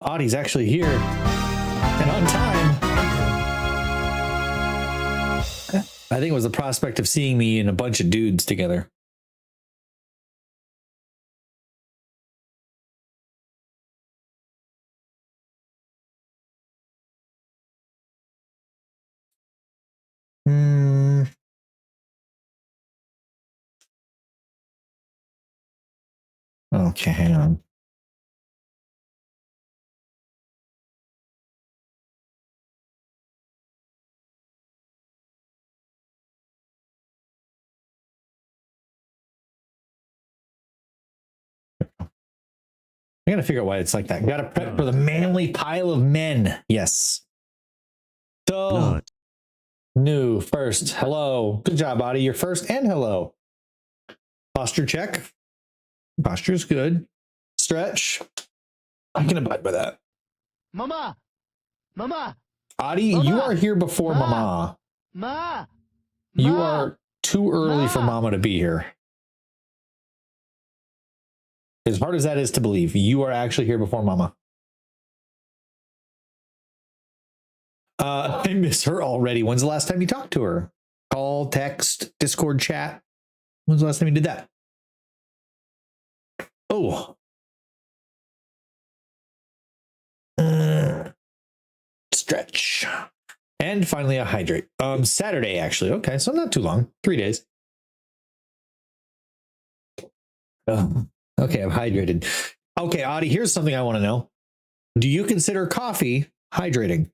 Audie's actually here and on time. I think it was the prospect of seeing me and a bunch of dudes together. Okay, hang on. I gotta figure out why it's like that. Gotta prep for the manly pile of men. Yes. So, new first. Hello. Good job, Audie. You're first and hello. Posture check. Posture's good. Stretch. I can abide by that. Mama! Mama! Audie, Mama! you are here before Mama. Ma! You are too early for Mama to be here. As hard as that is to believe, you are actually here before Mama. I miss her already. When's the last time you talked to her? Call, text, Discord chat. When's the last time you did that? Oh. Stretch. And finally a hydrate. Saturday, actually. Okay, so not too long. 3 days. Okay, I'm hydrated. Okay, Audie, here's something I want to know. Do you consider coffee hydrating?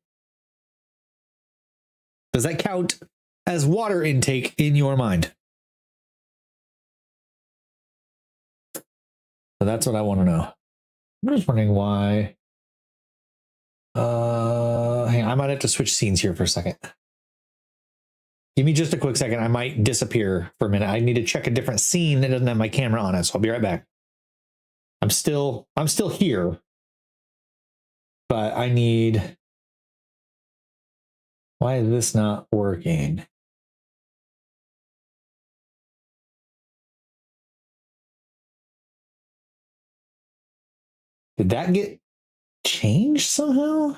Does that count as water intake in your mind? So that's what I want to know. I'm just wondering why. Hang on, I might have to switch scenes here for a second. Give me just a quick second. I might disappear for a minute. I need to check a different scene that doesn't have my camera on it, so I'll be right back. I'm still here, but I need. Why is this not working? Did that get changed somehow?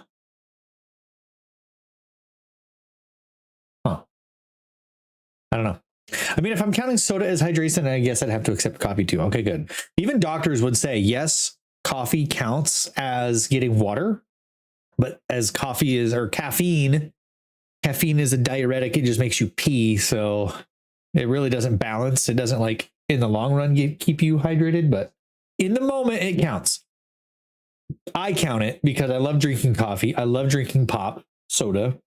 Huh. I don't know. I mean, if I'm counting soda as hydration, I guess I'd have to accept coffee too. Okay, good. Even doctors would say, yes, coffee counts as getting water, but as coffee is, or caffeine is a diuretic. It just makes you pee. So it really doesn't balance. It doesn't, like, in the long run keep you hydrated, but in the moment it counts. I count it because I love drinking coffee. I love drinking pop, soda.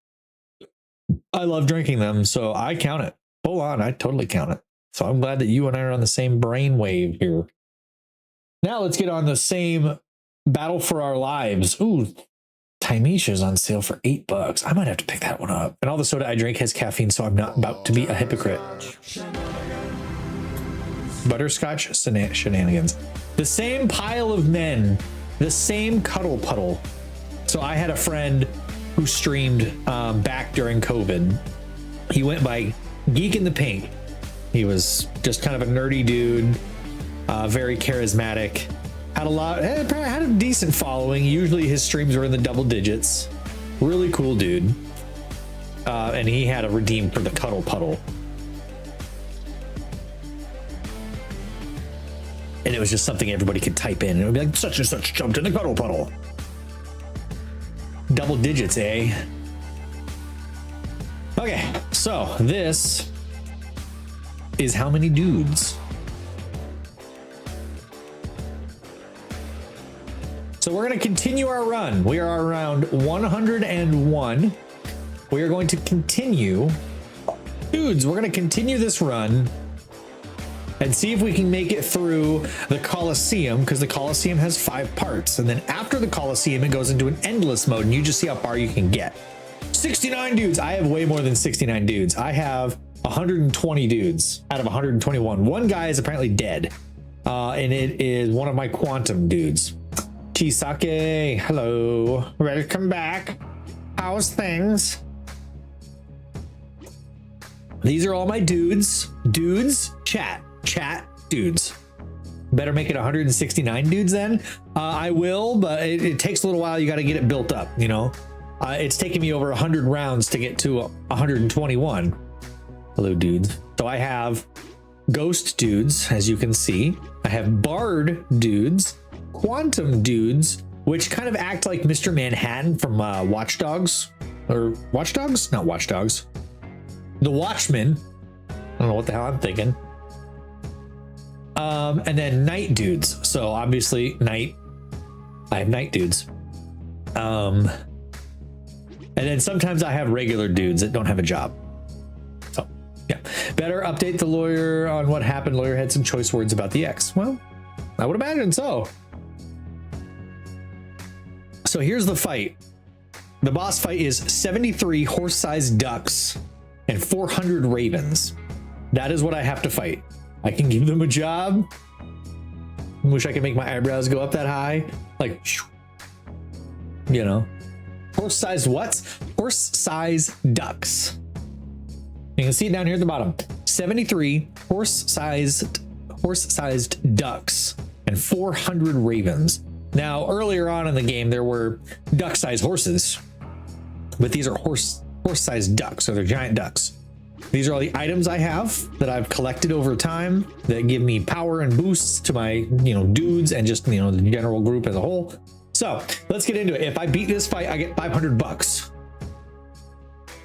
I love drinking them. So I count it. Hold on, I totally count it. So I'm glad that you and I are on the same brainwave here. Now let's get on the same battle for our lives. Ooh, Timesha's on sale for $8. I might have to pick that one up. And all the soda I drink has caffeine, so I'm not about to be a hypocrite. Butterscotch shenanigans. The same pile of men, the same cuddle puddle. So I had a friend who streamed back during COVID. He went by Geek in the Pink. He was just kind of a nerdy dude, very charismatic, had a decent following. Usually his streams were in the double digits. Really cool dude. And he had a redeem for the cuddle puddle. And it was just something everybody could type in. It would be like, such and such jumped in the cuddle puddle. Double digits, eh? Okay, so this is how many dudes. So we're going to continue our run. We are around 101. We are going to continue. Dudes, we're going to continue this run and see if we can make it through the Colosseum, because the Colosseum has 5 parts. And then after the Colosseum, it goes into an endless mode, and you just see how far you can get. 69 dudes. I have way more than 69 dudes. I have 120 dudes out of 121. One guy is apparently dead. And it is one of my quantum dudes. Chisake, hello. Welcome back. How's things? These are all my dudes. Dudes, chat, dudes. Better make it 169 dudes then. I will, but it takes a little while. You got to get it built up, you know. It's taken me over 100 rounds to get to 121. Hello, dudes. So I have ghost dudes, as you can see. I have bard dudes, quantum dudes, which kind of act like Mr. Manhattan from Watch Dogs. Or Watch Dogs? Not Watch Dogs. The Watchmen. I don't know what the hell I'm thinking. And then night dudes. So obviously night. I have night dudes. And then sometimes I have regular dudes that don't have a job. So yeah. Better update the lawyer on what happened. Lawyer had some choice words about the X. Well, I would imagine so. So here's the fight. The boss fight is 73 horse-sized ducks and 400 ravens. That is what I have to fight. I can give them a job. I wish I could make my eyebrows go up that high. Like, you know. Horse-sized what? Horse-sized ducks. You can see it down here at the bottom. 73 horse-sized ducks and 400 ravens. Now, earlier on in the game, there were duck-sized horses, but these are horse-sized ducks, so they're giant ducks. These are all the items I have that I've collected over time that give me power and boosts to my, dudes and just, the general group as a whole. So let's get into it. If I beat this fight, I get 500 bucks.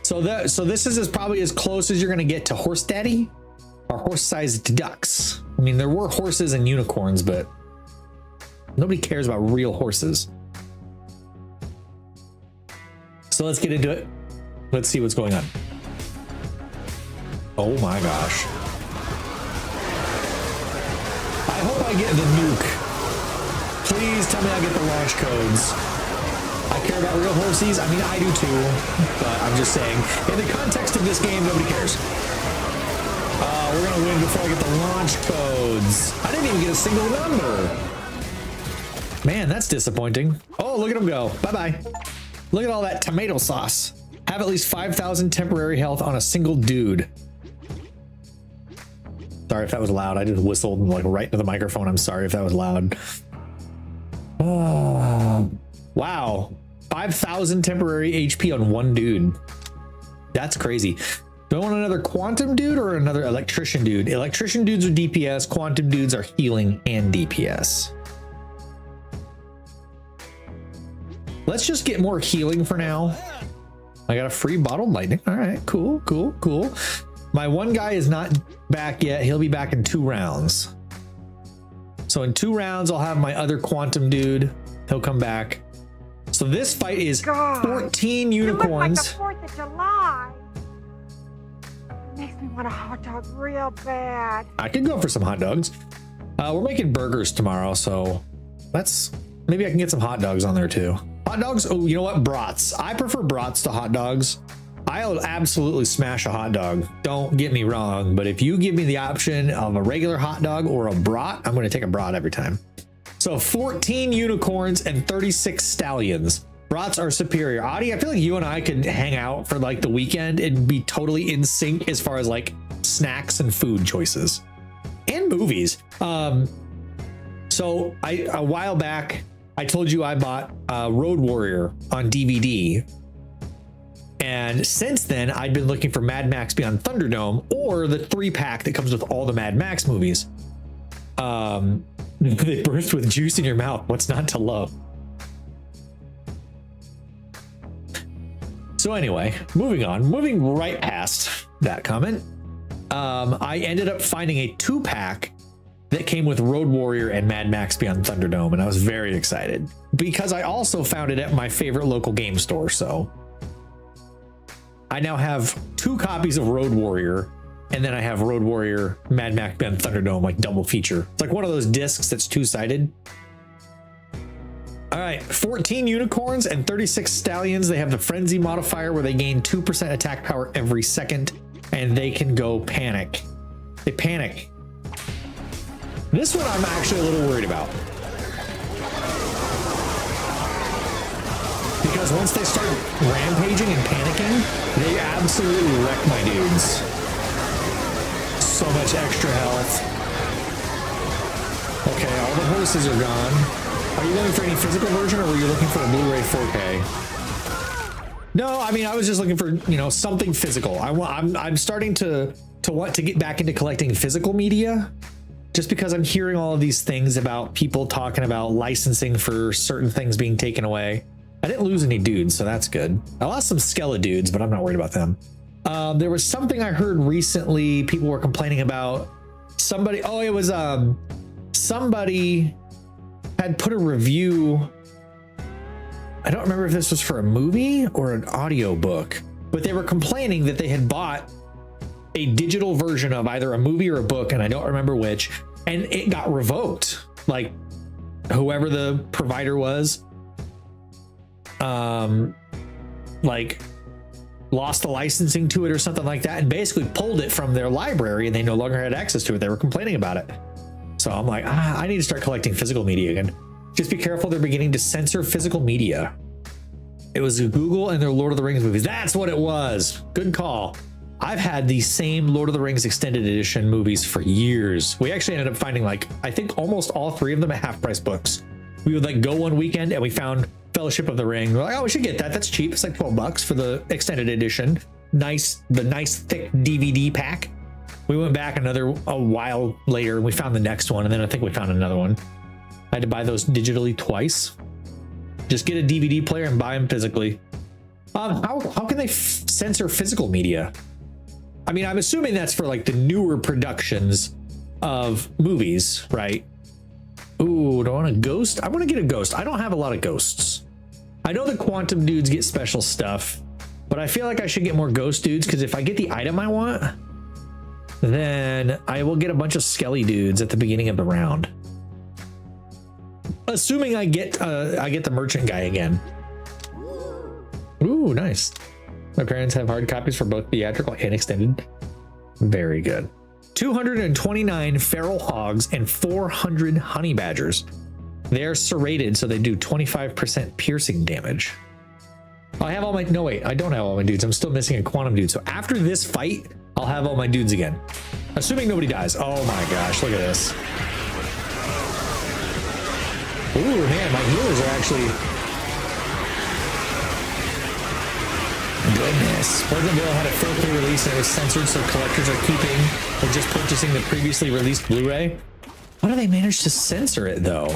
So this is probably as close as you're going to get to horse daddy or horse-sized ducks. I mean, there were horses and unicorns, but nobody cares about real horses. So let's get into it. Let's see what's going on. Oh my gosh. I hope I get the nuke. Please tell me I get the launch codes. I care about real horses. I mean, I do too, but I'm just saying, in the context of this game, nobody cares. We're gonna win before I get the launch codes. I didn't even get a single number. Man, that's disappointing. Oh, look at him go. Bye-bye. Look at all that tomato sauce. Have at least 5,000 temporary health on a single dude. Sorry if that was loud. I just whistled like right into the microphone. I'm sorry if that was loud. Oh, wow. 5,000 temporary HP on one dude. That's crazy. Do I want another quantum dude or another electrician dude? Electrician dudes are DPS. Quantum dudes are healing and DPS. Let's just get more healing for now. I got a free bottled lightning. All right, cool. My one guy is not back yet. He'll be back in 2 rounds. So in 2 rounds, I'll have my other quantum dude. He'll come back. So this fight is 14 unicorns. You look like the 4th of July. Makes me want a hot dog real bad. I could go for some hot dogs. We're making burgers tomorrow, so maybe I can get some hot dogs on there too. Hot dogs. Oh, you know what? Brats. I prefer brats to hot dogs. I'll absolutely smash a hot dog. Don't get me wrong, but if you give me the option of a regular hot dog or a brat, I'm going to take a brat every time. So 14 unicorns and 36 stallions. Brats are superior. Adi, I feel like you and I could hang out for like the weekend and be totally in sync as far as like snacks and food choices and movies. So a while back, I told you I bought Road Warrior on DVD. And since then, I'd been looking for Mad Max Beyond Thunderdome or the 3-pack that comes with all the Mad Max movies. They burst with juice in your mouth. What's not to love? So anyway, moving right past that comment. I ended up finding a 2-pack that came with Road Warrior and Mad Max Beyond Thunderdome, and I was very excited because I also found it at my favorite local game store. So I now have 2 copies of Road Warrior, and then I have Road Warrior Mad Max Beyond Thunderdome, like double feature. It's like one of those discs that's 2-sided. All right, 14 unicorns and 36 stallions. They have the frenzy modifier where they gain 2% attack power every second, and they can go panic. They panic. This one I'm actually a little worried about. Because once they start rampaging and panicking, they absolutely wreck my dudes. So much extra health. Okay, all the horses are gone. Are you looking for any physical version, or were you looking for a Blu-ray 4K? No, I mean, I was just looking for, you know, something physical. I'm starting to want to get back into collecting physical media, just because I'm hearing all of these things about people talking about licensing for certain things being taken away. I didn't lose any dudes, so that's good. I lost some Skella dudes, but I'm not worried about them. There was something I heard recently. People were complaining about somebody. Oh, it was somebody had put a review. I don't remember if this was for a movie or an audio book, but they were complaining that they had bought a digital version of either a movie or a book, and I don't remember which, and it got revoked. Like, whoever the provider was, like, lost the licensing to it or something like that, and basically pulled it from their library, and they no longer had access to it. They were complaining about it. So I'm like, I need to start collecting physical media again. Just be careful, they're beginning to censor physical media. It was Google and their Lord of the Rings movies. That's what it was. Good call. I've had the same Lord of the Rings extended edition movies for years. We actually ended up finding, like, I think almost all three of them at half price books. We would like go one weekend and we found Fellowship of the Ring. We're like, oh, we should get that. That's cheap. It's like $12 for the extended edition. The nice thick DVD pack. We went back a while later and we found the next one, and then I think we found another one. I had to buy those digitally twice. Just get a DVD player and buy them physically. How can they censor physical media? I mean, I'm assuming that's for like the newer productions of movies, right? Ooh, do I want a ghost? I want to get a ghost. I don't have a lot of ghosts. I know the quantum dudes get special stuff, but I feel like I should get more ghost dudes, because if I get the item I want, then I will get a bunch of skelly dudes at the beginning of the round. Assuming I get the merchant guy again. Ooh, nice. My parents have hard copies for both theatrical and extended. Very good. 229 feral hogs and 400 honey badgers. They're serrated, so they do 25% piercing damage. I have all my, no wait, I don't have all my dudes. I'm still missing a quantum dude. So after this fight, I'll have all my dudes again. Assuming nobody dies. Oh my gosh, look at this. Ooh, man, my healers are actually... Goodness. Pleasantville had a 4K release and it was censored, so collectors are keeping or just purchasing the previously released Blu-ray. How do they manage to censor it, though?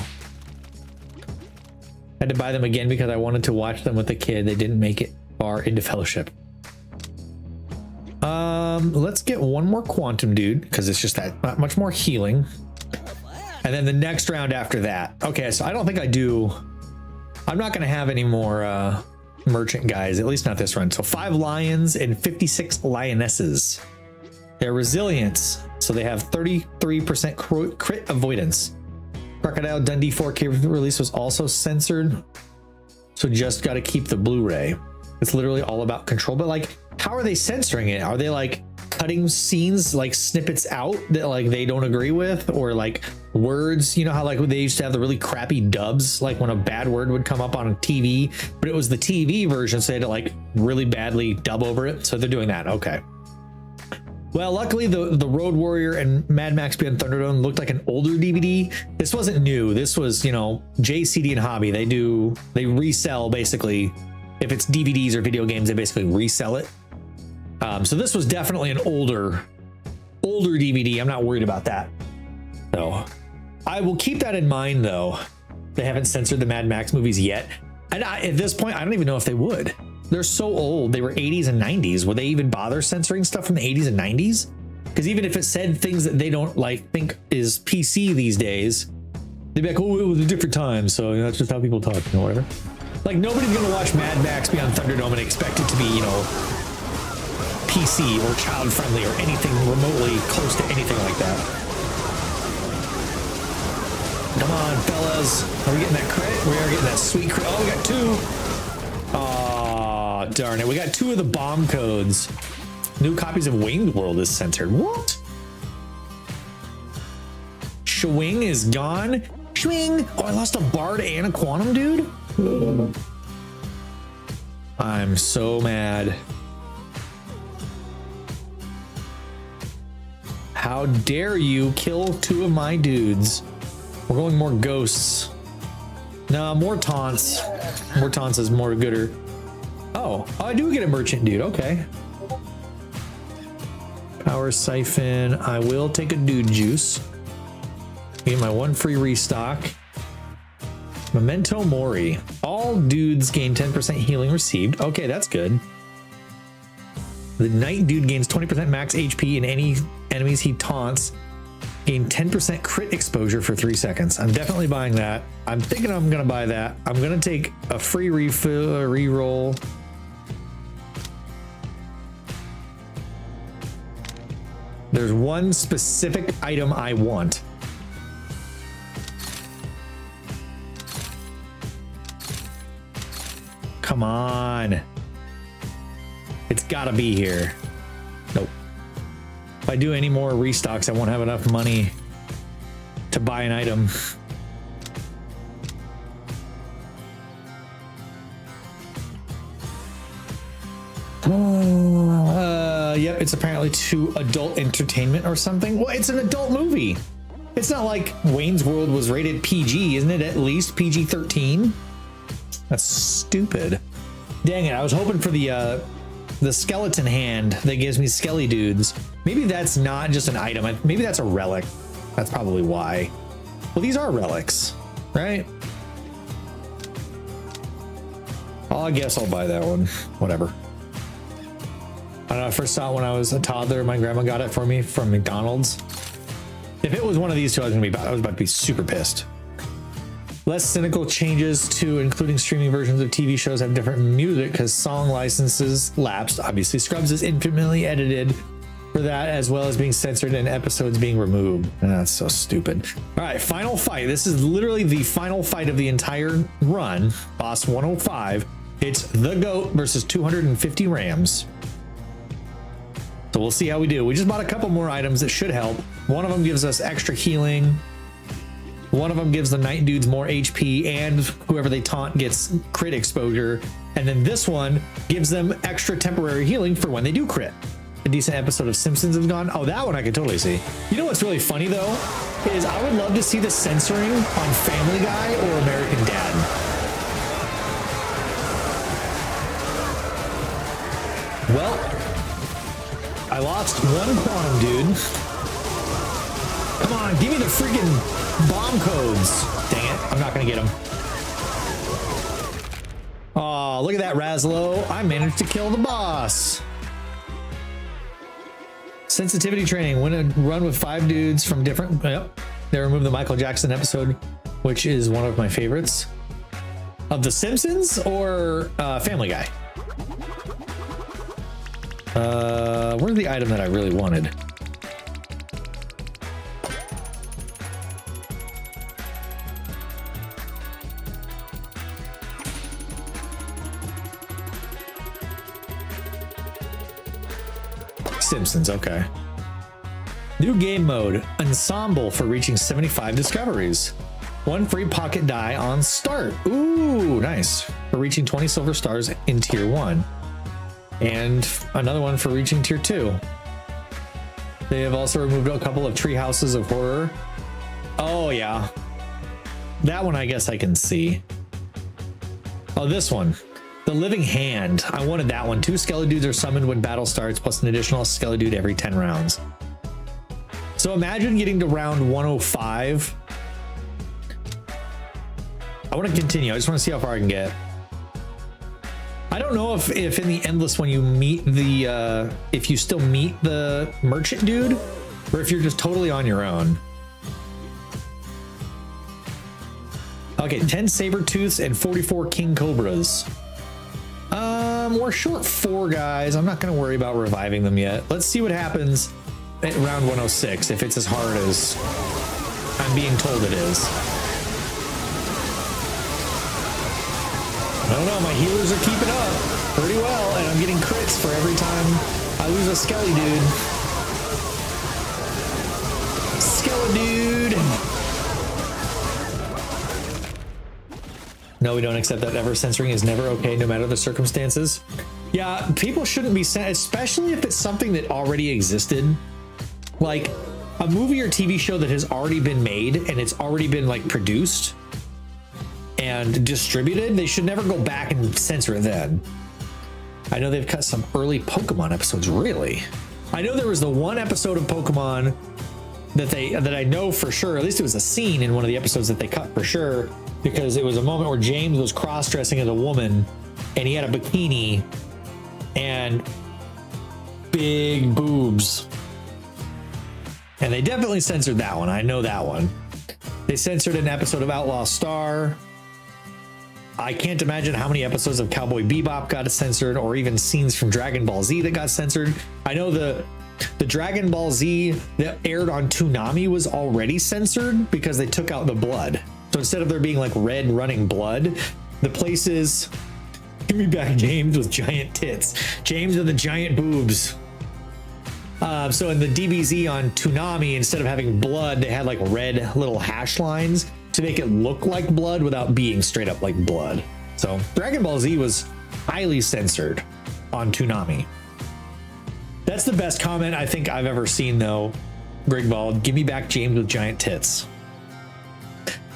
Had to buy them again because I wanted to watch them with the kid. They didn't make it far into Fellowship. Let's get one more quantum dude, because it's just that much more healing. And then the next round after that. Okay, so I don't think I do... I'm not going to have any more merchant guys, at least not this run. So 5 lions and 56 lionesses. Their resilience, so they have 33% crit avoidance. Crocodile Dundee 4K release was also censored, so just got to keep the Blu-ray. It's literally all about control. But like, how are they censoring it? Are they like cutting scenes, like snippets out that like they don't agree with, or like words? You know how like they used to have the really crappy dubs, like when a bad word would come up on TV, but it was the TV version, so they had to like really badly dub over it. So they're doing that. Okay. Well, luckily the Road Warrior and Mad Max Beyond Thunderdome looked like an older DVD. This wasn't new. This was, you know, JCD and Hobby. They resell basically. If it's DVDs or video games, they basically resell it. So this was definitely an older DVD. I'm not worried about that. So I will keep that in mind, though. They haven't censored the Mad Max movies yet. And at this point, I don't even know if they would. They're so old. They were 80s and 90s. Would they even bother censoring stuff from the 80s and 90s? Because even if it said things that they don't like think is PC these days, they'd be like, oh, it was a different time. So you know, that's just how people talk, you know, whatever. Like, nobody's going to watch Mad Max Beyond Thunderdome and expect it to be, you know, PC or child friendly or anything remotely close to anything like that. Come on, fellas. Are we getting that crit? We are getting that sweet crit. Oh, we got 2. Oh, darn it. We got 2 of the bomb codes. New copies of Winged World is censored. What? Schwing is gone? Schwing! Oh, I lost a Bard and a Quantum dude? I'm so mad. How dare you kill 2 of my dudes? We're going more ghosts. No, more taunts. More taunts is more gooder. Oh, I do get a merchant dude. Okay. Power siphon. I will take a dude juice. Get my one free restock. Memento Mori. All dudes gain 10% healing received. Okay, that's good. The Knight dude gains 20% max HP in any enemies he taunts. Gain 10% crit exposure for 3 seconds. I'm definitely buying that. I'm thinking I'm gonna buy that. I'm gonna take a free refill, reroll. There's one specific item I want. Come on. It's gotta be here. Nope. If I do any more restocks, I won't have enough money to buy an item. Yep, it's apparently to adult entertainment or something. Well, it's an adult movie. It's not like Wayne's World was rated PG, isn't it? At least PG-13. That's stupid. Dang it! I was hoping for the skeleton hand that gives me skelly dudes. Maybe that's not just an item. Maybe that's a relic. That's probably why. Well, these are relics, right? Oh, I guess I'll buy that one. Whatever. I don't know. I first saw it when I was a toddler. My grandma got it for me from McDonald's. If it was one of these two, I was about to be super pissed. Less cynical changes to including streaming versions of TV shows have different music because song licenses lapsed. Obviously, Scrubs is infinitely edited for that, as well as being censored and episodes being removed. That's so stupid. All right, final fight. This is literally the final fight of the entire run. Boss 105. It's the GOAT versus 250 Rams. So we'll see how we do. We just bought a couple more items that should help. One of them gives us extra healing. One of them gives the Knight dudes more HP, and whoever they taunt gets crit exposure. And then this one gives them extra temporary healing for when they do crit. A decent episode of Simpsons has gone. Oh, that one I could totally see. You know what's really funny though, is I would love to see the censoring on Family Guy or American Dad. Well, I lost one quantum dude. Come on, give me the freaking bomb codes. Dang it, I'm not gonna get them. Oh, look at that, Razlo. I managed to kill the boss. Sensitivity training. Win a run with 5 dudes from different... Yep. They removed the Michael Jackson episode, which is one of my favorites. Of The Simpsons or Family Guy? Where's the item that I really wanted? Simpsons, okay. New game mode, Ensemble for reaching 75 discoveries. 1 free pocket die on start. Ooh, nice. For reaching 20 silver stars in tier 1. And another one for reaching tier 2. They have also removed a couple of tree houses of horror. Oh yeah. That one I guess I can see. Oh, this one. The Living Hand. I wanted that one. 2 Skeledudes are summoned when battle starts, plus an additional Skeledude every 10 rounds. So imagine getting to round 105. I want to continue. I just want to see how far I can get. I don't know if in the Endless one you meet the, if you still meet the merchant dude, or if you're just totally on your own. Okay, 10 Sabertooths and 44 King Cobras. We're short 4 guys. I'm not going to worry about reviving them yet. Let's see what happens at round 106, if it's as hard as I'm being told it is. I don't know, my healers are keeping up pretty well, and I'm getting crits for every time I lose a Skelly dude. Skelly dude! No, we don't accept that. Ever censoring is never okay, no matter the circumstances. Yeah, people shouldn't be sent, especially if it's something that already existed. Like, a movie or TV show that has already been made and it's already been like produced and distributed, they should never go back and censor it then. I know they've cut some early Pokemon episodes, really. I know there was the one episode of Pokemon that I know for sure, at least it was a scene in one of the episodes that they cut for sure, because it was a moment where James was cross-dressing as a woman and he had a bikini and big boobs. And they definitely censored that one. I know that one. They censored an episode of Outlaw Star. I can't imagine how many episodes of Cowboy Bebop got censored, or even scenes from Dragon Ball Z that got censored. I know the Dragon Ball Z that aired on Toonami was already censored because they took out the blood. So instead of there being like red running blood, the places, give me back James with giant tits. James with the giant boobs. So in the DBZ on Toonami, instead of having blood, they had like red little hash lines to make it look like blood without being straight up like blood. So Dragon Ball Z was highly censored on Toonami. That's the best comment I think I've ever seen though. Brigbald, give me back James with giant tits.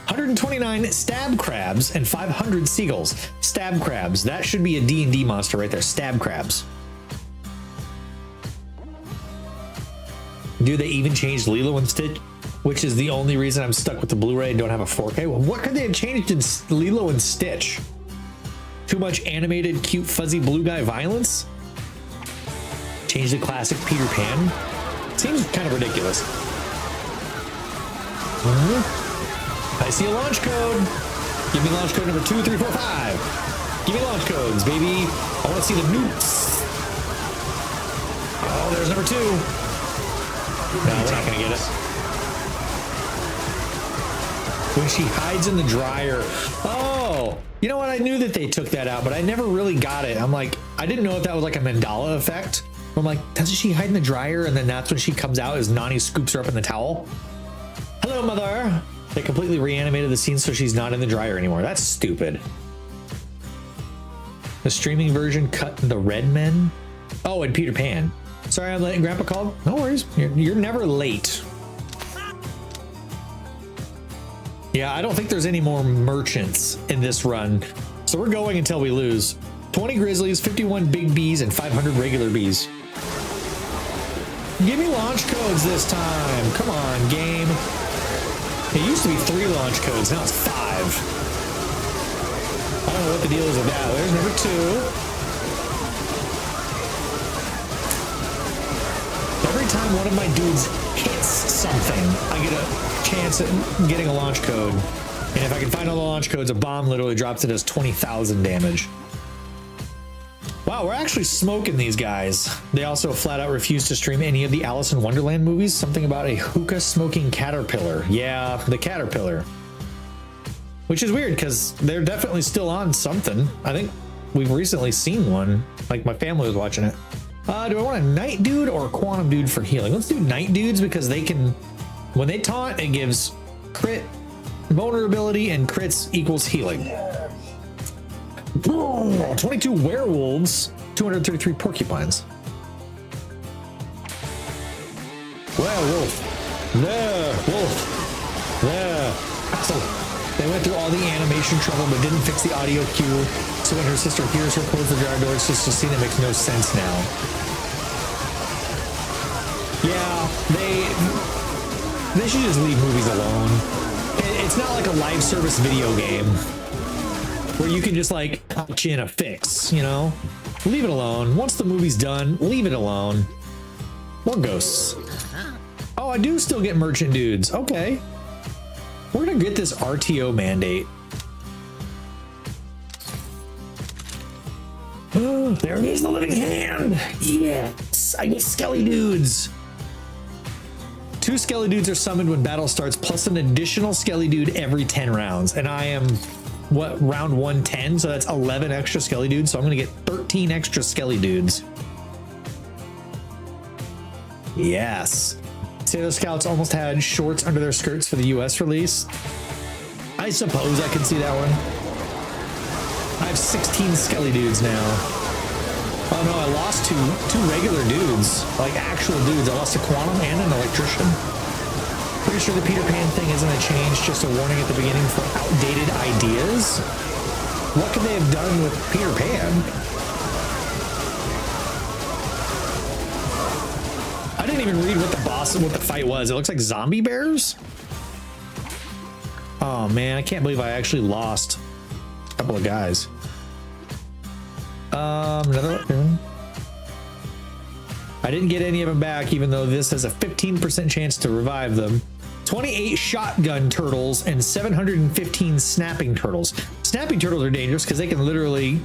129 stab crabs and 500 seagulls. Stab crabs, that should be a D&D monster right there. Stab crabs. Do they even change Lilo and Stitch? Which is the only reason I'm stuck with the Blu-ray and don't have a 4K. Well, what could they have changed in Lilo and Stitch? Too much animated, cute, fuzzy blue guy violence? Change the classic Peter Pan? Seems kind of ridiculous. I see a launch code. Give me launch code number 2345. Give me launch codes, baby. I want to see the nukes. Oh, there's number 2. No, we're not gonna get it. When she hides in the dryer. Oh, you know what? I knew that they took that out, but I never really got it. I'm like, I didn't know if that was like a Mandela effect. I'm like, doesn't she hide in the dryer? And then that's when she comes out as Nani scoops her up in the towel. Hello, mother. They completely reanimated the scene so she's not in the dryer anymore. That's stupid. The streaming version cut the Red Men. Oh, and Peter Pan. Sorry I'm late. Grandpa called. No worries. You're never late. Yeah, I don't think there's any more merchants in this run. So we're going until we lose. 20 grizzlies, 51 big bees, and 500 regular bees. Give me launch codes this time. Come on, game. It used to be 3 launch codes. Now it's 5. I don't know what the deal is with that. There's number 2. Every time one of my dudes hits something, I get a chance at getting a launch code. And if I can find all the launch codes, a bomb literally drops it as 20,000 damage. Wow, we're actually smoking these guys. They also flat out refuse to stream any of the Alice in Wonderland movies. Something about a hookah smoking caterpillar. Yeah, the caterpillar. Which is weird because they're definitely still on something. I think we've recently seen one. Like my family was watching it. Do I want a night dude or a quantum dude for healing? Let's do night dudes because they can, when they taunt, it gives crit, vulnerability, and crits equals healing. 22 werewolves, 233 porcupines. Werewolf. There, wolf. There. Axel. They went through all the animation trouble but didn't fix the audio cue. So when her sister hears her close the jar door, it's just a scene that makes no sense now. Yeah, they should just leave movies alone. It's not like a live service video game where you can just like punch in a fix, you know? Leave it alone. Once the movie's done, leave it alone. More ghosts. Oh, I do still get merchant dudes. Okay. We're gonna get this RTO mandate. Oh, there is the living hand. Yes, I get skelly dudes. 2 skelly dudes are summoned when battle starts, plus an additional skelly dude every 10 rounds. And I am, what, round 110? So that's 11 extra skelly dudes. So I'm gonna get 13 extra skelly dudes. Yes. Sailor Scouts almost had shorts under their skirts for the US release. I suppose I could see that one. I have 16 skelly dudes now. Oh no, I lost two regular dudes, like actual dudes. I lost a quantum and an electrician. Pretty sure the Peter Pan thing isn't a change, just a warning at the beginning for outdated ideas. What could they have done with Peter Pan? I didn't even read what the fight was. It looks like zombie bears. Oh man, I can't believe I actually lost a couple of guys. Another one. I didn't get any of them back, even though this has a 15% chance to revive them. 28 shotgun turtles and 715 snapping turtles. Snapping turtles are dangerous because they can literally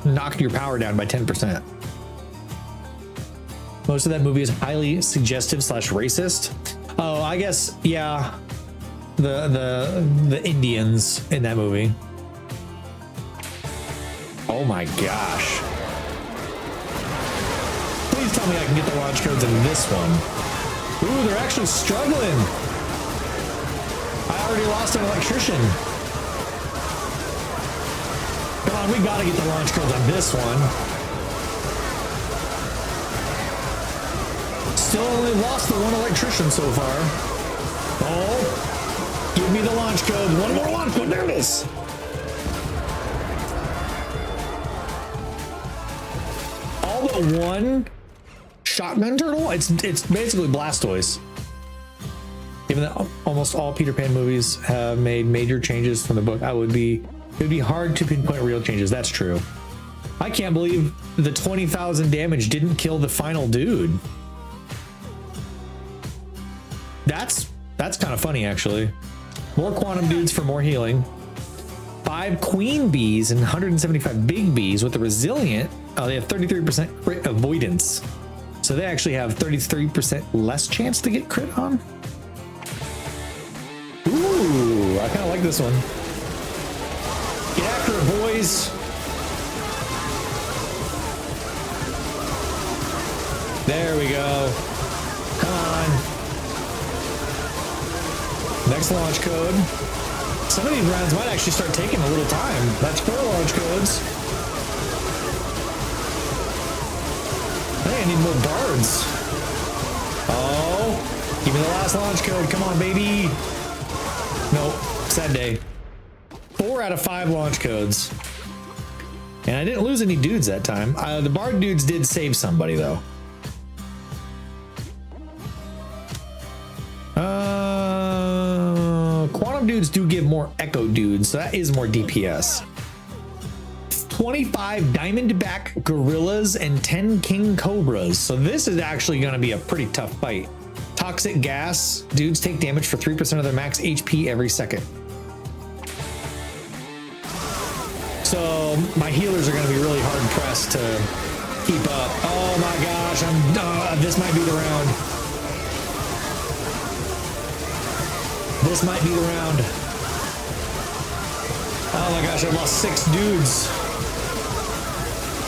knock your power down by 10%. Most of that movie is highly suggestive / racist. Oh, I guess, yeah. The Indians in that movie. Oh my gosh. Please tell me I can get the launch codes in this one. Ooh, they're actually struggling. I already lost an electrician. Come on, we gotta get the launch codes on this one. Still only lost the one electrician so far. Oh, give me the launch code. One more launch code. There it is. All but one shotgun turtle. It's basically Blastoise. Even though almost all Peter Pan movies have made major changes from the book, it would be hard to pinpoint real changes. That's true. I can't believe the 20,000 damage didn't kill the final dude. That's kind of funny, actually. More quantum dudes for more healing. 5 queen bees and 175 big bees with the resilient. They have 33% crit avoidance. So they actually have 33% less chance to get crit on. Ooh, I kind of like this one. Get after it, boys. There we go. Come on. Next launch code. Some of these rounds might actually start taking a little time. That's 4 launch codes. I think I need more bards. Oh, give me the last launch code. Come on, baby. Nope, sad day. 4 out of 5 launch codes. And I didn't lose any dudes that time. The bard dudes did save somebody though. Quantum dudes do give more echo dudes, so that is more DPS. 25 diamondback gorillas and 10 king cobras. So this is actually going to be a pretty tough fight. Toxic gas. Dudes take damage for 3% of their max HP every second. So my healers are going to be really hard pressed to keep up. Oh my gosh, this might be the round. This might be the round. Oh my gosh, I lost 6 dudes.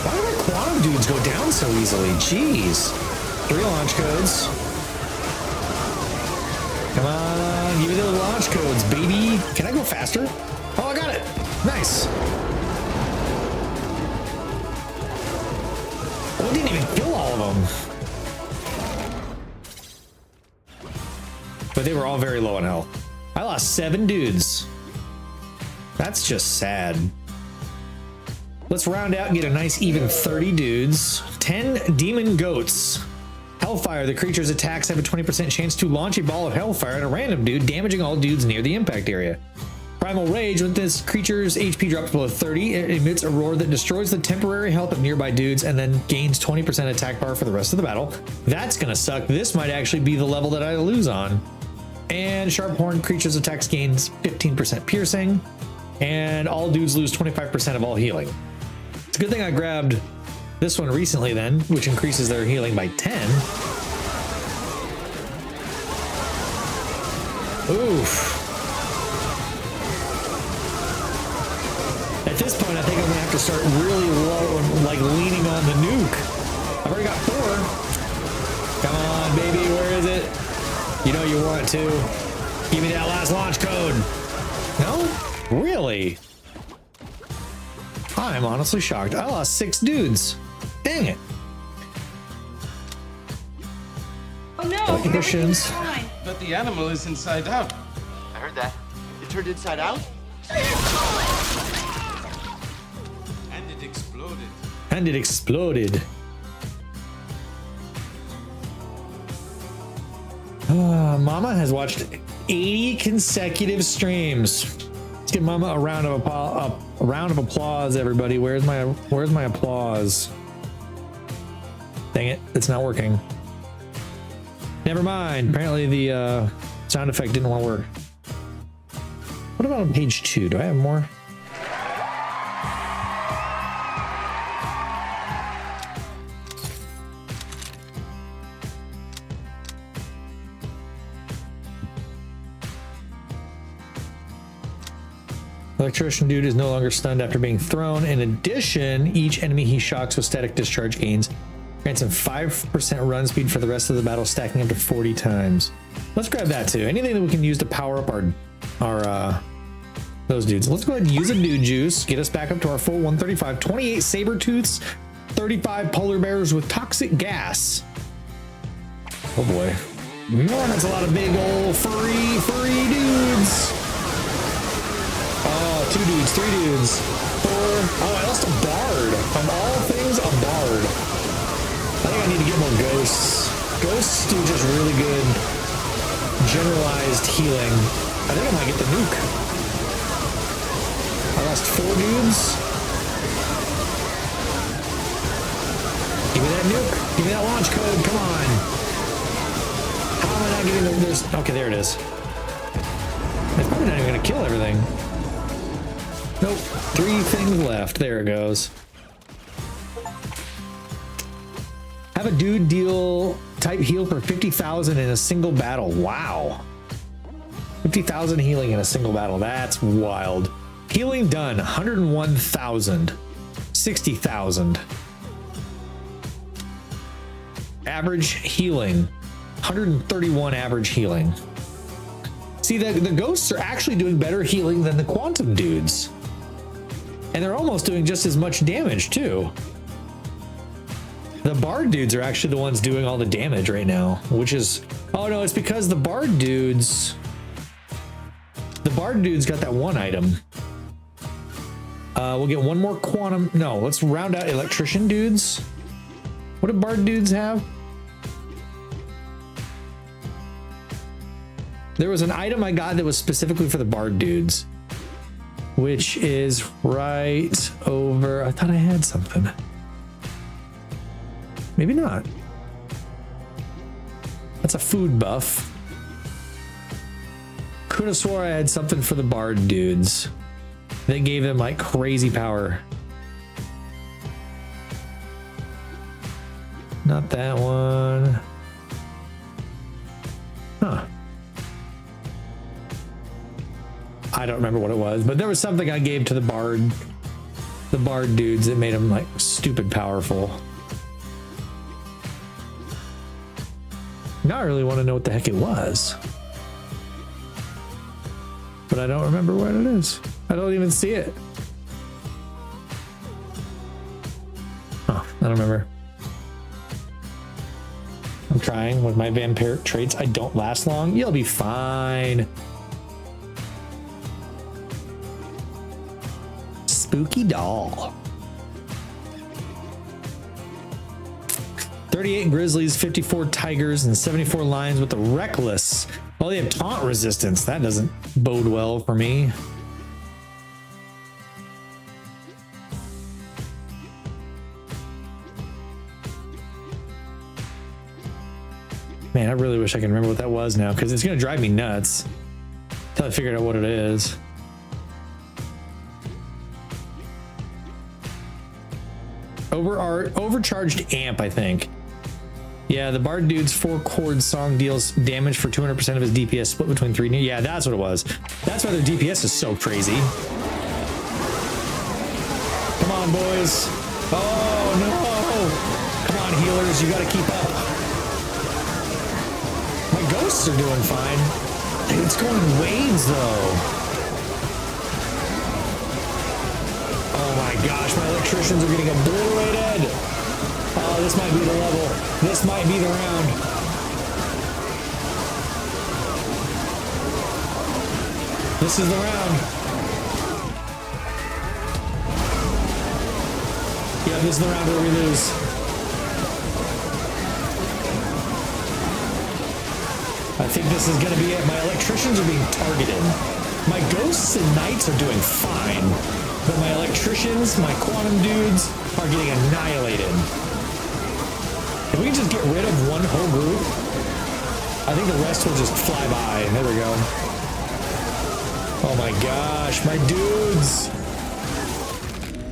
Why do my quantum dudes go down so easily? Jeez. 3 launch codes. Come on, give me those launch codes, baby. Can I go faster? Oh, I got it. Nice. Oh, I didn't even kill all of them. But they were all very low in health. I lost 7 dudes. That's just sad. Let's round out and get a nice even 30 dudes. 10 demon goats. Hellfire. The creature's attacks have a 20% chance to launch a ball of hellfire at a random dude, damaging all dudes near the impact area. Primal Rage. When this creature's HP drops below 30, it emits a roar that destroys the temporary health of nearby dudes and then gains 20% attack bar for the rest of the battle. That's gonna suck. This might actually be the level that I lose on. And Sharp Horn. Creature's attacks gains 15% piercing, and all dudes lose 25% of all healing. It's a good thing I grabbed this one recently then, which increases their healing by 10. Oof. At this point, I think I'm gonna have to start really low and like leaning on the nuke. I've already got 4. Come on, baby, where is it? You know you want to. Give me that last launch code. No? Really? I'm honestly shocked. I lost 6 dudes. Dang it. Oh no! Conditions. Fine. The the animal is inside out. I heard that. It turned inside out? And it exploded. And it exploded. Mama has watched 80 consecutive streams. Let's give Mama a round of applause, everybody. Where's my applause? Dang it, it's not working. Never mind. Apparently the sound effect didn't want to work. What about on page 2? Do I have more? Electrician dude is no longer stunned after being thrown. In addition, each enemy he shocks with static discharge gains grants him 5% run speed for the rest of the battle, stacking up to 40 times. Let's grab that too. Anything that we can use to power up our those dudes. Let's go ahead and use a dude juice, get us back up to our full 135. 28 saber tooths, 35 polar bears with toxic gas. Oh boy. Man, that's a lot of big old furry dudes. Oh, 2 dudes, 3 dudes, 4. Oh, I lost a bard. Of all things, a bard. I think I need to get more ghosts. Ghosts do just really good generalized healing. I think I might get the nuke. I lost 4 dudes. Give me that nuke. Give me that launch code. Come on. How am I not getting this? Okay, there it is. It's probably not even going to kill everything. Nope. 3 things left. There it goes. Have a dude deal type heal for 50,000 in a single battle. Wow. 50,000 healing in a single battle. That's wild. Healing done. 101,000. 60,000. Average healing. 131 average healing. See, the ghosts are actually doing better healing than the quantum dudes. And they're almost doing just as much damage too. The bard dudes are actually the ones doing all the damage right now, which is, oh no, it's because the bard dudes got that one item. We'll get one more quantum. No, let's round out electrician dudes. What do bard dudes have? There was an item I got that was specifically for the bard dudes, which is right over. I thought I had something. Maybe not. That's a food buff. Could have swore I had something for the bard dudes that gave them like crazy power. Not that one. Huh. I don't remember what it was, but there was something I gave to the bard dudes that made them like stupid powerful. Now I really want to know what the heck it was, but I don't remember what it is. I don't even see it. Oh, I don't remember. I'm trying with my vampiric traits. I don't last long. You'll be fine. Spooky doll. 38 grizzlies, 54 tigers, and 74 lions with the reckless. Well, they have taunt resistance. That doesn't bode well for me. Man, I really wish I could remember what that was now, because it's going to drive me nuts until I figure out what it is. Overcharged amp, I think. Yeah, the bard dude's 4-chord song deals damage for 200% of his DPS split between 3. Yeah, that's what it was. That's why their DPS is so crazy. Come on, boys. Oh, no. Come on, healers. You got to keep up. My ghosts are doing fine. It's going waves, though. Oh my gosh, my electricians are getting obliterated. Oh, this might be the level. This might be the round. This is the round. Yeah, this is the round where we lose. I think this is going to be it. My electricians are being targeted. My ghosts and knights are doing fine, but my electricians, my quantum dudes, are getting annihilated. If we can just get rid of one whole group, I think the rest will just fly by. There we go. Oh my gosh, my dudes.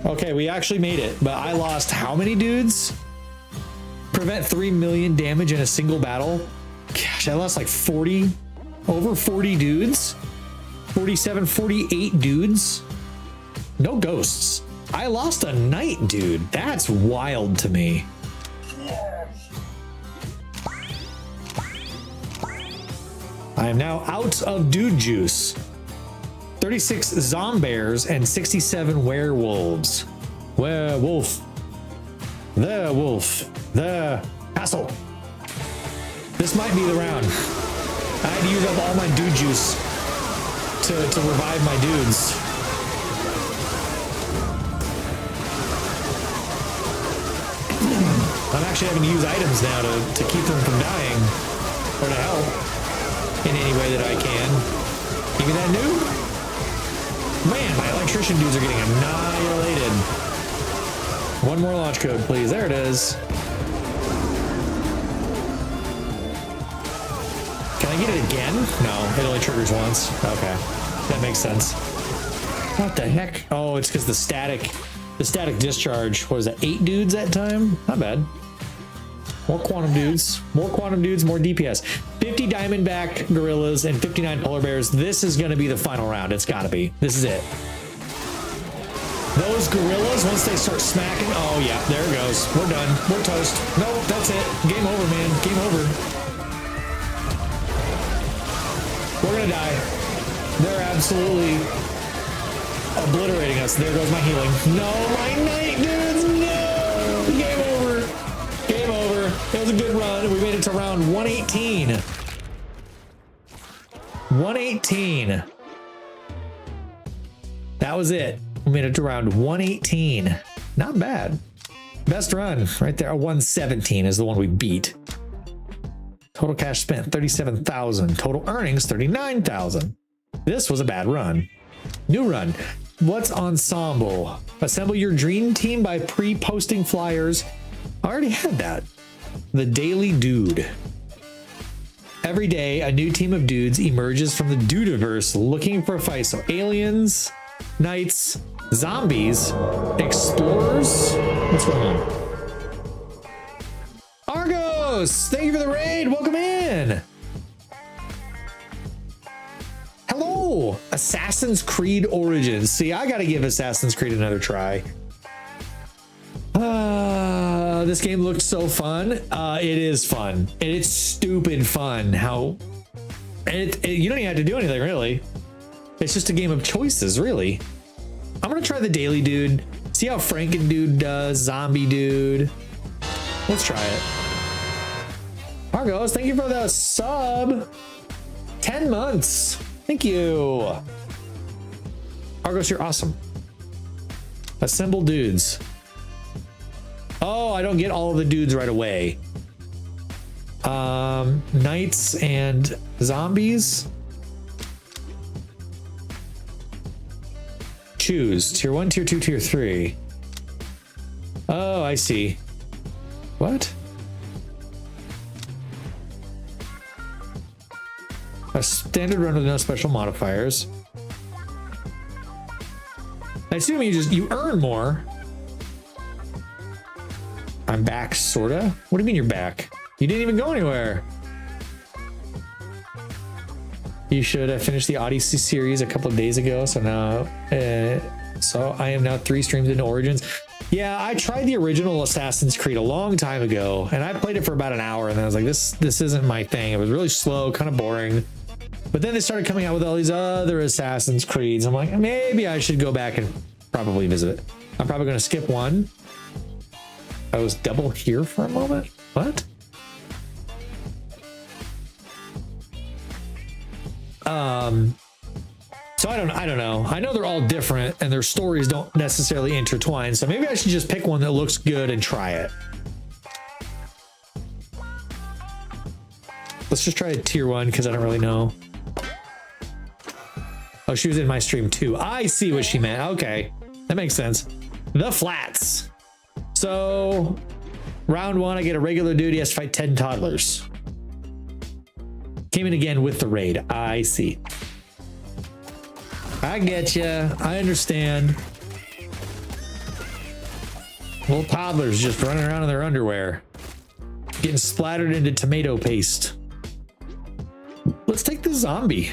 Okay, we actually made it, but I lost how many dudes? Prevent 3 million damage in a single battle. Gosh, I lost like 40, over 40 dudes. 47, 48 dudes. No ghosts. I lost a knight, dude. That's wild to me. I am now out of dude juice. 36 zombears and 67 werewolves. Werewolf. The wolf. The castle. This might be the round. I had to use up all my dude juice to revive my dudes. I'm actually having to use items now to keep them from dying or to help in any way that I can. Give me that new. Man, my electrician dudes are getting annihilated. One more launch code, please. There it is. Can I get it again? No, it only triggers once. Okay, that makes sense. What the heck? Oh, it's because the static discharge. What is that? 8 dudes that time? Not bad. More quantum dudes, more DPS. 50 diamondback gorillas and 59 polar bears. This is going to be the final round. It's got to be. This is it. Those gorillas, once they start smacking, oh yeah, there it goes. We're done. We're toast. Nope, that's it. Game over, man. Game over. We're going to die. They're absolutely obliterating us. There goes my healing. No, my knight dudes. No. Game over. Game over. It was a good run. We made it to round 118. 118. That was it. We made it to round 118. Not bad. Best run right there. 117 is the one we beat. Total cash spent 37,000. Total earnings 39,000. This was a bad run. New run. What's ensemble? Assemble your dream team by pre-posting flyers. I already had that. The Daily Dude. Every day, a new team of dudes emerges from the Dudeverse looking for a fight. So aliens, knights, zombies, explorers. What's going on? Argos, thank you for the raid. Welcome in. Hello, Assassin's Creed Origins. See, I got to give Assassin's Creed another try. This game looked so fun. It is fun. It's stupid fun. How you don't even have to do anything really. It's just a game of choices, really. I'm gonna try the Daily Dude. See how Franken Dude does. Zombie Dude. Let's try it. Argos, thank you for the sub. 10 months. Thank you. Argos, you're awesome. Assemble dudes. Oh, I don't get all of the dudes right away. Knights and zombies. Choose tier 1, tier 2, tier 3. Oh, I see. What? A standard run with no special modifiers. I assume you earn more. I'm back, sorta. What do you mean you're back? You didn't even go anywhere. You should have finished the Odyssey series a couple of days ago. So now, so I am now 3 streams into Origins. Yeah, I tried the original Assassin's Creed a long time ago, and I played it for about an hour, and then I was like, this isn't my thing. It was really slow, kind of boring. But then they started coming out with all these other Assassin's Creeds. I'm like, maybe I should go back and probably visit it. I'm probably going to skip one. I was double here for a moment. What? So I don't know. I know they're all different and their stories don't necessarily intertwine. So maybe I should just pick one that looks good and try it. Let's just try a tier 1 because I don't really know. Oh, she was in my stream too. I see what she meant. Okay, that makes sense. The flats. So round 1, I get a regular dude. He has to fight 10 toddlers. Came in again with the raid. I see. I get you. I understand. Little toddlers just running around in their underwear, getting splattered into tomato paste. Let's take the zombie.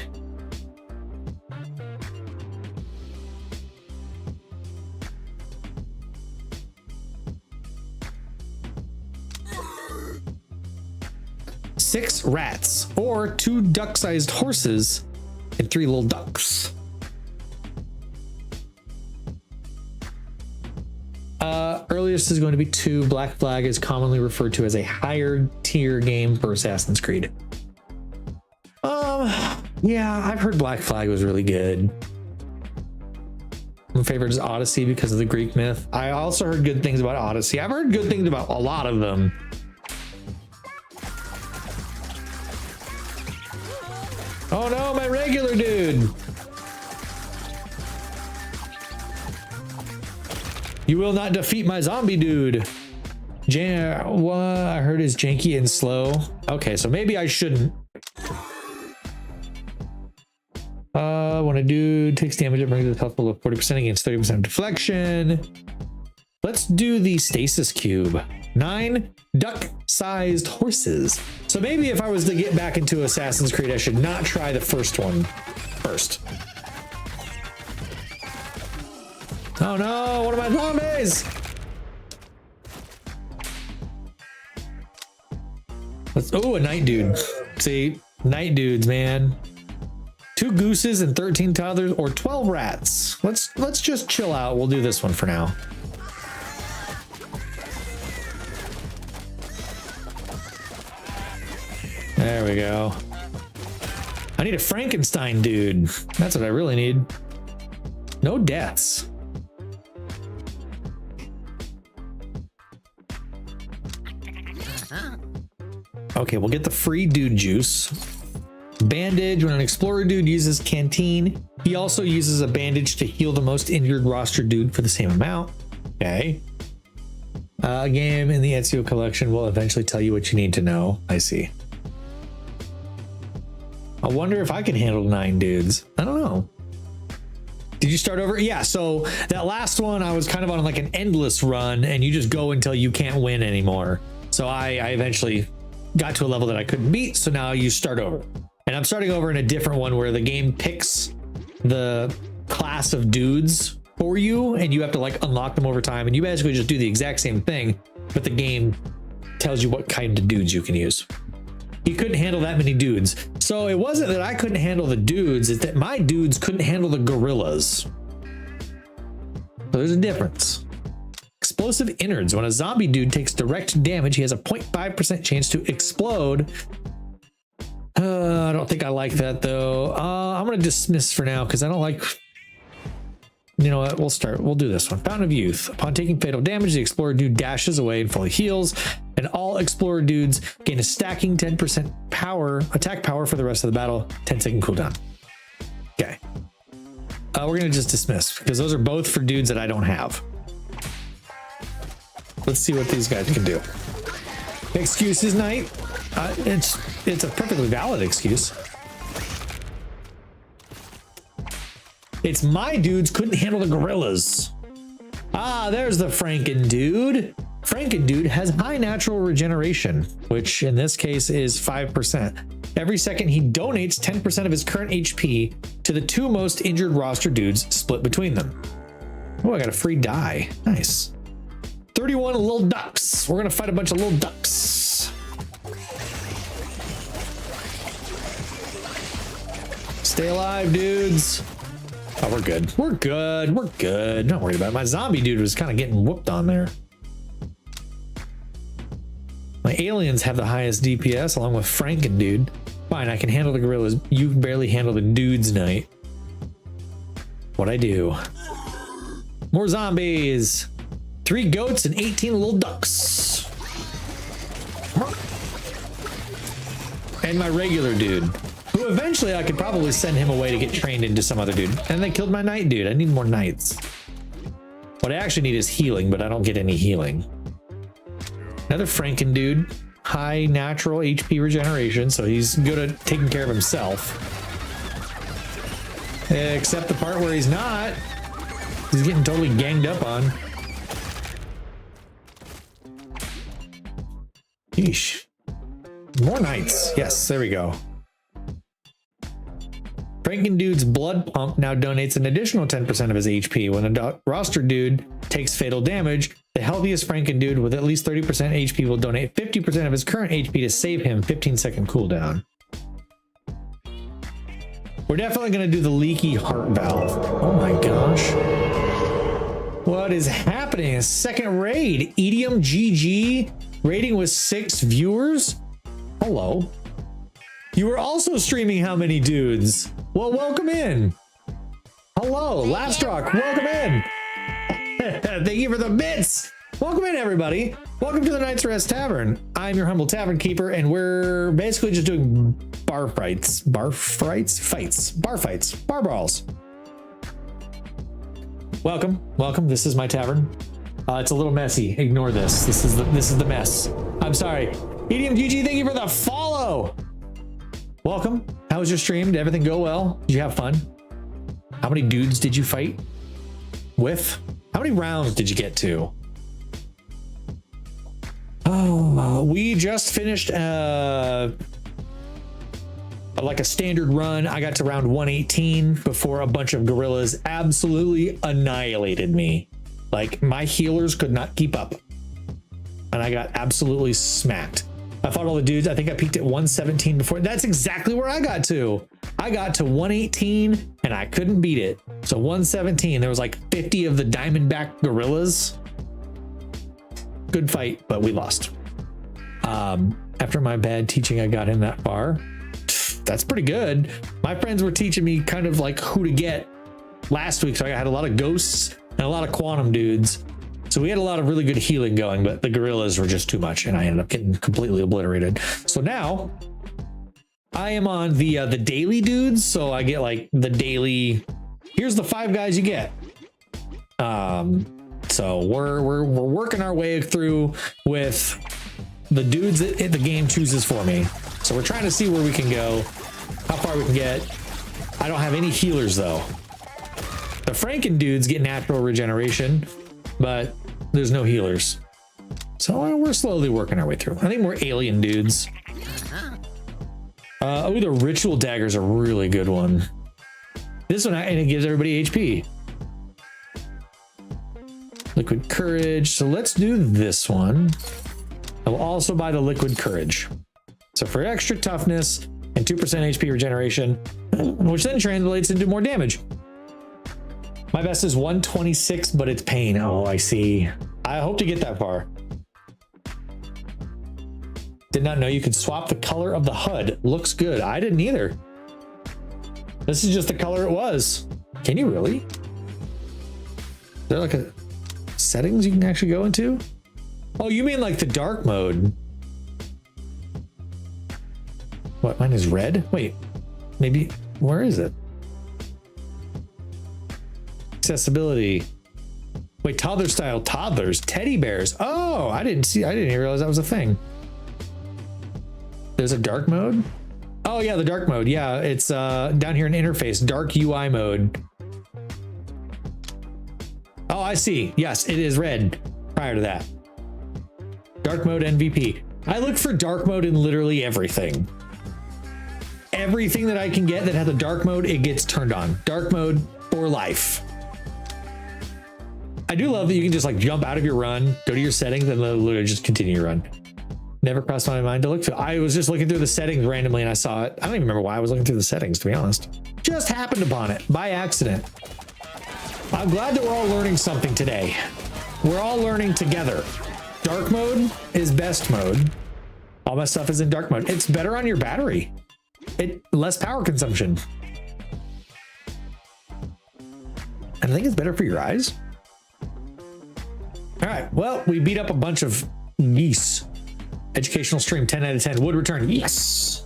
Six rats, or 2 duck-sized horses and 3 little ducks. Earliest is going to be 2. Black Flag is commonly referred to as a higher tier game for Assassin's Creed. Yeah, I've heard Black Flag was really good. My favorite is Odyssey because of the Greek myth. I also heard good things about Odyssey. I've heard good things about a lot of them. Oh no, my regular dude. You will not defeat my zombie dude. What I heard is janky and slow. Okay, so maybe I shouldn't. When a dude takes damage, it brings his health below 40% against 30% deflection. Let's do the stasis cube. 9 duck-sized horses. So maybe if I was to get back into Assassin's Creed, I should not try the first one first. Oh no, one of my zombies! Oh, a night dude. See, night dudes, man. 2 gooses and 13 toddlers, or 12 rats. Let's just chill out. We'll do this one for now. There we go. I need a Frankenstein dude. That's what I really need. No deaths. Okay, we'll get the free dude juice. Bandage. When an explorer dude uses canteen, he also uses a bandage to heal the most injured roster dude for the same amount. Okay. A game in the Ezio collection will eventually tell you what you need to know. I see. I wonder if I can handle 9 dudes. I don't know. Did you start over? Yeah, so that last one, I was kind of on like an endless run and you just go until you can't win anymore. So I eventually got to a level that I couldn't beat. So now you start over. And I'm starting over in a different one where the game picks the class of dudes for you and you have to like unlock them over time. And you basically just do the exact same thing, but the game tells you what kind of dudes you can use. He couldn't handle that many dudes. So it wasn't that I couldn't handle the dudes, it's that my dudes couldn't handle the gorillas. So there's a difference. Explosive innards. When a zombie dude takes direct damage, he has a 0.5% chance to explode. I don't think I like that though. I'm gonna dismiss for now because I don't like. You know what? We'll do this one. Fountain of Youth. Upon taking fatal damage, the explorer dude dashes away and fully heals, and all explorer dudes gain a stacking 10% attack power for the rest of the battle. 10-second cooldown. Okay. We're gonna just dismiss because those are both for dudes that I don't have. Let's see what these guys can do. Excuses night. It's a perfectly valid excuse. It's my dudes couldn't handle the gorillas. Ah, there's the Franken dude. Franken dude has high natural regeneration, which in this case is 5%. Every second he donates 10% of his current HP to the 2 most injured roster dudes, split between them. Oh, I got a free die. Nice. 31 little ducks. We're gonna fight a bunch of little ducks. Stay alive, dudes. Oh, we're good. We're good. We're good. Not worried about it. My zombie dude was kind of getting whooped on there. My aliens have the highest DPS along with Franken dude. Fine, I can handle the gorillas. You can barely handle the dudes night. What I do. More zombies. 3 goats and 18 little ducks. And my regular dude, who eventually I could probably send him away to get trained into some other dude. And they killed my knight dude. I need more knights. What I actually need is healing, but I don't get any healing. Another Franken dude. High natural HP regeneration, so he's good at taking care of himself. Except the part where he's not. He's getting totally ganged up on. Yeesh. More knights. Yes, there we go. Franken dude's blood pump now donates an additional 10% of his HP. When a roster dude takes fatal damage, the healthiest Franken dude with at least 30% HP will donate 50% of his current HP to save him 15-second cooldown. We're definitely going to do the leaky heart valve. Oh my gosh. What is happening? A second raid. Edium GG. Rating with 6 viewers. Hello. You were also streaming how many dudes? Well, welcome in. Hello, Lastrock, welcome in. Thank you for the bits. Welcome in, everybody. Welcome to the Night's Rest Tavern. I'm your humble tavern keeper, and we're basically just doing bar fights. Bar fights? Fights. Bar fights. Bar brawls. Welcome. Welcome. This is my tavern. It's a little messy. Ignore this. This is the mess. I'm sorry. EDMGG, thank you for the follow. Welcome. How was your stream? Did everything go well? Did you have fun? How many dudes did you fight with? How many rounds did you get to? Oh, we just finished like a standard run. I got to round 118 before a bunch of gorillas absolutely annihilated me. Like, my healers could not keep up. And I got absolutely smacked. I fought all the dudes. I think I peaked at 117 before. That's exactly where I got to. I got to 118 and I couldn't beat it. So 117, there was like 50 of the Diamondback gorillas. Good fight, but we lost. After my bad teaching, I got him that far. That's pretty good. My friends were teaching me kind of like who to get last week. So I had a lot of ghosts and a lot of quantum dudes. So we had a lot of really good healing going, but the gorillas were just too much and I ended up getting completely obliterated. So now I am on the daily dudes. So I get like the daily, here's the 5 guys you get. So we're working our way through with the dudes that the game chooses for me. So we're trying to see where we can go, how far we can get. I don't have any healers though. The Franken dudes get natural regeneration, but there's no healers. So we're slowly working our way through. I think we're alien dudes. Oh, the ritual daggers are a really good one. This one, and it gives everybody HP. Liquid courage. So let's do this one. I will also buy the liquid courage. So for extra toughness and 2% HP regeneration, which then translates into more damage. My best is 126, but it's pain. Oh, I see. I hope to get that far. Did not know you could swap the color of the HUD. Looks good. I didn't either. This is just the color it was. Can you really? Is there like a settings you can actually go into? Oh, you mean like the dark mode? What, mine is red? Wait, maybe, where is it? Accessibility. Wait, toddler style toddlers, teddy bears. Oh, I didn't even realize that was a thing. There's a dark mode. Oh yeah, the dark mode. Yeah, it's down here in interface, dark UI mode. Oh, I see. Yes, it is red prior to that. Dark mode MVP. I look for dark mode in literally everything. Everything that I can get that has a dark mode, it gets turned on. Dark mode for life. I do love that you can just like jump out of your run, go to your settings, and literally just continue your run. Never crossed my mind to look through. I was just looking through the settings randomly and I saw it. I don't even remember why I was looking through the settings, to be honest. Just happened upon it by accident. I'm glad that we're all learning something today. We're all learning together. Dark mode is best mode. All my stuff is in dark mode. It's better on your battery. Less power consumption. And I think it's better for your eyes. All right, well, we beat up a bunch of geese. Educational stream, 10 out of 10. Would return, yes.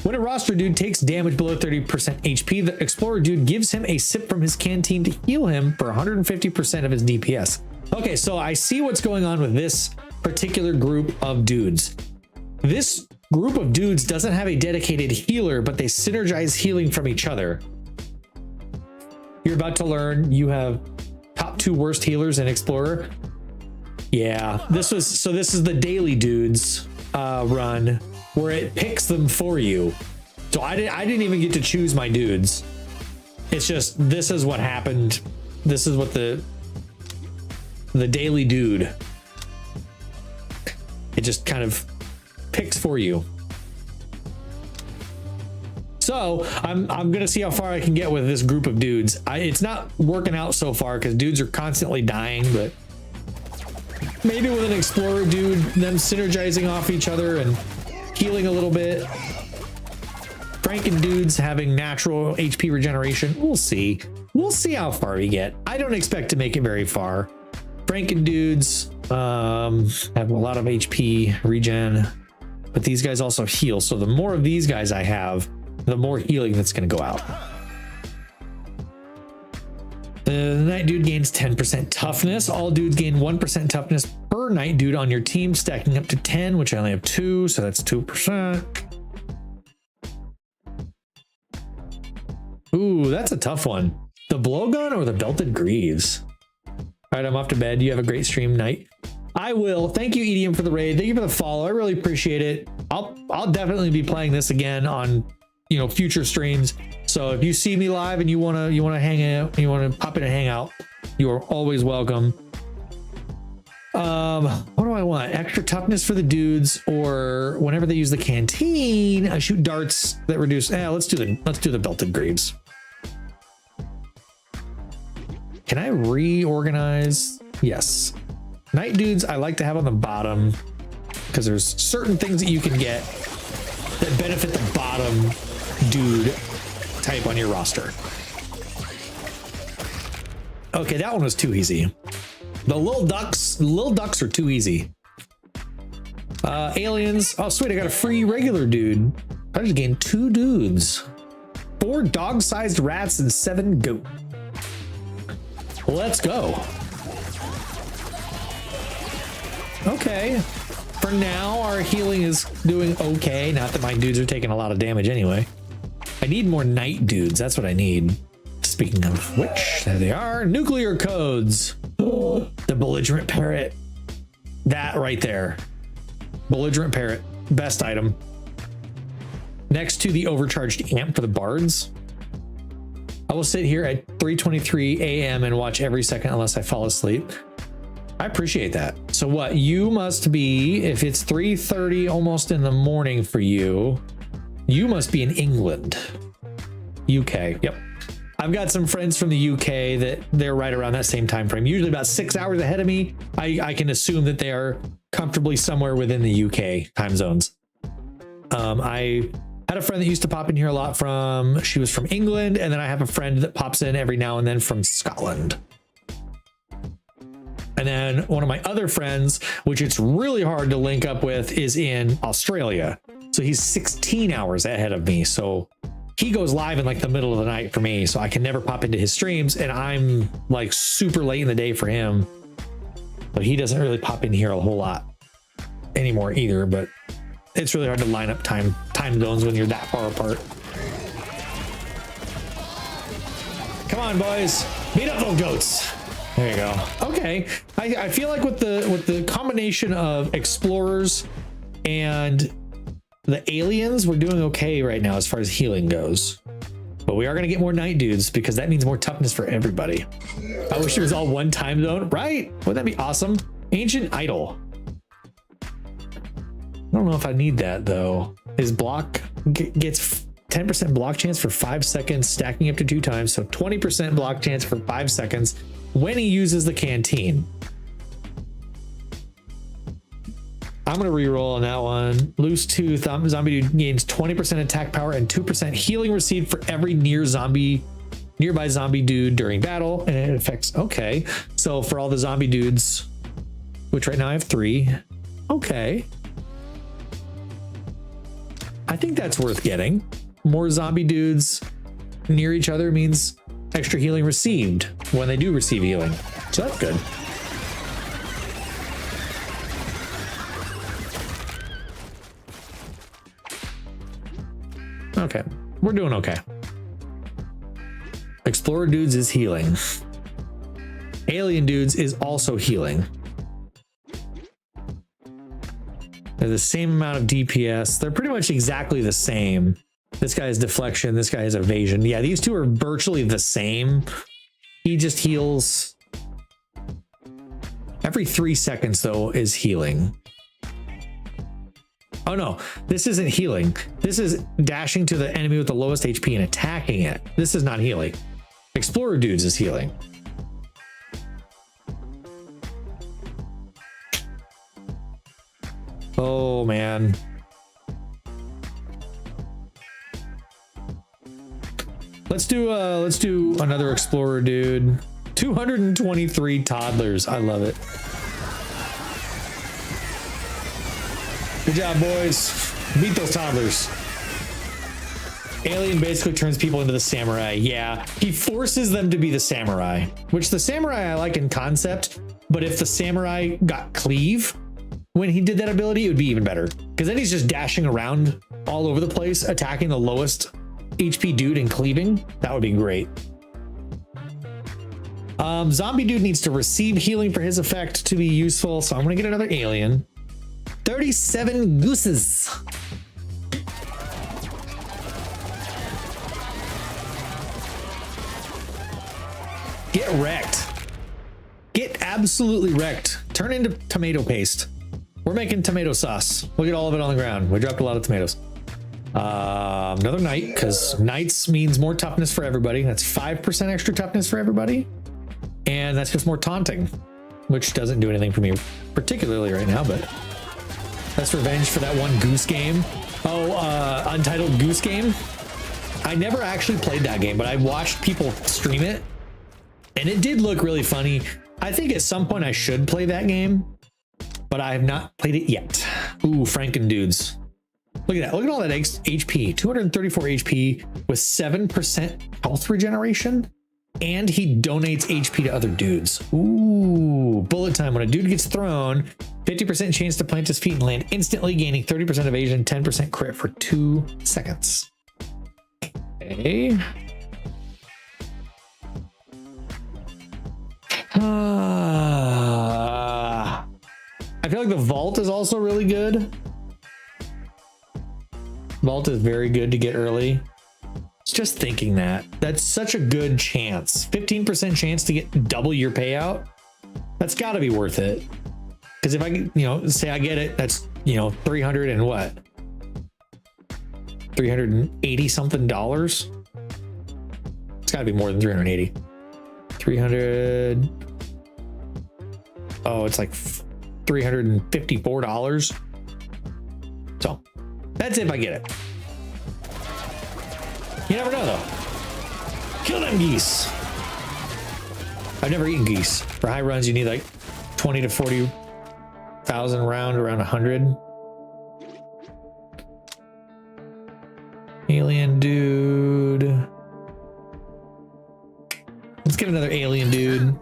When a roster dude takes damage below 30% HP, the explorer dude gives him a sip from his canteen to heal him for 150% of his DPS. Okay, so I see what's going on with this particular group of dudes. This group of dudes doesn't have a dedicated healer, but they synergize healing from each other. You're about to learn you have top 2 worst healers in Explorer. Yeah, this is the daily dudes run where it picks them for you. So I didn't even get to choose my dudes. It's just, this is what happened. This is what the daily dude, it just kind of picks for you. So I'm gonna see how far I can get with this group of dudes. It's not working out so far because dudes are constantly dying, but maybe with an explorer dude, them synergizing off each other and healing a little bit. Franken dudes having natural HP regeneration. We'll see. We'll see how far we get. I don't expect to make it very far. Franken dudes have a lot of HP regen, but these guys also heal. So the more of these guys I have, the more healing that's going to go out. The night dude gains 10% toughness. All dudes gain 1% toughness per night dude on your team, stacking up to 10, which I only have 2, so that's 2%. Ooh, that's a tough one. The blowgun or the belted greaves? All right, I'm off to bed. You have a great stream night. I will. Thank you, EDM, for the raid. Thank you for the follow. I really appreciate it. I'll definitely be playing this again on, you know, future streams. So if you see me live and you wanna hang out, you wanna pop in and hang out, you are always welcome. What do I want? Extra toughness for the dudes, or whenever they use the canteen, I shoot darts that reduce. Let's do the belted greaves. Can I reorganize? Yes. Night dudes I like to have on the bottom because there's certain things that you can get that benefit the bottom dude type on your roster. Okay, that one was too easy. The little ducks are too easy. Aliens. Oh, sweet, I got a free regular dude. I just gained 2 dudes. 4 dog-sized rats and 7 goat. Let's go. Okay. For now, our healing is doing okay. Not that my dudes are taking a lot of damage anyway. I need more night dudes. That's what I need. Speaking of which, there they are. Nuclear codes. The belligerent parrot. That right there. Belligerent parrot. Best item. Next to the overcharged amp for the bards. I will sit here at 3:23 a.m. and watch every second unless I fall asleep. I appreciate that. So what you must be, if it's 3:30 almost in the morning for you, you must be in England. UK. Yep. I've got some friends from the UK that they're right around that same time frame, usually about 6 hours ahead of me. I can assume that they are comfortably somewhere within the UK time zones. I had a friend that used to pop in here a lot she was from England, and then I have a friend that pops in every now and then from Scotland. And then one of my other friends, which it's really hard to link up with, is in Australia. So he's 16 hours ahead of me. So he goes live in like the middle of the night for me. So I can never pop into his streams, and I'm like super late in the day for him. But he doesn't really pop in here a whole lot anymore either. But it's really hard to line up time zones when you're that far apart. Come on, boys. Beat up those goats. There you go. Okay. I feel like with the combination of explorers and the aliens, we're doing okay right now as far as healing goes. But we are going to get more night dudes because that means more toughness for everybody. I wish it was all one time zone, right? Wouldn't that be awesome? Ancient Idol. I don't know if I need that though. His block gets 10% block chance for 5 seconds, stacking up to 2 times. So 20% block chance for 5 seconds when he uses the canteen. I'm going to reroll on that one. Loose Tooth. Zombie dude gains 20% attack power and 2% healing received for every near zombie nearby zombie dude during battle, and it affects. Okay, so for all the zombie dudes, which right now I have 3. Okay, I think that's worth getting. More zombie dudes near each other means extra healing received when they do receive healing, so that's good. Okay, we're doing okay. Explorer dudes is healing. Alien dudes is also healing. They're the same amount of DPS. They're pretty much exactly the same. This guy has deflection. This guy has evasion. Yeah, these two are virtually the same. He just heals. Every 3 seconds, though, is healing. Oh, no. This isn't healing. This is dashing to the enemy with the lowest HP and attacking it. This is not healing. Explorer dudes is healing. Oh, man. Let's do another explorer dude. 223 toddlers. I love it. Good job, boys. Beat those toddlers. Alien basically turns people into the samurai. Yeah, he forces them to be the samurai, which the samurai I like in concept, but if the samurai got cleave when he did that ability, it would be even better, because then he's just dashing around all over the place, attacking the lowest HP dude and cleaving. That would be great. Zombie dude needs to receive healing for his effect to be useful, so I'm gonna get another alien. 37 gooses. Get wrecked. Get absolutely wrecked. Turn into tomato paste. We're making tomato sauce. Look at all of it on the ground. We dropped a lot of tomatoes. Another knight, because knights means more toughness for everybody. That's 5% extra toughness for everybody. And that's just more taunting, which doesn't do anything for me particularly right now, but that's revenge for that one Goose game. Oh, Untitled Goose Game. I never actually played that game, but I watched people stream it, and it did look really funny. I think at some point I should play that game, but I have not played it yet. Ooh, Franken dudes. Look at that. Look at all that HP. 234 HP with 7% health regeneration. And he donates HP to other dudes. Ooh, bullet time. When a dude gets thrown, 50% chance to plant his feet and land instantly, gaining 30% evasion, 10% crit for 2 seconds. Okay. I feel like the vault is also really good. Vault is very good to get early. Just thinking that's such a good chance. 15% chance to get double your payout. That's got to be worth it. Because if I, say I get it, that's 300 and what? $380 something dollars. It's got to be more than 380. 300. Oh, it's like $354. So that's if I get it. You never know, though. Kill them geese. I've never eaten geese. For high runs, you need like 20 to 40,000 around 100. Alien dude. Let's get another alien dude.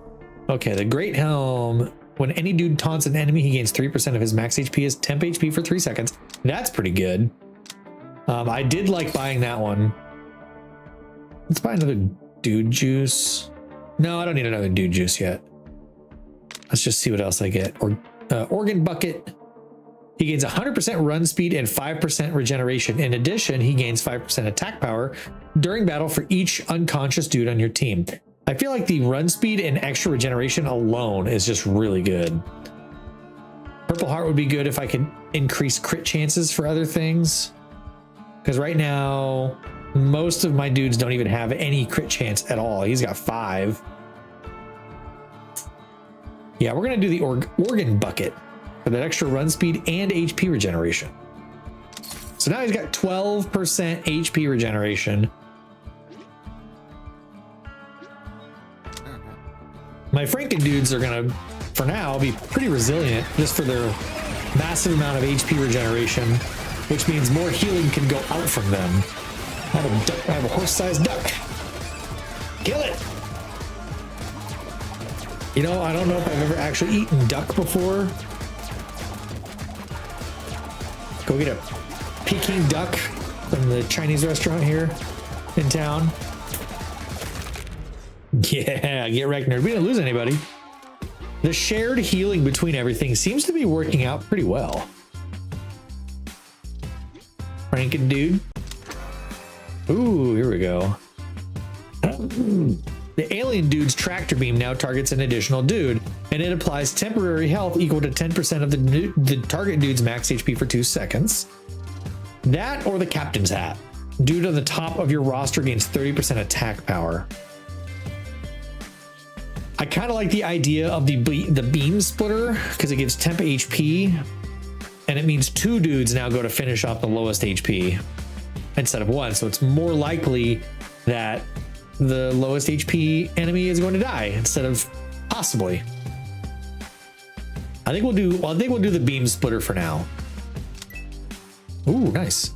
Okay, the Great Helm. When any dude taunts an enemy, he gains 3% of his max HP as temp HP for 3 seconds. That's pretty good. I did like buying that one. Let's buy another dude juice. No, I don't need another dude juice yet. Let's just see what else I get. Organ bucket. He gains 100% run speed and 5% regeneration. In addition, he gains 5% attack power during battle for each unconscious dude on your team. I feel like the run speed and extra regeneration alone is just really good. Purple heart would be good if I could increase crit chances for other things. Because right now, most of my dudes don't even have any crit chance at all. He's got 5. Yeah, we're going to do the organ bucket for that extra run speed and HP regeneration. So now he's got 12% HP regeneration. My Franken dudes are gonna, for now, be pretty resilient just for their massive amount of HP regeneration, which means more healing can go out from them. I have a horse-sized duck. Kill it! You know, I don't know if I've ever actually eaten duck before. Go get a Peking duck from the Chinese restaurant here in town. Yeah, get wrecked, nerd. We didn't lose anybody. The shared healing between everything seems to be working out pretty well. Franken dude. Ooh, here we go. The alien dude's tractor beam now targets an additional dude, and it applies temporary health equal to 10% of the target dude's max HP for 2 seconds. That or the captain's hat. Dude on the top of your roster gains 30% attack power. I kind of like the idea of the beam splitter because it gives temp HP, and it means 2 dudes now go to finish off the lowest HP instead of 1. So it's more likely that the lowest HP enemy is going to die instead of possibly. I think we'll do the beam splitter for now. Ooh, nice.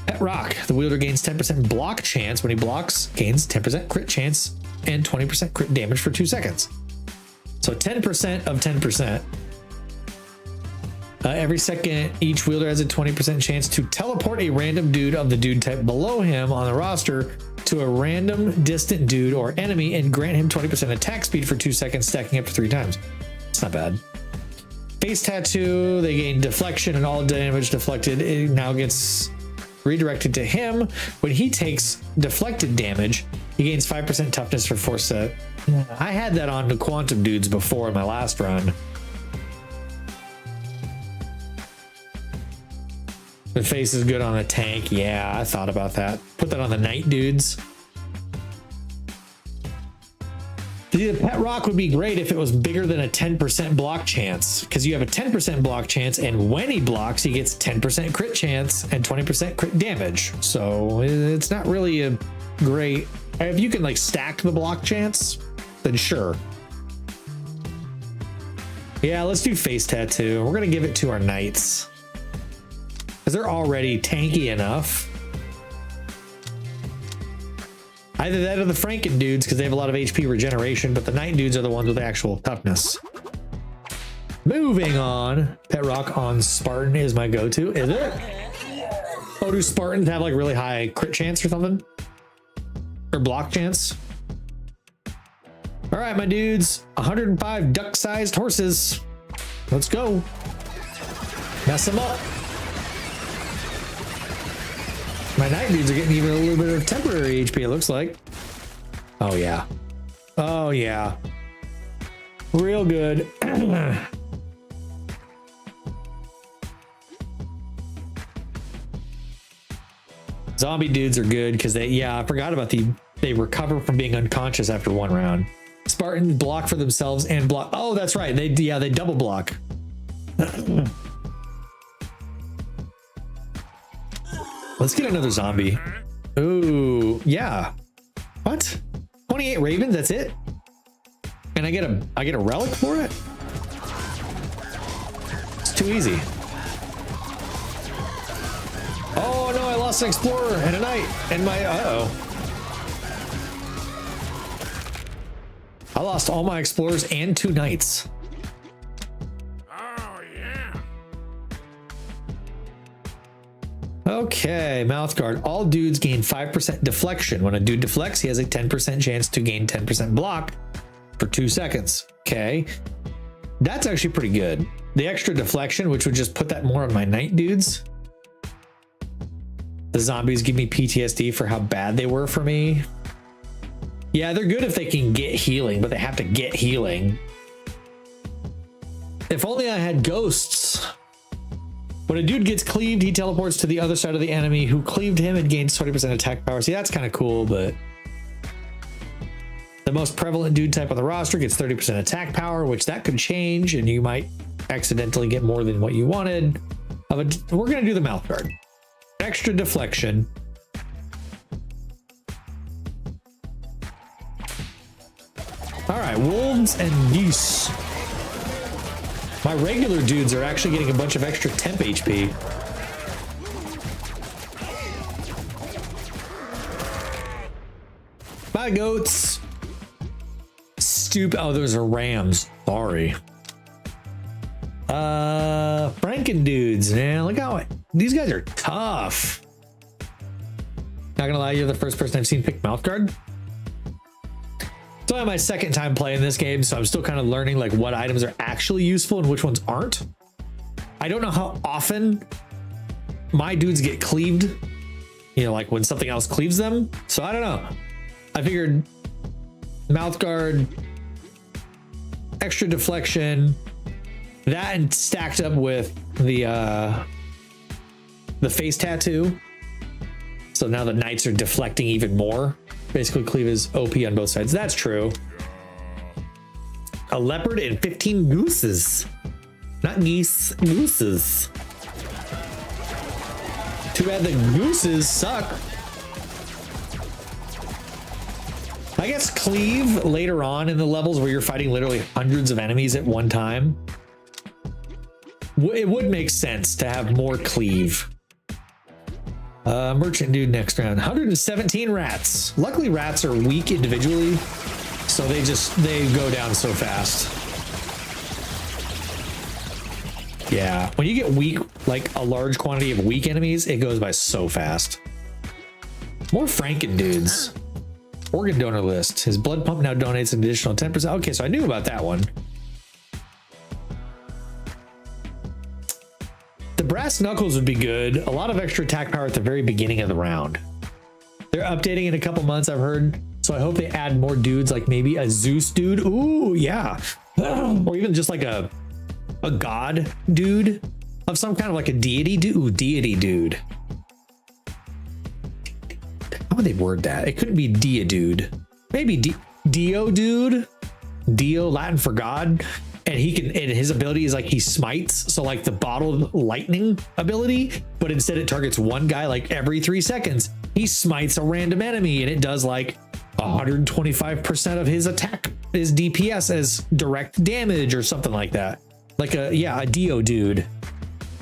Pet Rock. The wielder gains 10% block chance when he blocks, gains 10% crit chance and 20% crit damage for 2 seconds. So 10% of 10%. Every second, each wielder has a 20% chance to teleport a random dude of the dude type below him on the roster to a random distant dude or enemy and grant him 20% attack speed for 2 seconds, stacking up to 3 times. It's not bad. Face Tattoo, they gain deflection, and all damage deflected, it now gets redirected to him. When he takes deflected damage, he gains 5% toughness for 4 set. I had that on the quantum dudes before in my last run. The face is good on a tank. Yeah, I thought about that. Put that on the knight dudes. The Pet Rock would be great if it was bigger than a 10% block chance, because you have a 10% block chance, and when he blocks, he gets 10% crit chance and 20% crit damage. So it's not really a great. If you can like stack the block chance, then sure. Yeah, let's do Face Tattoo. We're gonna give it to our knights because they're already tanky enough. Either that or the Franken dudes because they have a lot of HP regeneration, but the Knight dudes are the ones with actual toughness. Moving on. Pet Rock on Spartan is my go-to. Is it? Oh, do Spartans have like really high crit chance or something? Or block chance? All right, my dudes. 105 duck-sized horses. Let's go. Mess them up. My Knight dudes are getting even a little bit of temporary HP, it looks like. Oh, yeah. Oh, yeah. Real good. Zombie dudes are good because I forgot about they recover from being unconscious after 1 round. Spartans block for themselves and block. Oh, that's right. They double block. Let's get another zombie. Ooh, yeah. What? 28 ravens, that's it? And I get a relic for it? It's too easy. Oh no, I lost an explorer and a knight and my I lost all my explorers and 2 knights. Okay, mouth guard. All dudes gain 5% deflection. When a dude deflects, he has a 10% chance to gain 10% block for 2 seconds. Okay, that's actually pretty good. The extra deflection, which would just put that more on my knight dudes. The zombies give me PTSD for how bad they were for me. Yeah, they're good if they can get healing, but they have to get healing. If only I had ghosts. When a dude gets cleaved, he teleports to the other side of the enemy who cleaved him and gains 20% attack power. See, that's kind of cool, but the most prevalent dude type on the roster gets 30% attack power, which that could change, and you might accidentally get more than what you wanted. We're going to do the mouth guard. Extra deflection. All right, wolves and geese. My regular dudes are actually getting a bunch of extra temp HP. Bye, goats. Stupid. Oh, those are rams. Sorry. Franken dudes, man. Look how these guys are tough. Not gonna lie, you're the first person I've seen pick Mouthguard. It's only my second time playing this game, so I'm still kind of learning like what items are actually useful and which ones aren't. I don't know how often my dudes get cleaved, you know, like when something else cleaves them. So I don't know. I figured Mouthguard, extra deflection, that and stacked up with the face tattoo. So now the knights are deflecting even more. Basically, cleave is OP on both sides. That's true. A leopard and 15 gooses. Not geese, gooses. Too bad the gooses suck. I guess cleave later on in the levels where you're fighting literally hundreds of enemies at one time. It would make sense to have more cleave. Merchant dude next round. 117 rats. Luckily rats are weak individually, so they go down so fast. Yeah, when you get weak, like a large quantity of weak enemies, it goes by so fast. More Franken dudes. Organ donor list. His blood pump now donates an additional 10%. Okay, so I knew about that one. The brass knuckles would be good. A lot of extra attack power at the very beginning of the round. They're updating in a couple months, I've heard. So I hope they add more dudes, like maybe a Zeus dude. Ooh, yeah. Or even just like a god dude of some kind of like a deity dude. Ooh, deity dude. How would they word that? It couldn't be dia dude. Maybe Dio dude. Dio, Latin for God. And he can, and his ability is like he smites. So like the bottled lightning ability, but instead it targets one guy like every 3 seconds. He smites a random enemy and it does like 125% of his attack, his DPS as direct damage or something like that. Like a Dio dude.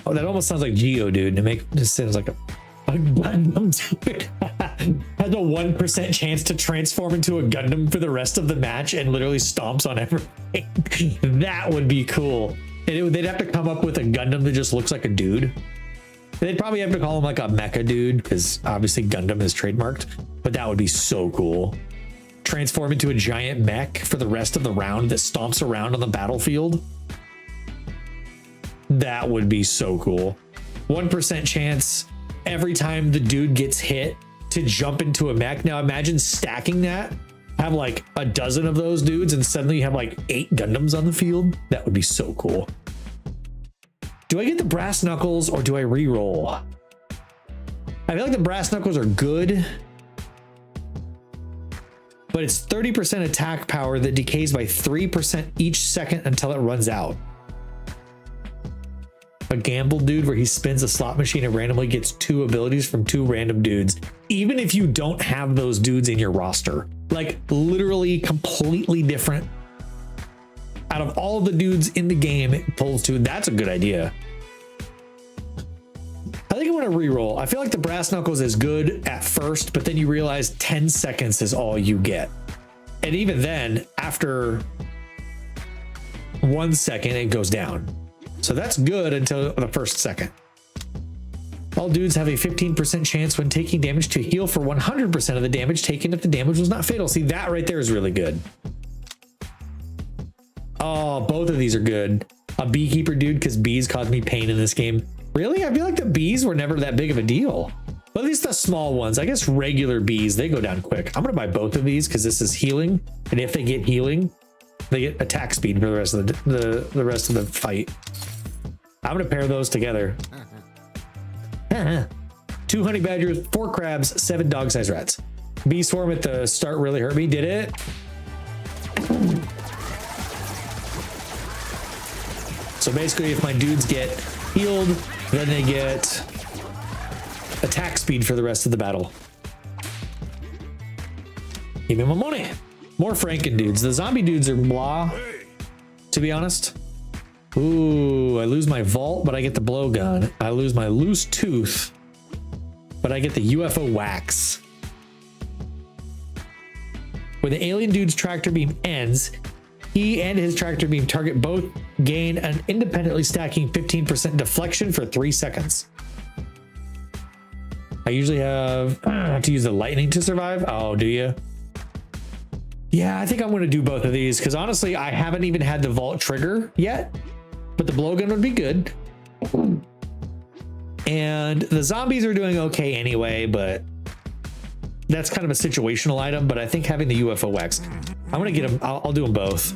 Oh, that almost sounds like Geo dude. It sounds like a Gundam dude. Has a 1% chance to transform into a Gundam for the rest of the match and literally stomps on everything. That would be cool. And they'd have to come up with a Gundam that just looks like a dude. They'd probably have to call him like a mecha dude because obviously Gundam is trademarked, but that would be so cool. Transform into a giant mech for the rest of the round that stomps around on the battlefield. That would be so cool. 1% chance every time the dude gets hit to jump into a mech. Now imagine stacking that, have like a dozen of those dudes and suddenly you have like 8 Gundams on the field. That would be so cool. Do I get the brass knuckles or do I re-roll? I feel like the brass knuckles are good, but it's 30% attack power that decays by 3% each second until it runs out. A gamble dude where he spins a slot machine and randomly gets 2 abilities from 2 random dudes, even if you don't have those dudes in your roster. Like literally completely different. Out of all the dudes in the game, it pulls 2. That's a good idea. I think I want to re-roll. I feel like the brass knuckles is good at first, but then you realize 10 seconds is all you get. And even then, after 1 second, it goes down. So that's good until the first second. All dudes have a 15% chance when taking damage to heal for 100% of the damage taken if the damage was not fatal. See, that right there is really good. Oh, both of these are good. A beekeeper dude, because bees cause me pain in this game. Really? I feel like the bees were never that big of a deal. Well, at least the small ones. I guess regular bees, they go down quick. I'm going to buy both of these because this is healing. And if they get healing, they get attack speed for the rest of the rest of the fight. I'm gonna pair those together. 2 honey badgers, 4 crabs, 7 dog-sized rats. Bee swarm at the start really hurt me. Did it? So basically, if my dudes get healed, then they get attack speed for the rest of the battle. Give me my money. More Franken dudes. The zombie dudes are blah, to be honest. Ooh, I lose my vault, but I get the blowgun. I lose my loose tooth, but I get the UFO wax. When the alien dude's tractor beam ends, he and his tractor beam target both gain an independently stacking 15% deflection for 3 seconds. I usually have to use the lightning to survive. Oh, do you? Yeah, I think I'm going to do both of these because honestly, I haven't even had the vault trigger yet, but the blowgun would be good. And the zombies are doing okay anyway, but that's kind of a situational item. But I think having the UFO wax, I'm going to get them. I'll do them both.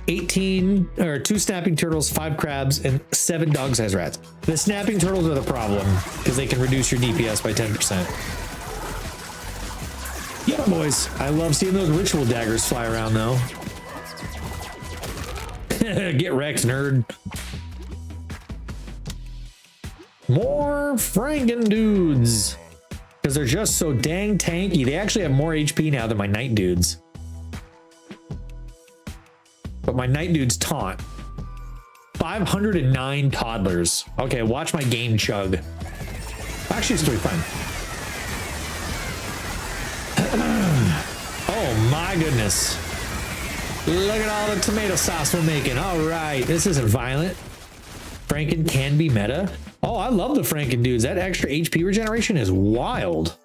18 or 2 snapping turtles, 5 crabs, and 7 dog-sized rats. The snapping turtles are the problem because they can reduce your DPS by 10%. Yeah, boys. I love seeing those ritual daggers fly around, though. Get wrecked, nerd. More Franken dudes. Because they're just so dang tanky. They actually have more HP now than my night dudes. But my night dudes taunt. 509 toddlers. Okay, watch my game chug. Actually, it's pretty fun. Oh my goodness. Look at all the tomato sauce we're making. All right, this isn't violent. Franken can be meta. Oh, I love the Franken dudes. That extra HP regeneration is wild.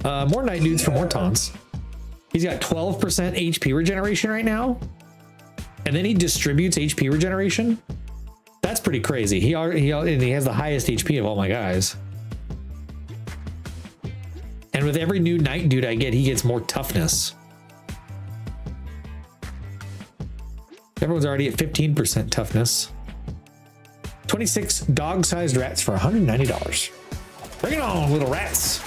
More night dudes for more taunts. He's got 12% HP regeneration right now. And then he distributes HP regeneration. That's pretty crazy. He has the highest HP of all my guys. And with every new night dude I get, he gets more toughness. Everyone's already at 15% toughness. 26 dog-sized rats for $190. Bring it on, little rats.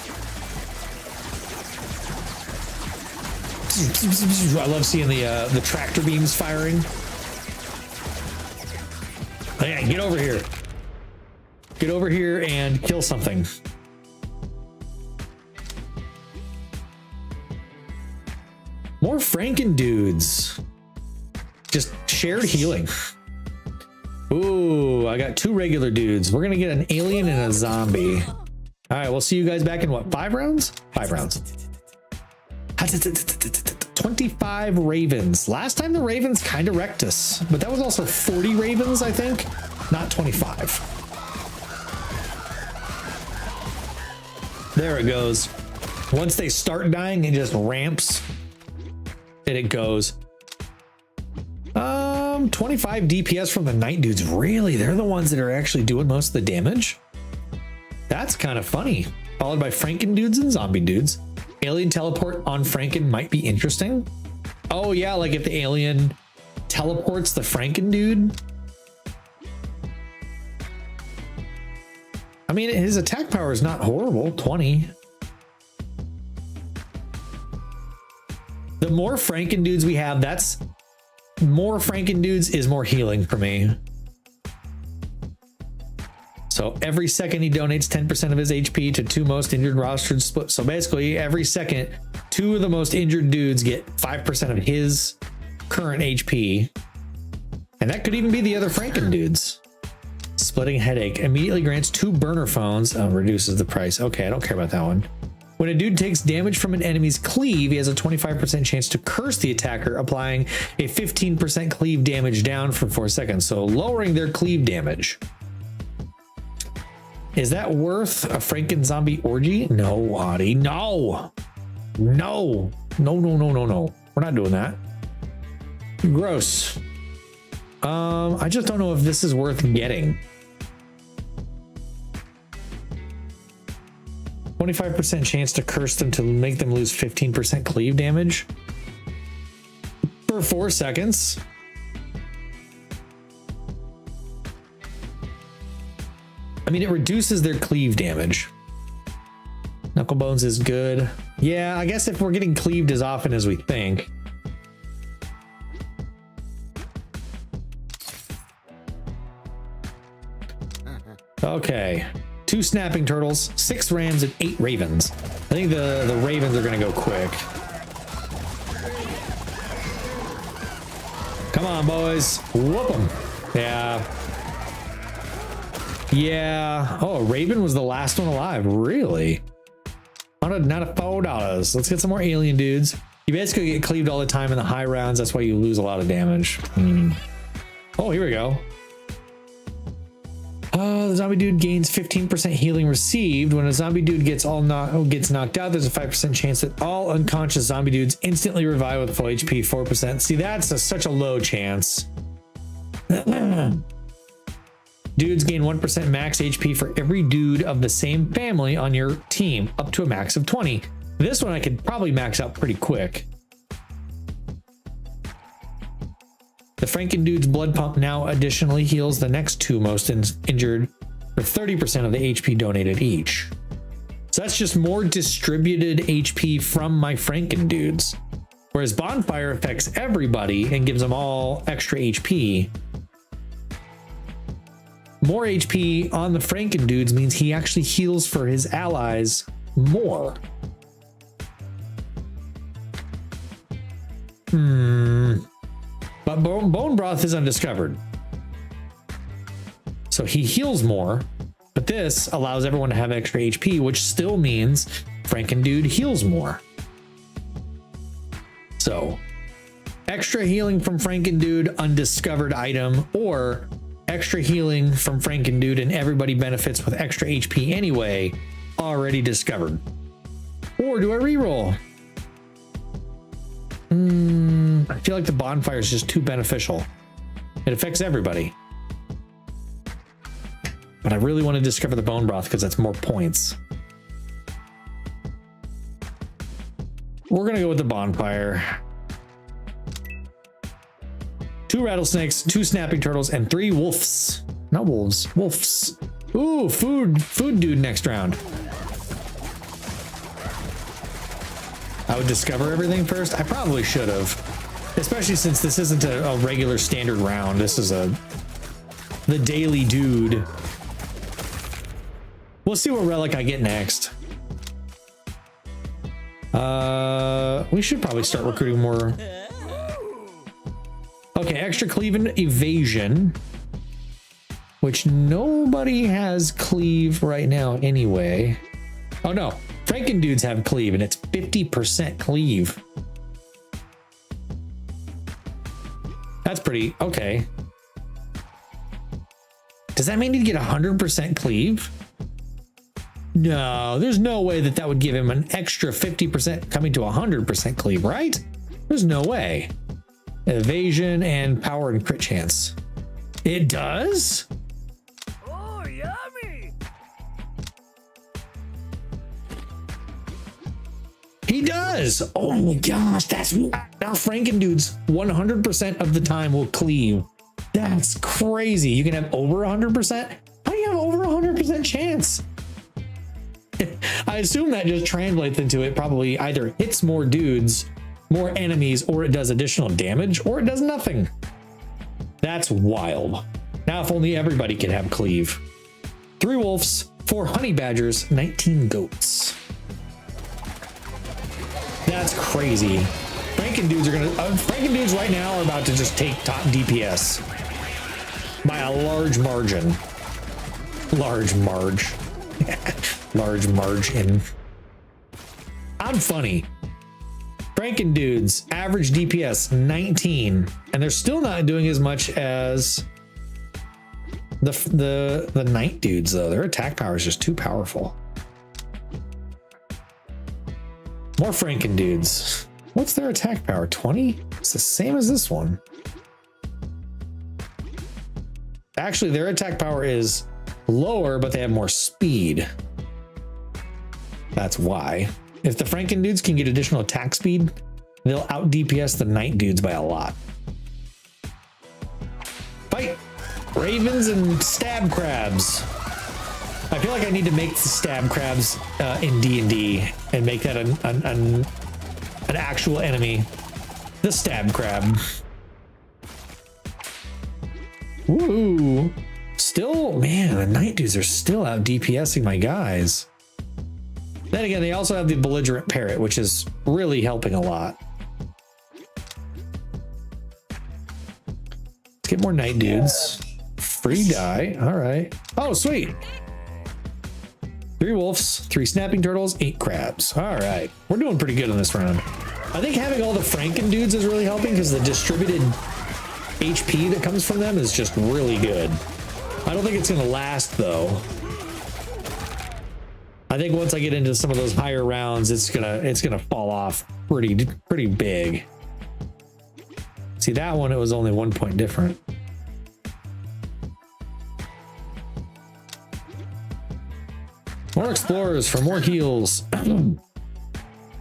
I love seeing the tractor beams firing. Oh, yeah, get over here. Get over here and kill something. More Franken dudes. Just shared healing. Ooh, I got 2 regular dudes. We're gonna get an alien and a zombie. All right, we'll see you guys back in what, 5 rounds? 5 rounds. 25 ravens. Last time the ravens kind of wrecked us, but that was also 40 ravens, I think, not 25. There it goes. Once they start dying, it just ramps and it goes. 25 DPS from the night dudes. Really? They're the ones that are actually doing most of the damage? That's kind of funny. Followed by Franken dudes and zombie dudes. Alien teleport on Franken might be interesting. Oh yeah, like if the alien teleports the Franken dude. I mean, his attack power is not horrible, 20. The more Franken dudes we have, that's more Franken dudes is more healing for me. So every second he donates 10% of his HP to 2 most injured rostered split. So basically every second, 2 of the most injured dudes get 5% of his current HP. And that could even be the other Franken dudes. Splitting headache immediately grants 2 burner phones. Reduces the price. Okay, I don't care about that one. When a dude takes damage from an enemy's cleave, he has a 25% chance to curse the attacker, applying a 15% cleave damage down for 4 seconds. So lowering their cleave damage. Is that worth a Franken zombie orgy? No, Audie. No. No. No, no, no, no, no. We're not doing that. Gross. I just don't know if this is worth getting. 25% chance to curse them to make them lose 15% cleave damage for 4 seconds. I mean, it reduces their cleave damage. Knucklebones is good. Yeah, I guess if we're getting cleaved as often as we think. Okay. 2 snapping turtles, 6 rams, and 8 ravens. I think the ravens are going to go quick. Come on, boys. Whoop them. Yeah. Yeah. Oh, Raven was the last one alive. Really? Not $4. Let's get some more alien dudes. You basically get cleaved all the time in the high rounds. That's why you lose a lot of damage. Oh, here we go. The zombie dude gains 15% healing received. When a zombie dude gets knocked out, there's a 5% chance that all unconscious zombie dudes instantly revive with full HP, 4%. See, that's such a low chance. Dudes gain 1% max HP for every dude of the same family on your team, up to a max of 20. This one I could probably max out pretty quick. The Franken dude's blood pump now additionally heals the next two most injured for 30% of the HP donated each. So that's just more distributed HP from my Franken dudes. Whereas Bonfire affects everybody and gives them all extra HP. More HP on the Franken dudes means he actually heals for his allies more. But bone broth is undiscovered. So he heals more, but this allows everyone to have extra HP, which still means Franken dude heals more. So extra healing from Franken dude, undiscovered item, or extra healing from Franken dude and everybody benefits with extra HP anyway, already discovered. Or do I reroll? I feel like the bonfire is just too beneficial. It affects everybody. But I really want to discover the bone broth because that's more points. We're going to go with the bonfire. 2 rattlesnakes, 2 snapping turtles, and 3 wolves. Not wolves, wolves. Ooh, food dude next round. I would discover everything first. I probably should have, especially since this isn't a regular standard round. This is the daily dude. We'll see what relic I get next. We should probably start recruiting more. Okay, extra cleave and evasion, which nobody has cleave right now anyway. Oh no, Franken dudes have cleave and it's 50% cleave. That's pretty okay. Does that mean he'd get 100% cleave? No, there's no way that would give him an extra 50% coming to 100% cleave, right? There's no way. Evasion and power and crit chance. It does? Oh, yummy! He does. Oh my gosh, that's now Franken dudes 100% of the time will cleave. That's crazy. You can have over 100%. How do you have over 100% chance? I assume that just translates into it probably either hits more dudes, more enemies, or it does additional damage, or it does nothing. That's wild. Now if only everybody could have cleave. 3 wolves, 4 honey badgers, 19 goats. That's crazy. Franken dudes are gonna Franken dudes right now are about to just take top DPS by a large margin. Large margin. I'm funny. Franken dudes average DPS 19, and they're still not doing as much as the night dudes though. Their attack power is just too powerful. More Franken dudes. What's their attack power? 20? It's the same as this one. Actually, their attack power is lower, but they have more speed. That's why. If the Franken dudes can get additional attack speed, they'll out DPS the night dudes by a lot. Fight! Ravens and stab crabs. I feel like I need to make the stab crabs in D&D and make that an actual enemy. The stab crab. Woo! Still, man, the night dudes are still out DPSing my guys. Then again, they also have the belligerent parrot, which is really helping a lot. get more night dudes. Free die. All right. Oh, sweet. 3 wolves, 3 snapping turtles, 8 crabs. All right. We're doing pretty good on this round. I think having all the Franken dudes is really helping because the distributed HP that comes from them is just really good. I don't think it's going to last though. I think once I get into some of those higher rounds, it's gonna fall off pretty big. See, that one, it was only 1 point different. More explorers for more heals.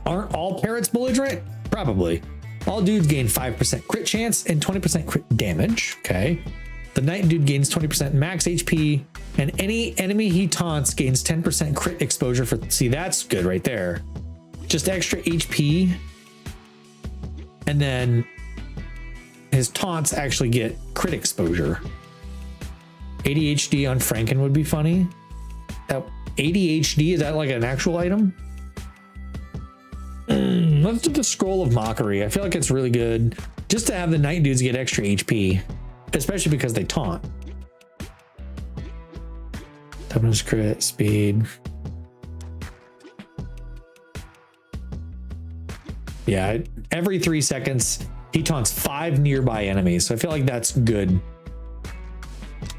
Aren't all parrots belligerent? Probably. All dudes gain 5% crit chance and 20% crit damage. Okay. The night dude gains 20% max HP, and any enemy he taunts gains 10% crit exposure for. See, that's good right there. Just extra HP. And then his taunts actually get crit exposure. ADHD on Franken would be funny. ADHD, is that like an actual item? Let's do the Scroll of Mockery. I feel like it's really good just to have the night dudes get extra HP, especially because they taunt. Toughness, crit, speed. Yeah, every 3 seconds he taunts 5 nearby enemies, so I feel like that's good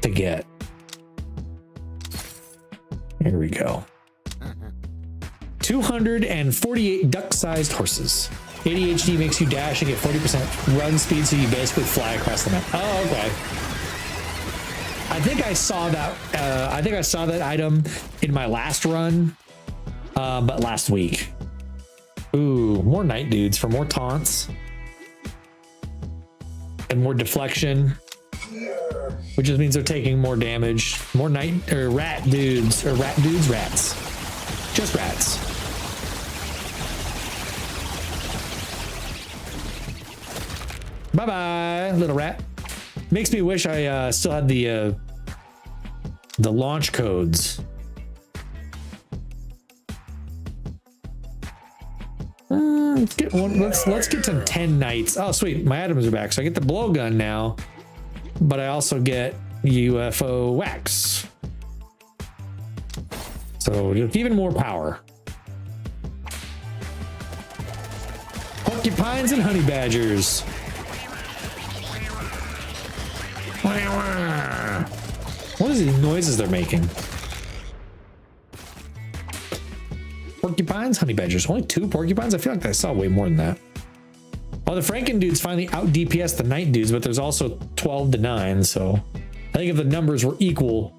to get. Here we go. 248 duck-sized horses. ADHD makes you dash and get 40% run speed, so you basically fly across the map. Oh, okay. I think I saw that. I think I saw that item in my last run, but last week. Ooh, more night dudes for more taunts and more deflection, which just means they're taking more damage. More night or rat dudes, rats. Just rats. Bye-bye, little rat. Makes me wish I still had the launch codes. Let's get one. Let's get to 10 nights. Oh, sweet, my items are back, so I get the blowgun now, but I also get UFO wax. So even more power. Porcupines and honey badgers. What is these noises they're making? Porcupines, honey badgers. Only 2 porcupines? I feel like I saw way more than that. Well, the Franken dudes finally out DPS the night dudes, but there's also 12 to 9, so I think if the numbers were equal,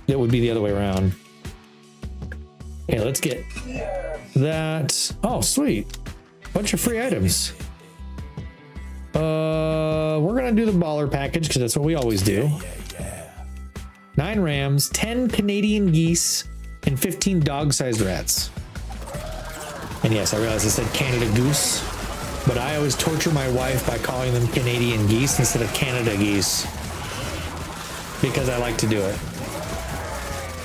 it would be the other way around. Okay, let's get that. Oh, sweet. Bunch of free items. We're gonna do the baller package because that's what we always do. 9 rams, 10 Canadian geese, and 15 dog-sized rats. And yes, I realized I said Canada goose, but I always torture my wife by calling them Canadian geese instead of Canada geese because I like to do it.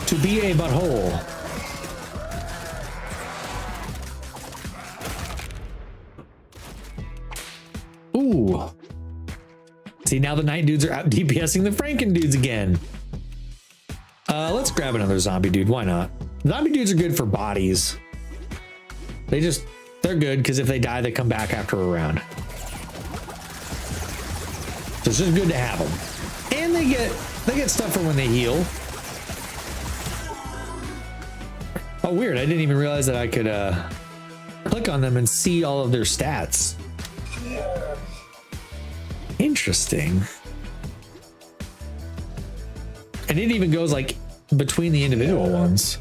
To be a butthole. Ooh. See, now the night dudes are out DPSing the Franken dudes again. Let's grab another zombie dude. Why not? Zombie dudes are good for bodies. They're good because if they die, they come back after a round. So it's just good to have them. And they get stuff for when they heal. Oh, weird. I didn't even realize that I could click on them and see all of their stats. Interesting. And it even goes like between the individual ones.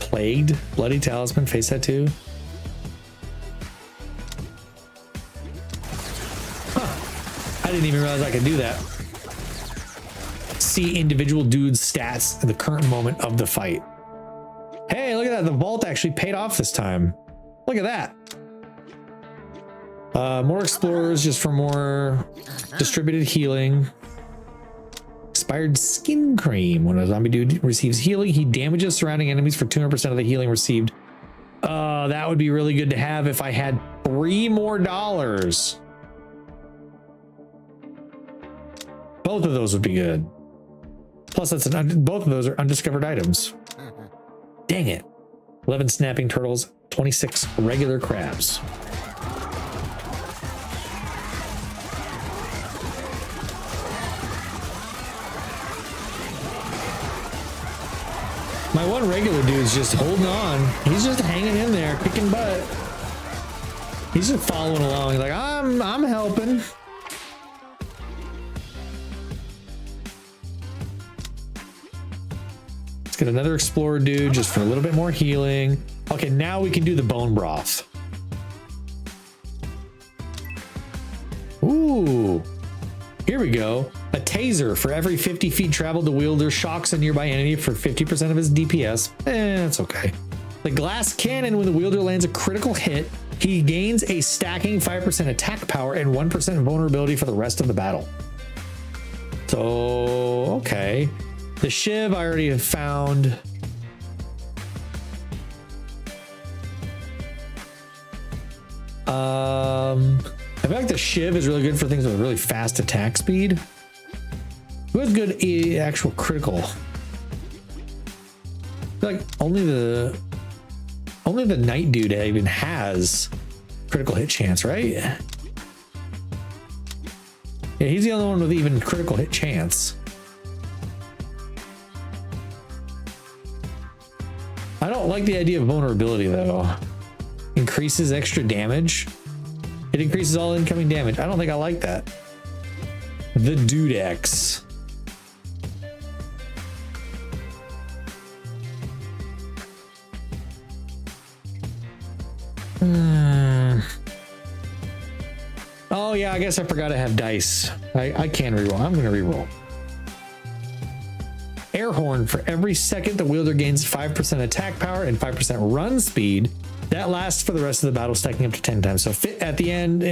Plagued, bloody talisman, face tattoo. Huh. I didn't even realize I could do that. See individual dudes' stats at the current moment of the fight. Hey, look at that. The vault actually paid off this time. Look at that. More explorers just for more distributed healing. Expired skin cream. When a zombie dude receives healing, he damages surrounding enemies for 200% of the healing received. That would be really good to have if I had $3 more. Both of those would be good. Plus, both of those are undiscovered items. Dang it. 11 snapping turtles, 26 regular crabs. My one regular dude's just holding on. He's just hanging in there, kicking butt. He's just following along. He's like, I'm helping. Let's get another explorer dude just for a little bit more healing. Okay, now we can do the bone broth. Ooh, here we go. A taser for every 50 feet traveled, the wielder shocks a nearby enemy for 50% of his DPS. That's okay. The glass cannon, when the wielder lands a critical hit, he gains a stacking 5% attack power and 1% vulnerability for the rest of the battle. So, okay. The shiv I already have found. I feel like the shiv is really good for things with really fast attack speed. Who has good actual critical? I feel like only the knight dude even has critical hit chance, right? Yeah, he's the only one with even critical hit chance. I don't like the idea of vulnerability though. Increases extra damage. It increases all incoming damage. I don't think I like that. The Dudex. Oh yeah, I guess I forgot to have dice. I can reroll. I'm gonna reroll. Air horn, for every second the wielder gains 5% attack power and 5% run speed. That lasts for the rest of the battle, stacking up to 10 times. So at the end,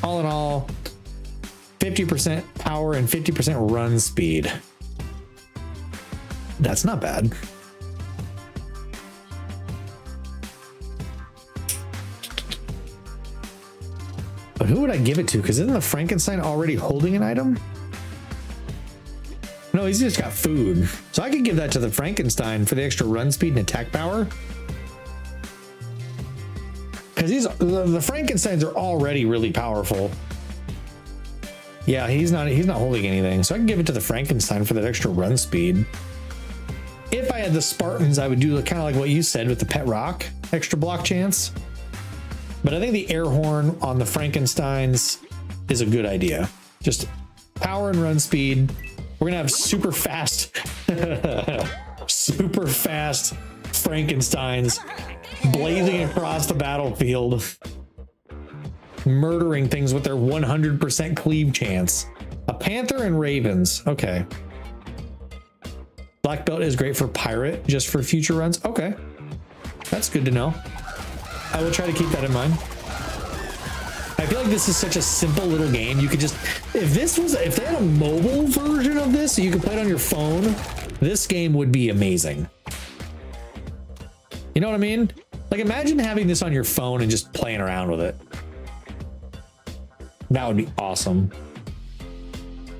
all in all, 50% power and 50% run speed. That's not bad. But who would I give it to? Because isn't the Frankenstein already holding an item? No, he's just got food. So I could give that to the Frankenstein for the extra run speed and attack power. Because the Frankensteins are already really powerful. Yeah, he's not holding anything. So I can give it to the Frankenstein for that extra run speed. If I had the Spartans, I would do kind of like what you said with the pet rock, extra block chance. But I think the air horn on the Frankensteins is a good idea. Just power and run speed. We're gonna have super fast Frankensteins blazing across the battlefield, murdering things with their 100% cleave chance. A panther and ravens. Okay. Black belt is great for pirate, just for future runs. Okay, that's good to know. I will try to keep that in mind. I feel like this is such a simple little game. You could just, if they had a mobile version of this, so you could play it on your phone, this game would be amazing. You know what I mean? Like, imagine having this on your phone and just playing around with it. That would be awesome.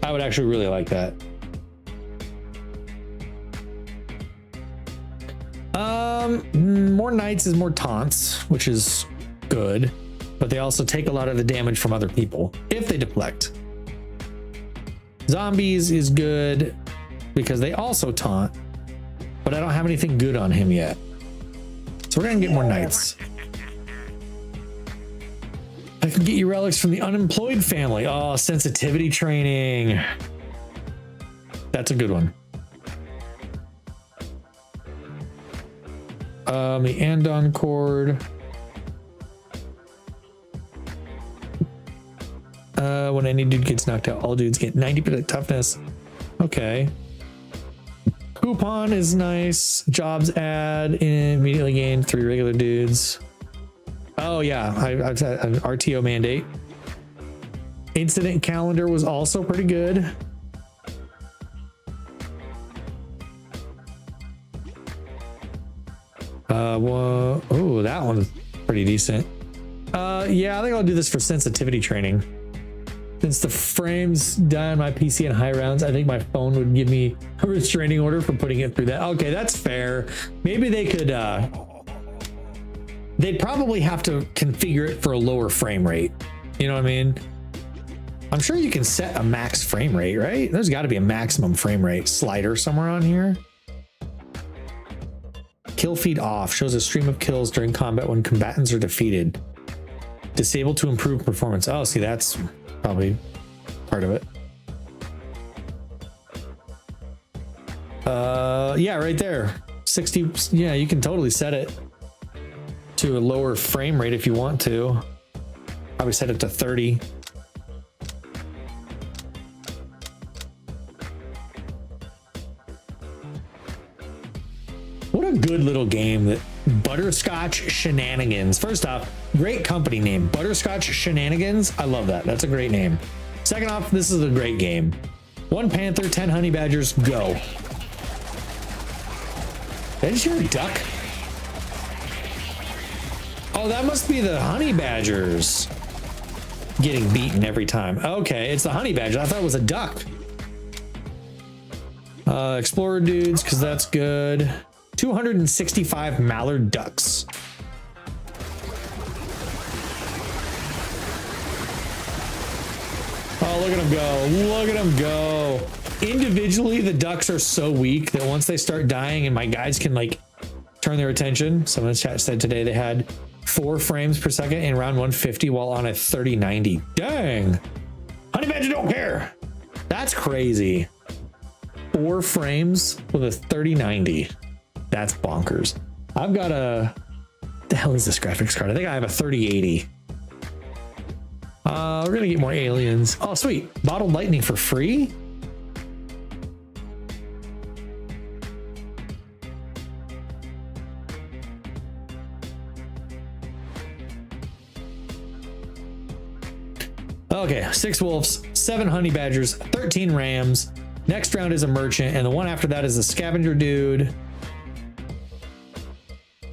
I would actually really like that. More knights is more taunts, which is good, but they also take a lot of the damage from other people if they deflect. Zombies is good because they also taunt, but I don't have anything good on him yet. So we're gonna get more knights. I can get you relics from the unemployed family. Oh, sensitivity training. That's a good one. The Andon cord. When any dude gets knocked out, all dudes get 90% toughness. Okay. Coupon is nice. Jobs add, immediately gain 3 regular dudes. Oh yeah, I've had an RTO mandate. Incident calendar was also pretty good. Oh, that one's pretty decent. Yeah, I think I'll do this for sensitivity training. Since the frames die on my PC in high rounds, I think my phone would give me a restraining order for putting it through that. Okay, that's fair. Maybe they could, they'd probably have to configure it for a lower frame rate. You know what I mean? I'm sure you can set a max frame rate, right? There's got to be a maximum frame rate slider somewhere on here. Kill feed off shows a stream of kills during combat when combatants are defeated. Disabled to improve performance. Oh, see, that's probably part of it. Yeah, right there. 60. Yeah, you can totally set it to a lower frame rate if you want to. Probably set it to 30. What a good little game, that Butterscotch Shenanigans. First off, great company name, Butterscotch Shenanigans. I love that. That's a great name. Second off, this is a great game. 1 panther, 10 honey badgers, go. Did I just hear a duck? Oh, that must be the honey badgers getting beaten every time. Okay, it's the honey badger. I thought it was a duck. Explorer dudes, because that's good. 265 mallard ducks. Oh, look at them go. Look at them go. Individually, the ducks are so weak that once they start dying and my guides can like turn their attention. Someone in the chat said today they had 4 frames per second in round 150 while on a 3090. Dang. Honey badger don't care. That's crazy. 4 frames with a 3090. That's bonkers. I've got a, what the hell is this graphics card? I think I have a 3080. We're gonna get more aliens. Oh, sweet. Bottled lightning for free. Okay, 6 wolves, 7 honey badgers, 13 rams. Next round is a merchant, and the one after that is a scavenger dude.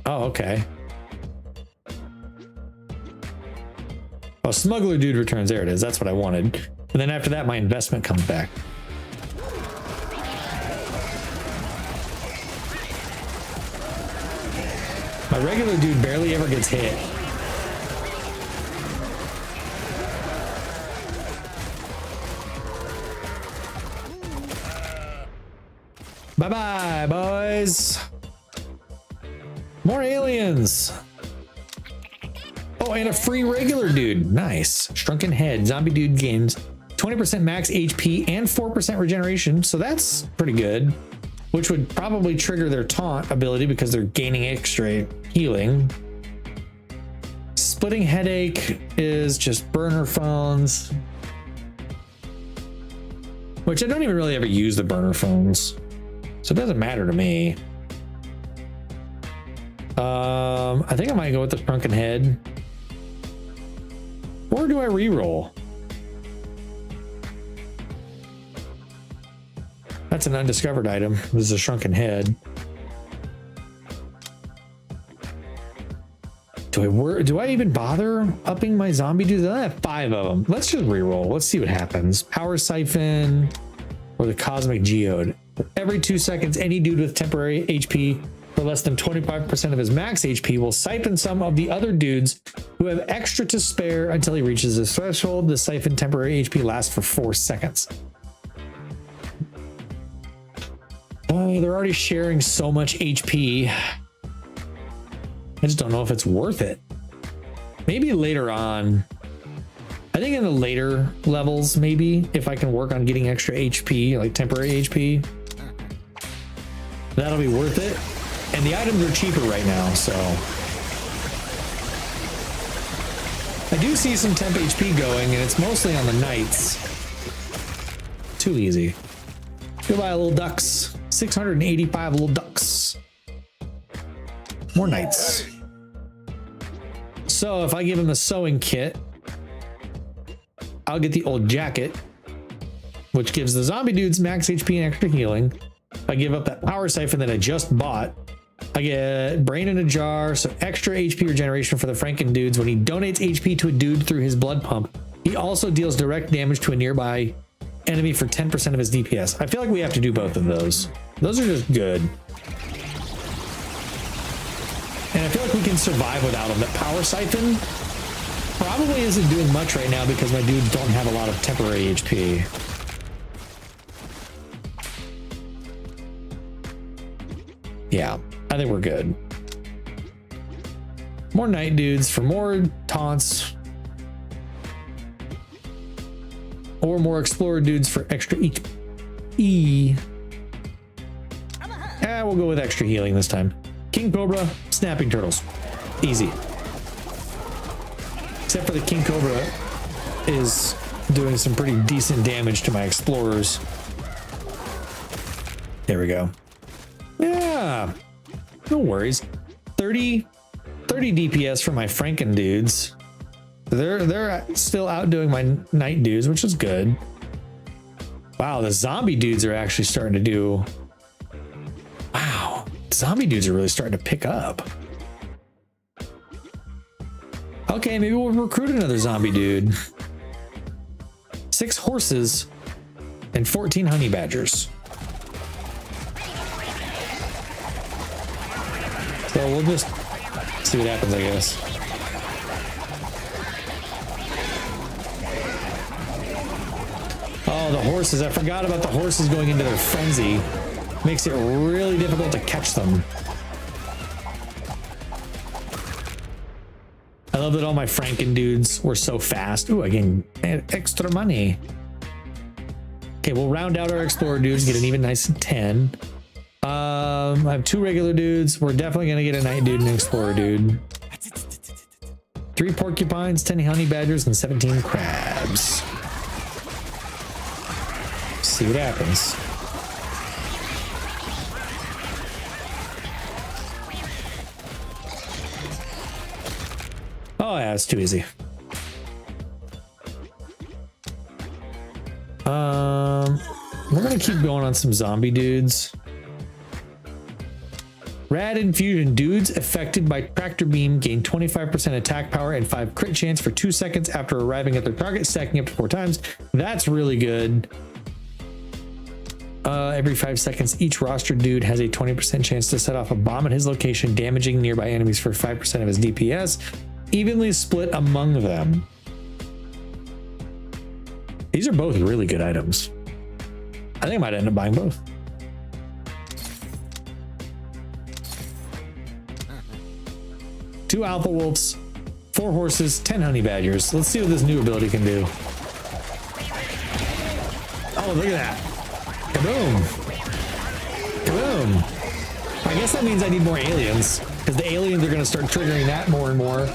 Oh, okay. Oh, smuggler dude returns. There it is. That's what I wanted. And then after that, my investment comes back. My regular dude barely ever gets hit. Bye-bye, boys. More aliens. Oh, and a free regular dude. Nice. Shrunken head. Zombie dude gains 20% max HP and 4% regeneration. So that's pretty good. Which would probably trigger their taunt ability because they're gaining extra healing. Splitting headache is just burner phones. Which I don't even really ever use the burner phones. So it doesn't matter to me. I think I might go with the shrunken head. Or do I reroll? That's an undiscovered item. This is a shrunken head. Do I even bother upping my zombie dudes? I have 5 of them. Let's just reroll. Let's see what happens. Power siphon or the cosmic geode. Every 2 seconds, any dude with temporary HP for less than 25% of his max HP will siphon some of the other dudes who have extra to spare until he reaches this threshold. The siphon temporary HP lasts for 4 seconds. They're already sharing so much HP. I just don't know if it's worth it. Maybe later on. I think in the later levels, maybe if I can work on getting extra HP, like temporary HP, that'll be worth it. And the items are cheaper right now, so I do see some temp HP going, and it's mostly on the knights. Too easy. Goodbye, little ducks. 685 little ducks. More knights. So if I give him the sewing kit, I'll get the old jacket, which gives the zombie dudes max HP and extra healing. If I give up that power siphon that I just bought, I get brain in a jar, so extra HP regeneration for the Franken dudes. When he donates HP to a dude through his blood pump, He also deals direct damage to a nearby enemy for 10% of his DPS. I feel like we have to do both of those. Those are just good. And I feel like we can survive without him. That Power Siphon probably isn't doing much right now because my dudes don't have a lot of temporary HP. Yeah, I think we're good. More Knight dudes for more taunts. Or more Explorer dudes for extra E. We'll go with extra healing this time. King Cobra, Snapping Turtles. Easy. Except for the King Cobra is doing some pretty decent damage to my Explorers. There we go. Yeah, no worries. 30 DPS for my Franken dudes. They're still outdoing my Knight dudes, which is good. Wow, the zombie dudes are actually starting to do. Wow, zombie dudes are really starting to pick up. Okay, maybe we'll recruit another zombie dude. 6 horses and 14 honey badgers. So we'll just see what happens, I guess. Oh, the horses. I forgot about the horses going into their frenzy. Makes it really difficult to catch them. I love that all my Franken dudes were so fast. Ooh, I gained extra money. Okay, we'll round out our Explorer dudes, get an even nice 10. I have 2 regular dudes. We're definitely gonna get a Knight dude and an Explorer dude. 3 porcupines, 10 honey badgers, and 17 crabs. See what happens. Oh yeah, it's too easy. We're gonna keep going on some zombie dudes. Rad Infusion dudes affected by Tractor Beam gain 25% attack power and 5 crit chance for 2 seconds after arriving at their target, stacking up to 4 times. That's really good. Every 5 seconds, each roster dude has a 20% chance to set off a bomb at his location, damaging nearby enemies for 5% of his DPS, evenly split among them. These are both really good items. I think I might end up buying both. Two Alpha Wolves, 4 horses, 10 honey badgers. Let's see what this new ability can do. Oh, look at that. Kaboom. Kaboom. I guess that means I need more aliens, because the aliens are going to start triggering that more and more,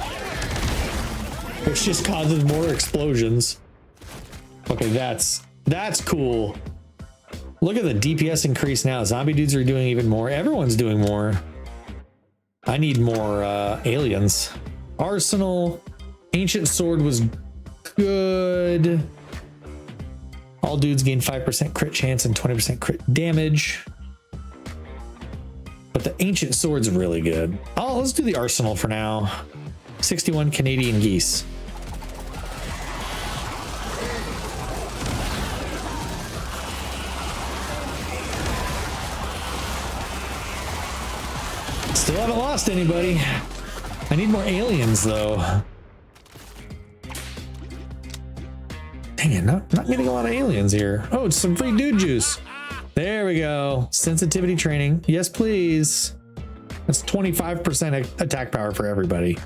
which just causes more explosions. Okay, that's cool. Look at the DPS increase now. Zombie dudes are doing even more. Everyone's doing more. I need more aliens. Arsenal. Ancient Sword was good. All dudes gain 5% crit chance and 20% crit damage. But the Ancient Sword's really good. Oh, let's do the Arsenal for now. 61 Canadian geese. Still haven't lost anybody. I need more aliens though. Dang it, not getting a lot of aliens here. Oh, it's some free dude juice. There we go. Sensitivity training. Yes, please. That's 25% attack power for everybody.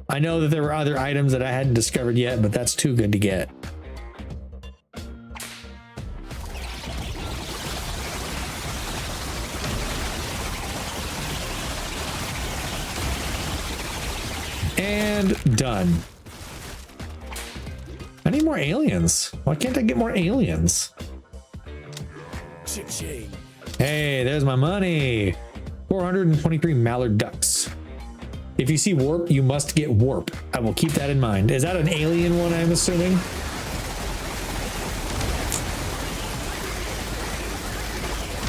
I know that there were other items that I hadn't discovered yet, but that's too good to get. And done. I need more aliens. Why can't I get more aliens? Hey, there's my money. 423 mallard ducks. If you see warp, you must get warp. I will keep that in mind. Is that an alien one, I'm assuming?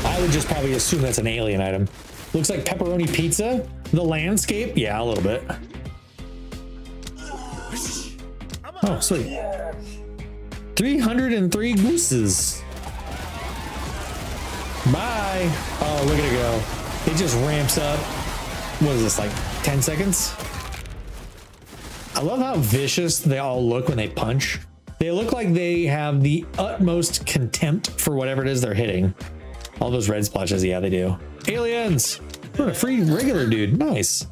I would just probably assume that's an alien item. Looks like pepperoni pizza. The landscape? Yeah, a little bit. Oh, sweet. 303 gooses. Bye. Oh, look at it go. It just ramps up. What is this, like 10 seconds? I love how vicious they all look when they punch. They look like they have the utmost contempt for whatever it is they're hitting. All those red splashes, yeah, they do. Aliens! What a free regular dude. Nice.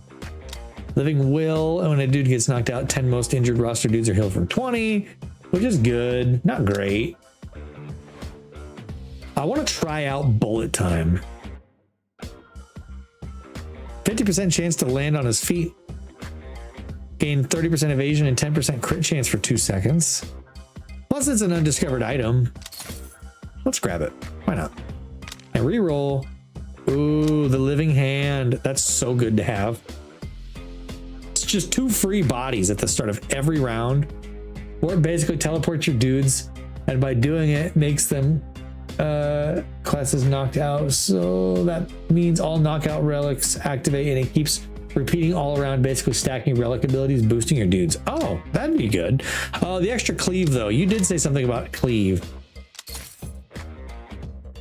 Living will, and when a dude gets knocked out, 10 most injured roster dudes are healed from 20, which is good. Not great. I want to try out bullet time. 50% chance to land on his feet. Gain 30% evasion and 10% crit chance for 2 seconds. Plus it's an undiscovered item. Let's grab it. Why not? And reroll. Ooh, the living hand. That's so good to have. It's just 2 free bodies at the start of every round. Or it basically teleports your dudes. And by doing it, makes them classes knocked out. So that means all knockout relics activate and it keeps repeating all around, basically stacking relic abilities, boosting your dudes. Oh, that'd be good. The extra cleave though. You did say something about cleave.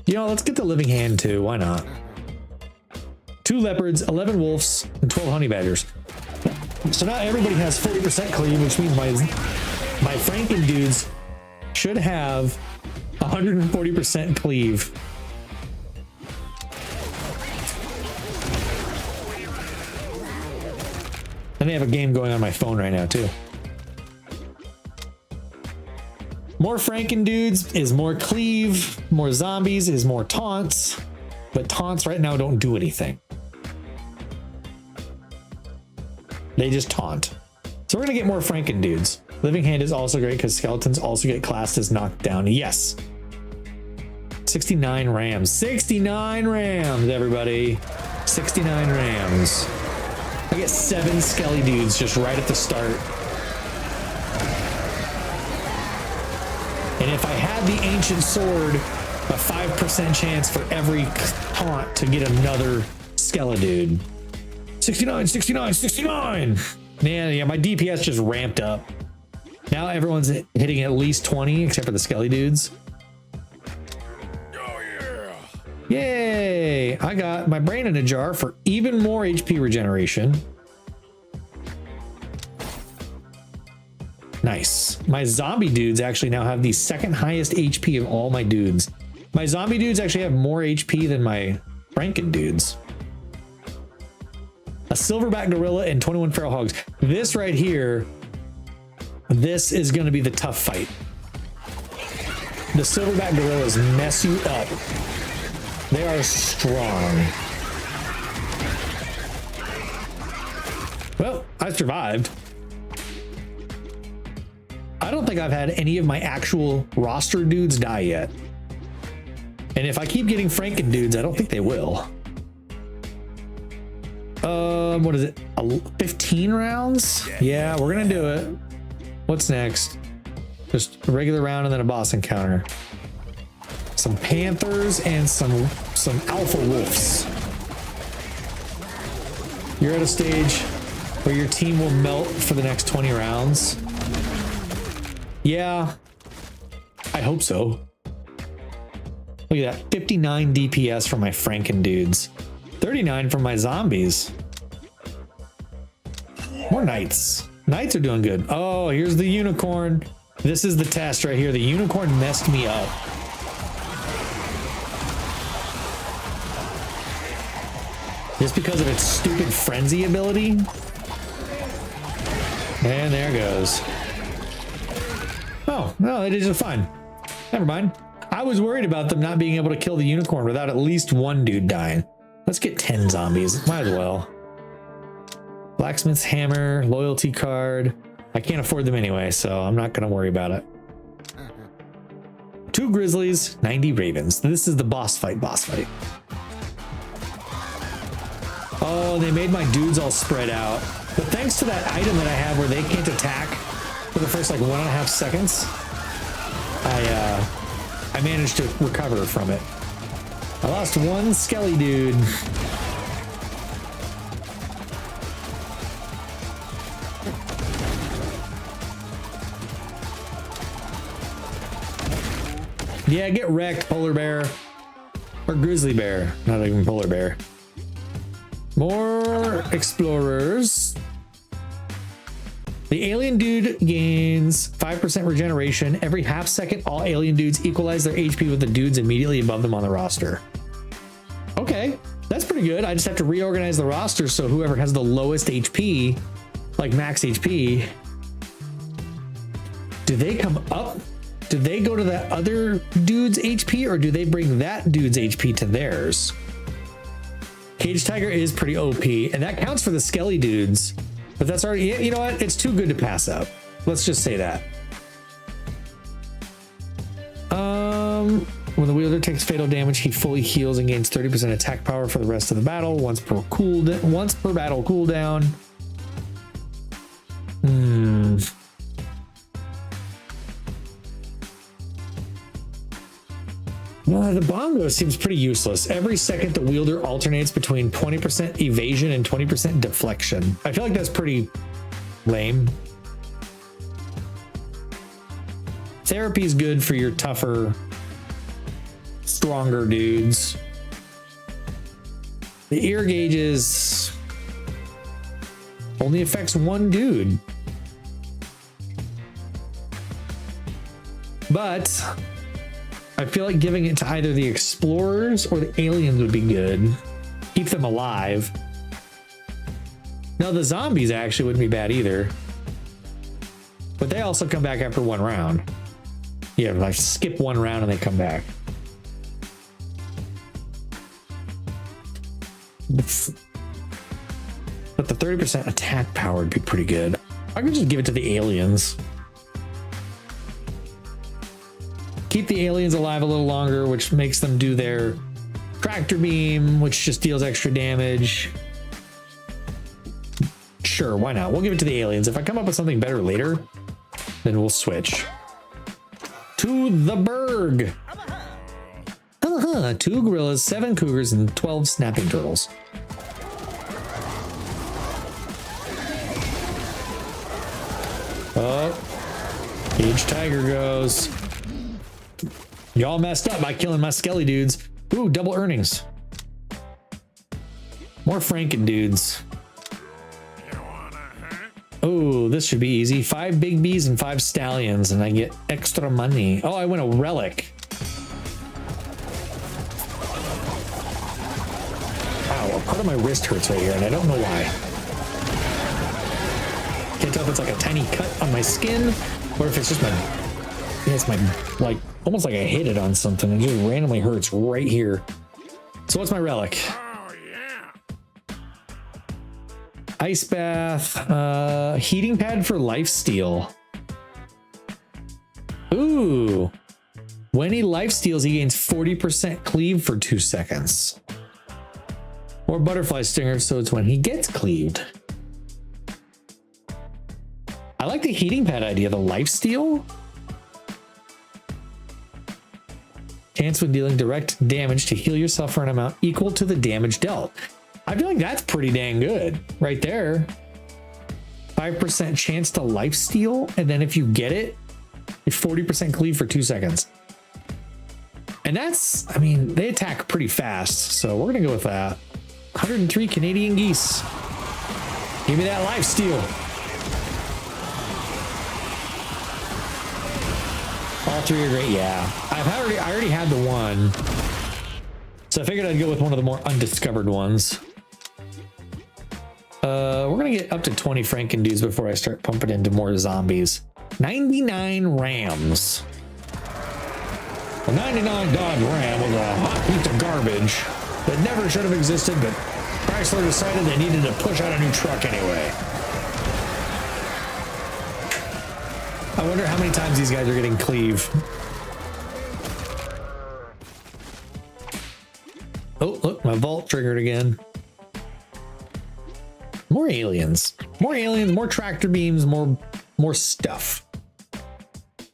You know, let's get the living hand too. Why not? 2 leopards, 11 wolves, and 12 honey badgers. So now everybody has 40% cleave, which means my Franken dudes should have 140% cleave. And they have a game going on my phone right now too. More Franken dudes is more cleave, more zombies is more taunts, but taunts right now don't do anything. They just taunt. So we're gonna get more Franken dudes. Living hand is also great because skeletons also get classed as knocked down. Yes. 69 rams. 69 rams, everybody. 69 rams. I get 7 skelly dudes just right at the start. And if I had the ancient sword, a 5% chance for every taunt to get another skelly dude. 69, 69, 69. Man, yeah, my DPS just ramped up. Now everyone's hitting at least 20, except for the skelly dudes. Oh yeah. Yay! I got my brain in a jar for even more HP regeneration. Nice. My zombie dudes actually now have the second highest HP of all my dudes. My zombie dudes actually have more HP than my Franken dudes. A silverback gorilla and 21 feral hogs. This right here, this is going to be the tough fight. The silverback gorillas mess you up. They are strong. Well, I survived. I don't think I've had any of my actual roster dudes die yet. And if I keep getting Franken dudes, I don't think they will. What is it? 15 rounds? Yeah, we're gonna do it. What's next? Just a regular round and then a boss encounter. Some panthers and some alpha wolves. You're at a stage where your team will melt for the next 20 rounds. Yeah, I hope so. Look at that, 59 DPS from my Franken dudes. 39 from my zombies. More knights. Knights are doing good. Oh, here's the unicorn. This is the test right here. The unicorn messed me up. Just because of its stupid frenzy ability. And there it goes. Oh, no, they did just fine. Never mind. I was worried about them not being able to kill the unicorn without at least one dude dying. Let's get 10 zombies. Might as well. Blacksmith's hammer, loyalty card. I can't afford them anyway, so I'm not going to worry about it. 2 grizzlies, 90 ravens. This is the boss fight. Oh, they made my dudes all spread out. But thanks to that item that I have where they can't attack for the first like 1.5 seconds, I managed to recover from it. I lost 1 skelly dude. Yeah, get wrecked, polar bear. Or grizzly bear. Not even polar bear. More explorers. The alien dude gains 5% regeneration. Every half second, all alien dudes equalize their HP with the dudes immediately above them on the roster. Okay, that's pretty good. I just have to reorganize the roster so whoever has the lowest HP, like max HP, do they come up? Do they go to that other dude's HP, or do they bring that dude's HP to theirs? Cage Tiger is pretty OP, and that counts for the Skelly dudes. But that's already, you know what? It's too good to pass up. Let's just say that. When the wielder takes fatal damage, he fully heals and gains 30% attack power for the rest of the battle. Once per battle cooldown. The bongo seems pretty useless. Every second, the wielder alternates between 20% evasion and 20% deflection. I feel like that's pretty lame. Therapy is good for your tougher, stronger dudes. The ear gauges only affects one dude. But I feel like giving it to either the explorers or the aliens would be good. Keep them alive. Now the zombies actually wouldn't be bad either. But they also come back after one round. Yeah, like skip one round and they come back. But the 30% attack power would be pretty good. I could just give it to the aliens. Keep the aliens alive a little longer, which makes them do their tractor beam, which just deals extra damage. Sure, why not? We'll give it to the aliens. If I come up with something better later, then we'll switch. To the Berg. 2 gorillas, 7 cougars, and 12 snapping turtles. Oh, Cage Tiger goes. Y'all messed up by killing my Skelly dudes. Ooh, double earnings. More Franken dudes. Oh, this should be easy. 5 Big B's and 5 Stallions, and I get extra money. Oh, I win a relic. Wow, a part of my wrist hurts right here, and I don't know why. Can't tell if it's like a tiny cut on my skin, or if it's just my... Yeah, it's my, like, almost like I hit it on something. It just randomly hurts right here. So what's my relic? Ice bath, heating pad for lifesteal. Ooh. When he lifesteals, he gains 40% cleave for 2 seconds. Or butterfly stinger, so it's when he gets cleaved. I like the heating pad idea, the lifesteal. Chance when dealing direct damage to heal yourself for an amount equal to the damage dealt. I feel like that's pretty dang good right there. 5% chance to lifesteal, and then if you get it, you're 40% cleave for 2 seconds. And that's, I mean, they attack pretty fast, so we're gonna go with that. 103 Canadian geese. Give me that lifesteal. All 3 are great, yeah. I already had the one, so I figured I'd go with one of the more undiscovered ones. We're gonna get up to 20 Franken dudes before I start pumping into more zombies. 99 rams. A 99 Dodge Ram was a hot piece of garbage that never should have existed, but Chrysler decided they needed to push out a new truck anyway. I wonder how many times these guys are getting cleave. Oh, look, my vault triggered again. More aliens, more tractor beams, more stuff.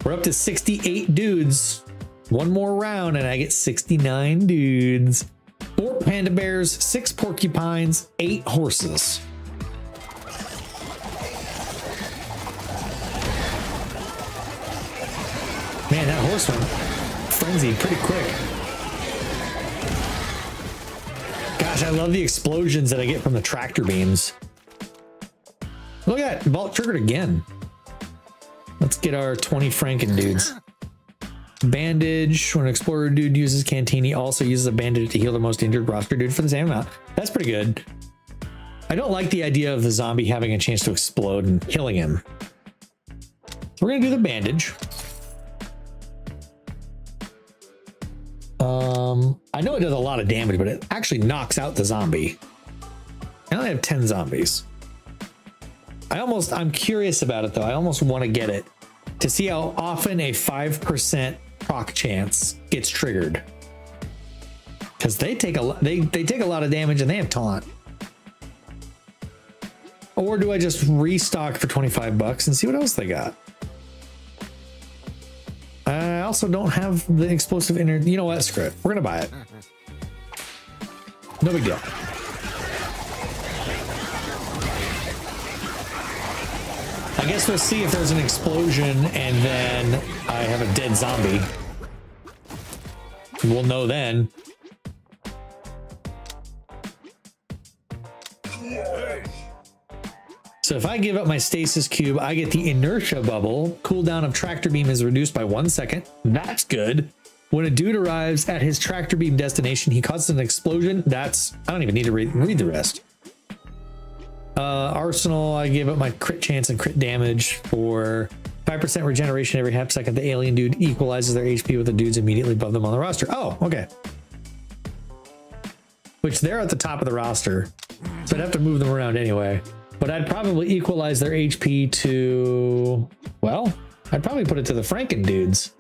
We're up to 68 dudes. One more round and I get 69 dudes. 4 panda bears, 6 porcupines, 8 horses. Man, that horse went frenzied pretty quick. Gosh, I love the explosions that I get from the tractor beams. Look at that, vault triggered again. Let's get our 20 Franken dudes. Bandage. When an explorer dude uses canteen, he also uses a bandage to heal the most injured roster dude for the same amount. That's pretty good. I don't like the idea of the zombie having a chance to explode and killing him. We're gonna do the bandage. I know it does a lot of damage, but it actually knocks out the zombie. I only have 10 zombies. I'm curious about it though. I almost want to get it to see how often a 5% proc chance gets triggered. Because they take a lot of damage and they have taunt. Or do I just restock for 25 bucks and see what else they got? I also don't have the explosive inner. You know what? Screw it. We're gonna buy it. No big deal. I guess we'll see if there's an explosion and then I have a dead zombie. We'll know then. So if I give up my stasis cube, I get the inertia bubble. Cooldown of tractor beam is reduced by 1 second. That's good. When a dude arrives at his tractor beam destination, he causes an explosion. I don't even need to read the rest. Arsenal, I gave up my crit chance and crit damage for 5% regeneration every half second. The alien dude equalizes their HP with the dudes immediately above them on the roster. Oh, okay. Which they're at the top of the roster, so I'd have to move them around anyway. But I'd probably equalize their HP to, well, I'd probably put it to the Franken dudes.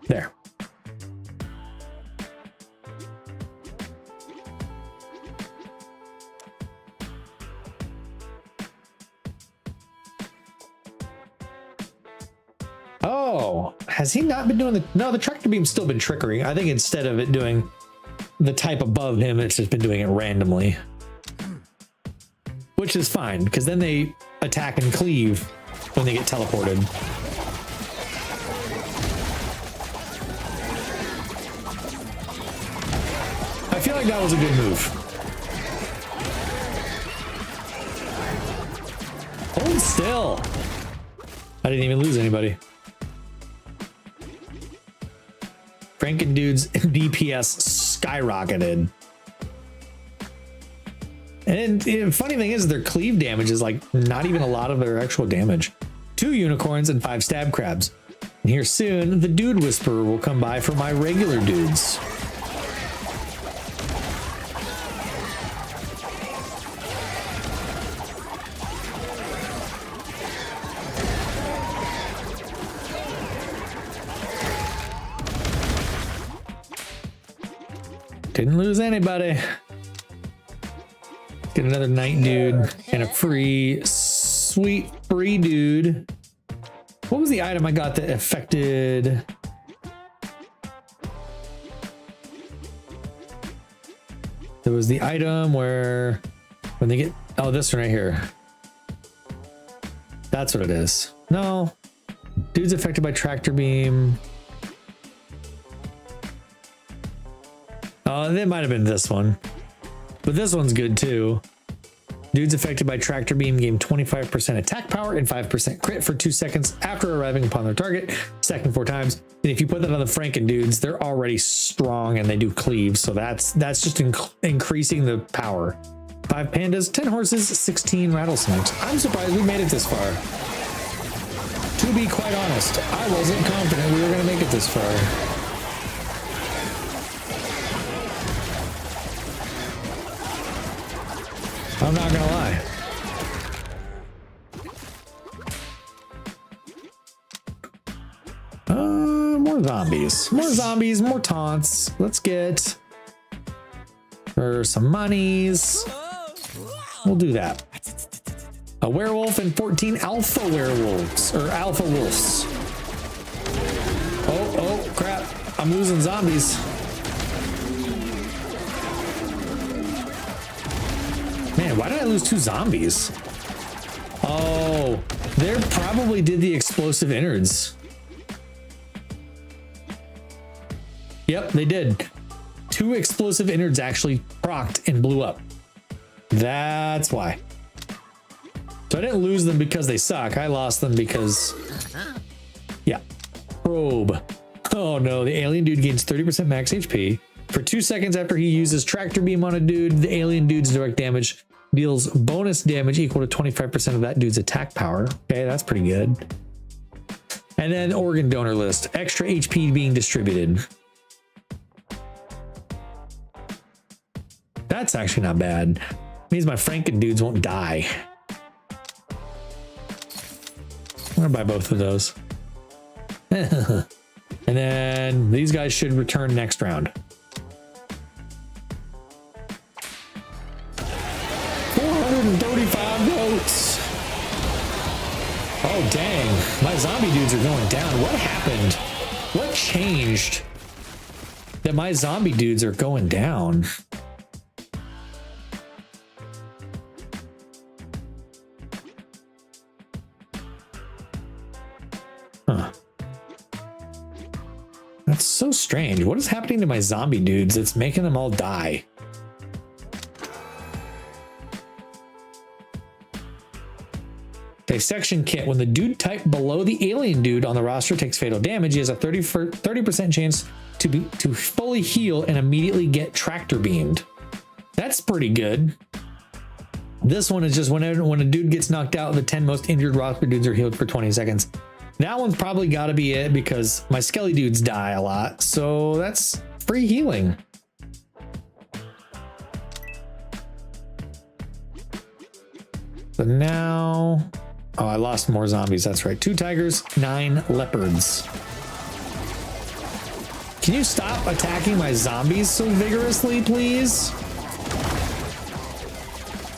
There. Oh, has he not been doing the, no, the tractor beam's still been triggering. I think instead of it doing the type above him, it's just been doing it randomly, which is fine because then they attack and cleave when they get teleported. I feel like that was a good move. Hold still. I didn't even lose anybody. Franken dude's DPS skyrocketed. And the funny thing is their cleave damage is like not even a lot of their actual damage. 2 unicorns and 5 stab crabs. And here soon, the dude whisperer will come by for my regular dudes. Didn't lose anybody. Get another night dude and a free, sweet free dude. What was the item I got that affected? There was the item where when they get, oh, this one right here. That's what it is. No, dude's affected by tractor beam. Oh, that might have been this one, but this one's good too. Dudes affected by tractor beam gain 25% attack power and 5% crit for 2 seconds after arriving upon their target, second 4 times. And if you put that on the Franken dudes, they're already strong and they do cleave, so that's just increasing the power. 5 pandas, 10 horses, 16 rattlesnakes. I'm surprised we made it this far. To be quite honest, I wasn't confident we were going to make it this far. I'm not gonna lie. More zombies. More zombies, more taunts. Let's get for some monies. We'll do that. A werewolf and 14 alpha werewolves or alpha wolves. Oh crap. I'm losing zombies. Man, why did I lose 2 zombies? Oh, they probably did the explosive innards. Yep, they did. 2 explosive innards actually procced and blew up. That's why. So I didn't lose them because they suck. I lost them because, yeah. Probe. Oh no, the alien dude gains 30% max HP. For 2 seconds after he uses tractor beam on a dude, the alien dude's direct damage deals bonus damage equal to 25% of that dude's attack power. Okay, that's pretty good. And then organ donor list. Extra HP being distributed. That's actually not bad. Means my Franken dudes won't die. I'm gonna buy both of those. And then these guys should return next round. 435 votes. Oh dang, my zombie dudes are going down. What happened? What changed that my zombie dudes are going down? Huh. That's so strange. What is happening to my zombie dudes that's making them all die? Dissection kit. When the dude type below the alien dude on the roster takes fatal damage, he has a 30% chance to fully heal and immediately get tractor beamed. That's pretty good. This one is just when a dude gets knocked out, the 10 most injured roster dudes are healed for 20 seconds. That one's probably got to be it because my skelly dudes die a lot. So that's free healing. So now, oh, I lost more zombies. That's right. 2 tigers, 9 leopards. Can you stop attacking my zombies so vigorously, please?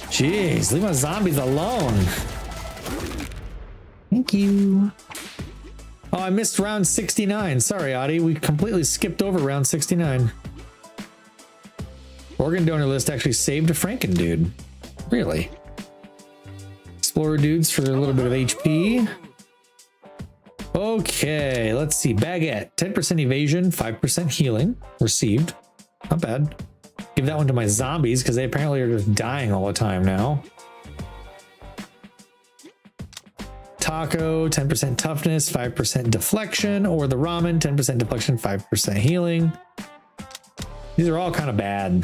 Jeez, leave my zombies alone. Thank you. Oh, I missed round 69. Sorry, Adi. We completely skipped over round 69. Organ donor list actually saved a Franken dude. Really? Explorer dudes for a little bit of HP. Okay, let's see. Baguette. 10% evasion, 5% healing. Received. Not bad. Give that one to my zombies because they apparently are just dying all the time now. Taco, 10% toughness, 5% deflection, or the ramen, 10% deflection, 5% healing. These are all kind of bad.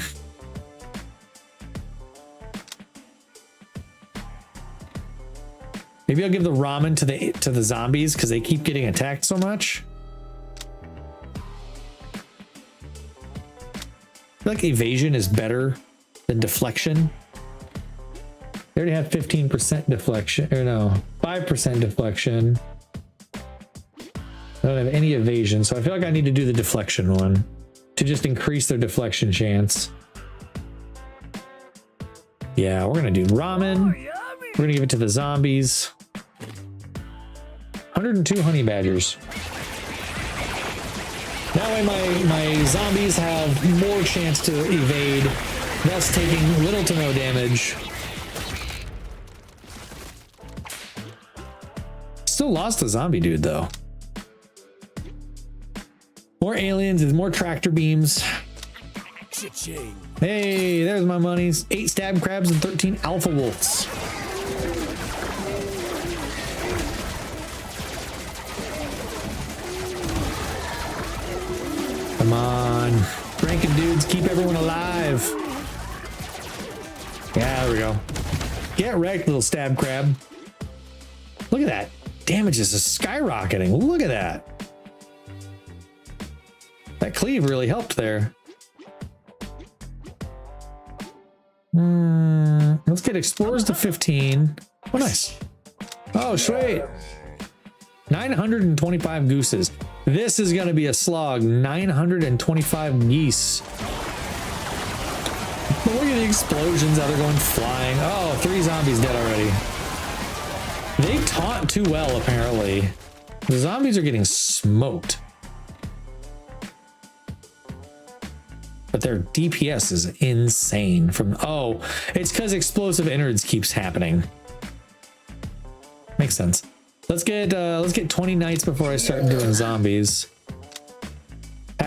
Maybe I'll give the ramen to the zombies because they keep getting attacked so much. I feel like evasion is better than deflection. They already have 15% deflection, or no, 5% deflection. I don't have any evasion, so I feel like I need to do the deflection one to just increase their deflection chance. Yeah, we're gonna do ramen. We're gonna give it to the zombies. 102 honey badgers. That way my zombies have more chance to evade, thus taking little to no damage. Still lost the zombie dude though. More aliens with more tractor beams. Cha-ching. Hey, there's my monies. 8 stab crabs and 13 alpha wolves. Come on. Franken dudes, keep everyone alive. Yeah, there we go. Get wrecked, little stab crab. Look at that. Damage is just skyrocketing. Look at that. That cleave really helped there. Let's get explorers to 15. Oh, nice. Oh, sweet. 925 gooses. This is going to be a slog. 925 geese. But look at the explosions, how they're going flying. Oh, 3 zombies dead already. They taunt too well, apparently. The zombies are getting smoked. But their DPS is insane from, oh, it's because explosive innards keeps happening. Makes sense. Let's get 20 knights before I start doing zombies.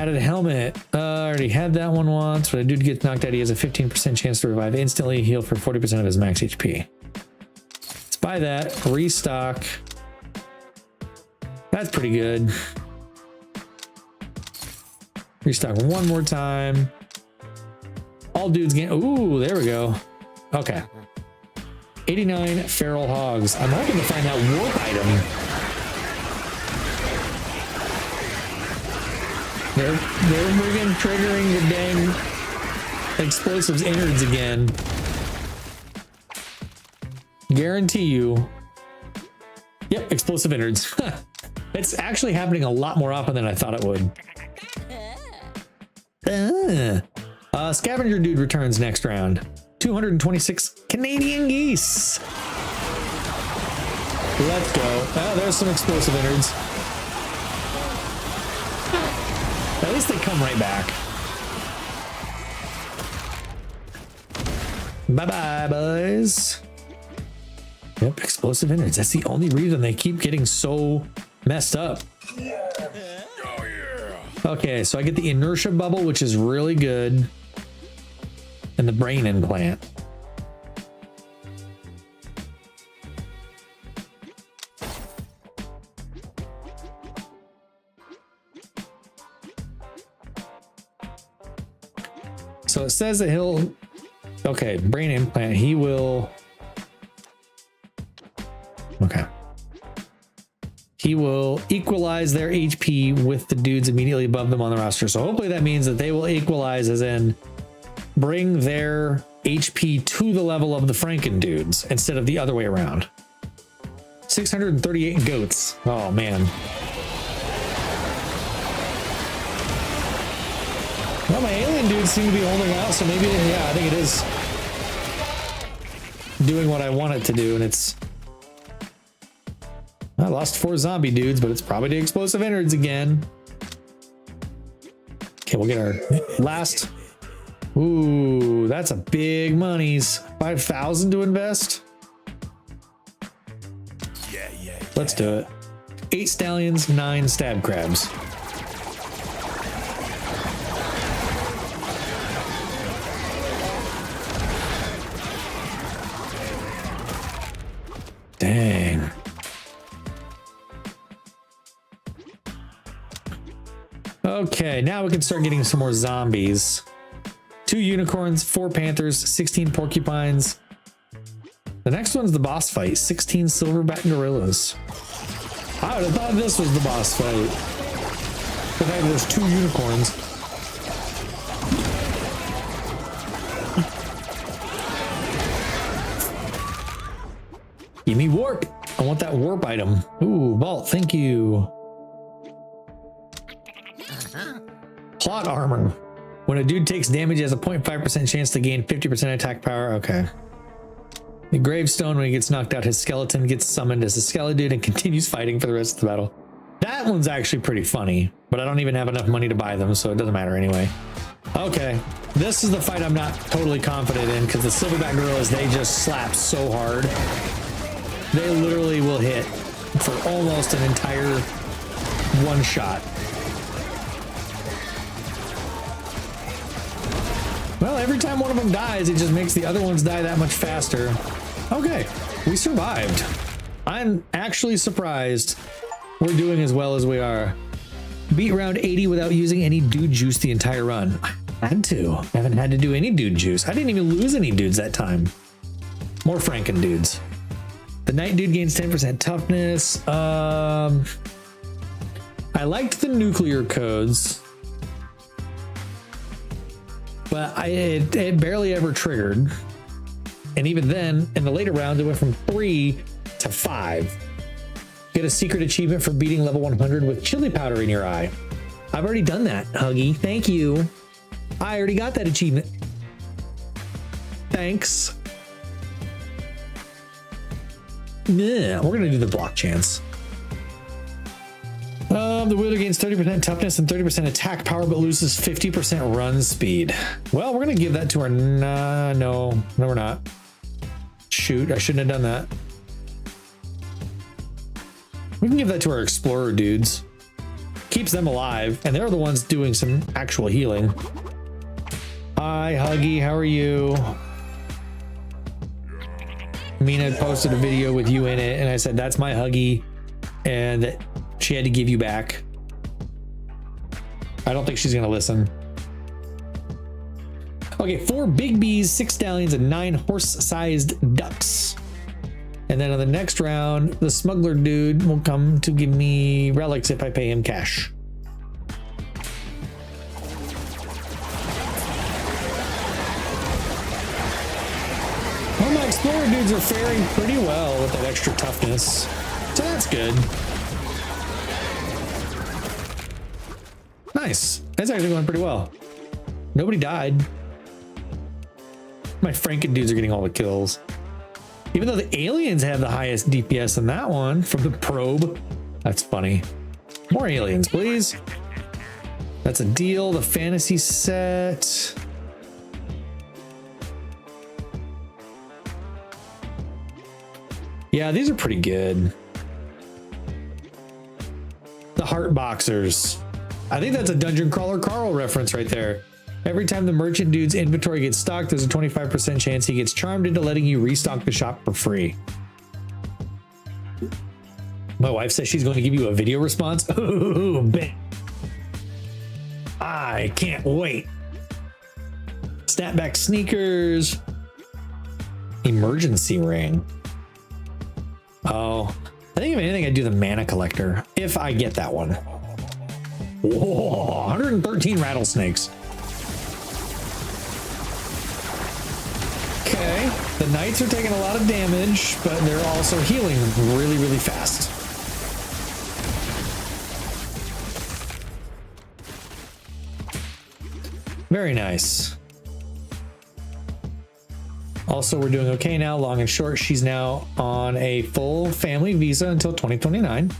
Padded helmet. I already had that one once. When a dude gets knocked out, he has a 15% chance to revive instantly, heal for 40% of his max HP. Let's buy that. Restock. That's pretty good. Restock one more time. All dudes gain. Ooh, there we go. Okay. 89 feral hogs. I'm hoping to find that warp item. They're friggin' triggering the dang explosives innards again. Guarantee you. Yep, explosive innards. It's actually happening a lot more often than I thought it would. Scavenger dude returns next round. 226 Canadian geese. Let's go. Oh, there's some explosive innards. At least they come right back. Bye-bye, boys. Yep, explosive innards. That's the only reason they keep getting so messed up. Okay, so I get the inertia bubble, which is really good. And the brain implant. So it says that he'll, okay, brain implant, he will, okay. He will equalize their HP with the dudes immediately above them on the roster. So hopefully that means that they will equalize, as in bring their HP to the level of the Franken dudes instead of the other way around. 638 goats. Oh man. Well, my alien dudes seem to be holding out, so maybe, yeah, I think it is doing what I want it to do, and it's, I lost 4 zombie dudes, but it's probably the explosive innards again. Okay, we'll get our last. Ooh, that's a big monies. 5,000 to invest. Yeah. Let's do it. 8 stallions, 9 stab crabs. Dang. Okay, now we can start getting some more zombies. 2 unicorns, 4 panthers, 16 porcupines. The next one's the boss fight. 16 silverback gorillas. I would have thought this was the boss fight. The fact there's 2 unicorns. Give me warp. I want that warp item. Ooh, vault, thank you. Plot armor. When a dude takes damage, he has a 0.5% chance to gain 50% attack power. Okay. The gravestone, when he gets knocked out, his skeleton gets summoned as a skeleton dude and continues fighting for the rest of the battle. That one's actually pretty funny, but I don't even have enough money to buy them, so it doesn't matter anyway. Okay, this is the fight I'm not totally confident in, because the silverback gorillas, they just slap so hard. They literally will hit for almost an entire one shot. Well, every time one of them dies, it just makes the other ones die that much faster. Okay, we survived. I'm actually surprised we're doing as well as we are. Beat round 80 without using any dude juice the entire run. I had to. I haven't had to do any dude juice. I didn't even lose any dudes that time. More Franken dudes. The night dude gains 10% toughness. I liked the nuclear codes, but it barely ever triggered. And even then, in the later rounds, it went from 3 to 5. Get a secret achievement for beating level 100 with chili powder in your eye. I've already done that, Huggy. Thank you. I already got that achievement. Thanks. Yeah, we're gonna do the block chance. The wielder gains 30% toughness and 30% attack power, but loses 50% run speed. Well, we're gonna give that to our no, we're not. Shoot, I shouldn't have done that. We can give that to our explorer dudes. keeps them alive, and they're the ones doing some actual healing. Hi, Huggy, how are you? Mina posted a video with you in it, and I said, that's my Huggy, and she had to give you back. I don't think she's gonna listen. Okay, 4 big bees, 6 stallions, and 9 horse-sized ducks. And then on the next round, the smuggler dude will come to give me relics if I pay him cash. Well, my explorer dudes are faring pretty well with that extra toughness, so that's good. Nice. That's actually going pretty well. Nobody died. My Franken dudes are getting all the kills. Even though the aliens have the highest DPS in that one from the probe. That's funny. More aliens, please. That's a deal. The fantasy set. Yeah, these are pretty good. The heart boxers. I think that's a Dungeon Crawler Carl reference right there. Every time the merchant dude's inventory gets stocked, there's a 25% chance he gets charmed into letting you restock the shop for free. My wife says she's going to give you a video response. Ooh, man. I can't wait. Snapback sneakers. Emergency ring. Oh, I think if anything, I'd do the mana collector if I get that one. Whoa, 113 rattlesnakes. Okay, the knights are taking a lot of damage, but they're also healing really, really fast. Very nice. Also, we're doing okay now, long and short. She's now on a full family visa until 2029.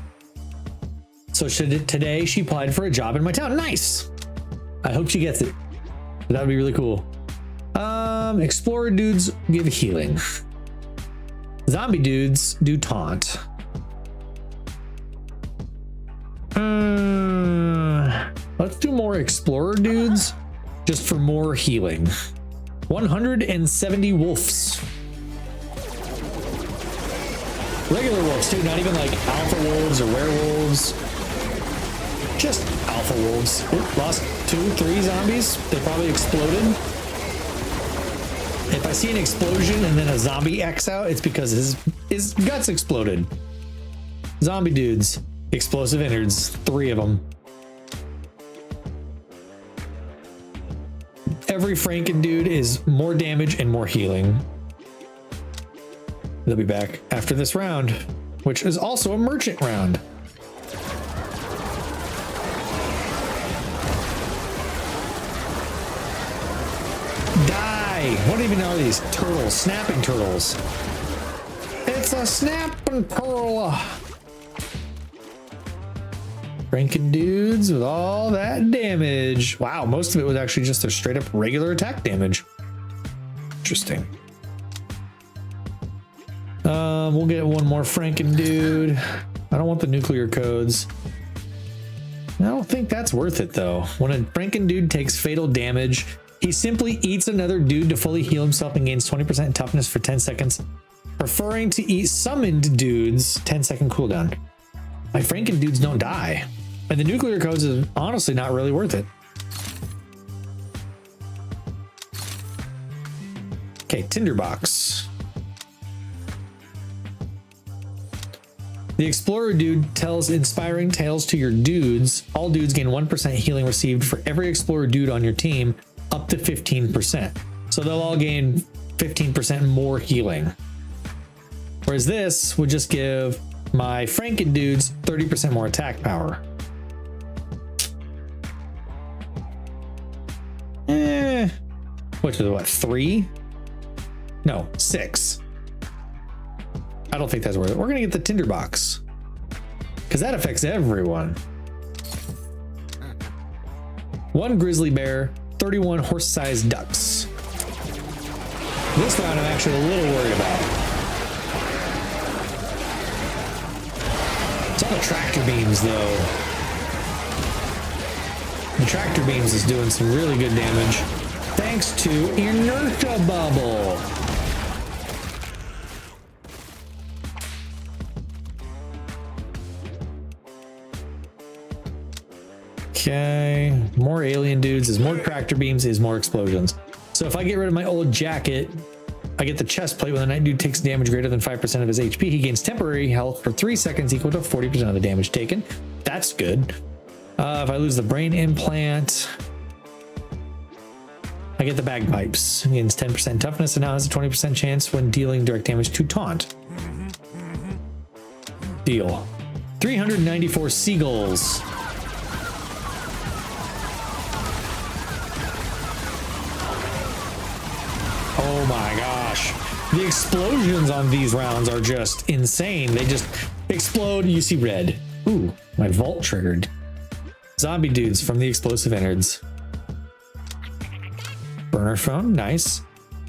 So today she applied for a job in my town. Nice. I hope she gets it. That would be really cool. Explorer dudes give healing. Zombie dudes do taunt. Let's do more explorer dudes just for more healing. 170 wolves. Regular wolves too, not even like alpha wolves or werewolves. Just alpha wolves. Oop, lost 2-3 zombies. They probably exploded. If I see an explosion and then a zombie X out, it's because his guts exploded. Zombie dudes. Explosive innards. 3 of them. Every Franken dude is more damage and more healing. They'll be back after this round, which is also a merchant round. Die! What even are these turtles? Snapping turtles. It's a snapping turtle. Franken dudes with all that damage. Wow, most of it was actually just a straight up regular attack damage. Interesting. We'll get one more Franken dude. I don't want the nuclear codes. I don't think that's worth it though. When a Franken dude takes fatal damage, he simply eats another dude to fully heal himself and gains 20% toughness for 10 seconds, preferring to eat summoned dudes 10-second cooldown. My Franken dudes don't die. And the nuclear codes is honestly not really worth it. Okay, Tinderbox. The Explorer dude tells inspiring tales to your dudes. All dudes gain 1% healing received for every Explorer dude on your team, up to 15%. So they'll all gain 15% more healing. Whereas this would just give my Franken dudes 30% more attack power. Which is what, 3? No, 6. I don't think that's worth it. We're gonna get the Tinderbox because that affects everyone. 1 grizzly bear, 31 horse-sized ducks. This round I'm actually a little worried about. It's all the tractor beams though. tractor beams is doing some really good damage thanks to inertia bubble. Okay, more alien dudes is more tractor beams is more explosions. So if I get rid of my old jacket, I get the chest plate. When the night dude takes damage greater than 5% of his HP, he gains temporary health for 3 seconds equal to 40% of the damage taken. That's good. If I lose the brain implant, I get the bagpipes. He gains 10% toughness and now has a 20% chance when dealing direct damage to taunt. Deal. 394 seagulls. Oh my gosh. The explosions on these rounds are just insane. They just explode, you see red. Ooh, my vault triggered. Zombie dudes from the explosive innards. Burner phone, nice.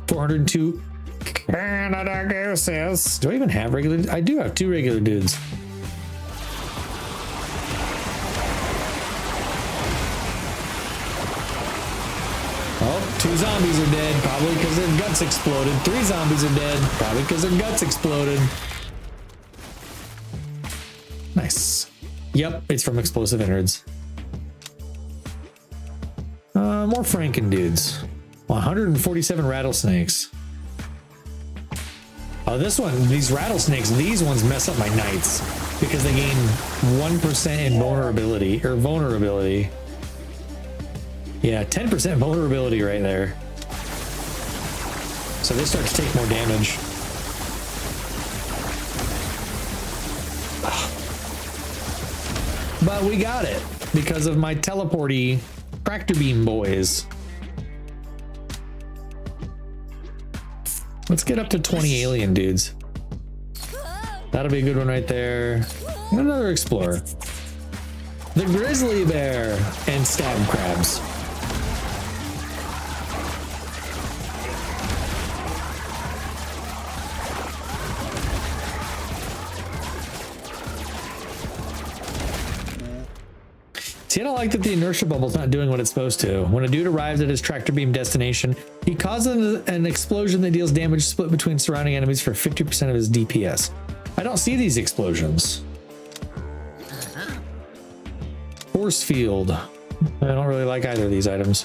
402 Canada gooses. Do I even have regular? I do have 2 regular dudes. Oh, 2 zombies are dead, probably because their guts exploded. 3 zombies are dead, probably because their guts exploded. Nice. Yep, it's from explosive innards. More Franken dudes. 147 rattlesnakes. Oh, this one, these rattlesnakes, these ones mess up my knights because they gain 1% in vulnerability. Yeah, 10% vulnerability right there. So they start to take more damage. But we got it because of my teleporty tractor beam boys. Let's get up to 20 alien dudes. That'll be a good one right there. And another explorer. The grizzly bear and stab crabs. See, I don't like that the inertia bubble's not doing what it's supposed to. When a dude arrives at his tractor beam destination, he causes an explosion that deals damage split between surrounding enemies for 50% of his DPS. I don't see these explosions. Force field. I don't really like either of these items.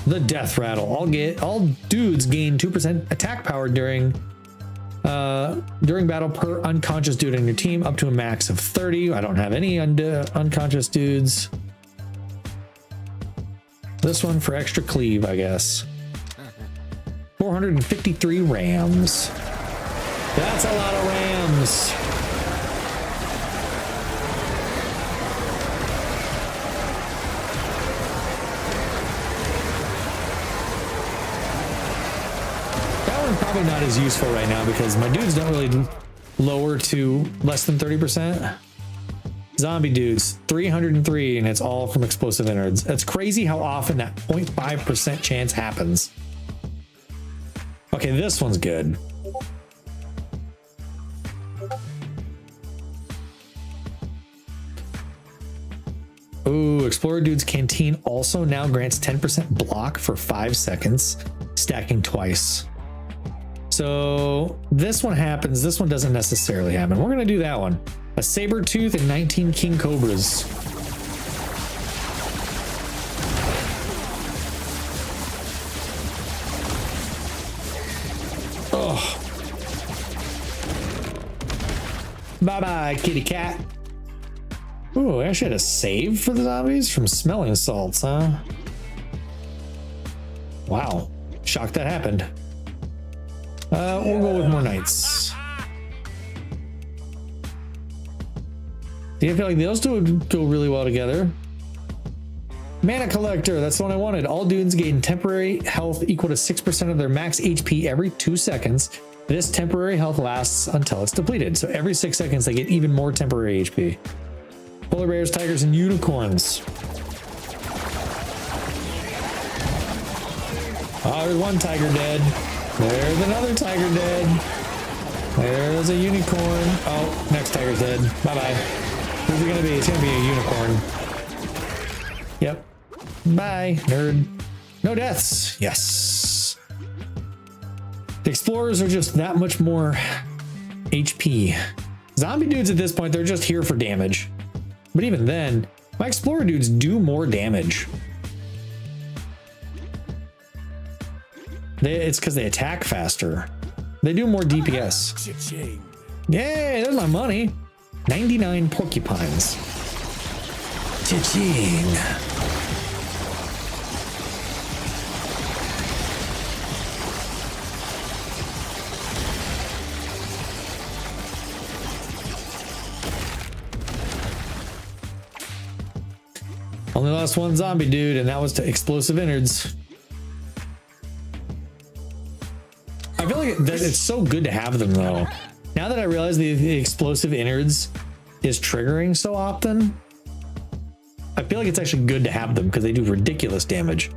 The death rattle. All dudes gain 2% attack power during battle per unconscious dude in your team, up to a max of 30. I don't have any unconscious dudes. This one for extra cleave, I guess. 453 rams. That's a lot of rams. Probably not as useful right now because my dudes don't really lower to less than 30%. Zombie dudes, 303, and it's all from explosive innards. It's crazy how often that 0.5% chance happens. Okay, this one's good. Ooh, Explorer Dude's Canteen also now grants 10% block for 5 seconds, stacking twice. So this one happens. This one doesn't necessarily happen. We're going to do that one. A saber tooth and 19 king cobras. Oh. Bye-bye, kitty cat. Ooh, I actually had a save for the zombies from smelling salts, huh? Wow. Shocked that happened. We'll go with more knights. Do you feel like those two would go really well together? Mana collector, that's the one I wanted. All dudes gain temporary health equal to 6% of their max HP every 2 seconds. This temporary health lasts until it's depleted. So every 6 seconds they get even more temporary HP. Polar bears, tigers, and unicorns. Oh, there's one tiger dead. There's another tiger dead. There's a unicorn. Oh, next tiger's dead. Bye-bye. Who's it gonna be? It's gonna be a unicorn. Yep. Bye, nerd. No deaths. Yes. The explorers are just that much more HP. Zombie dudes at this point, they're just here for damage. But even then, my explorer dudes do more damage. It's because they attack faster. They do more DPS. Cha-ching. Yay, there's my money. 99 porcupines. Cha-ching. Only lost one zombie dude, and that was to explosive innards. I feel like it's so good to have them though. Now that I realize the explosive innards is triggering so often, I feel like it's actually good to have them because they do ridiculous damage.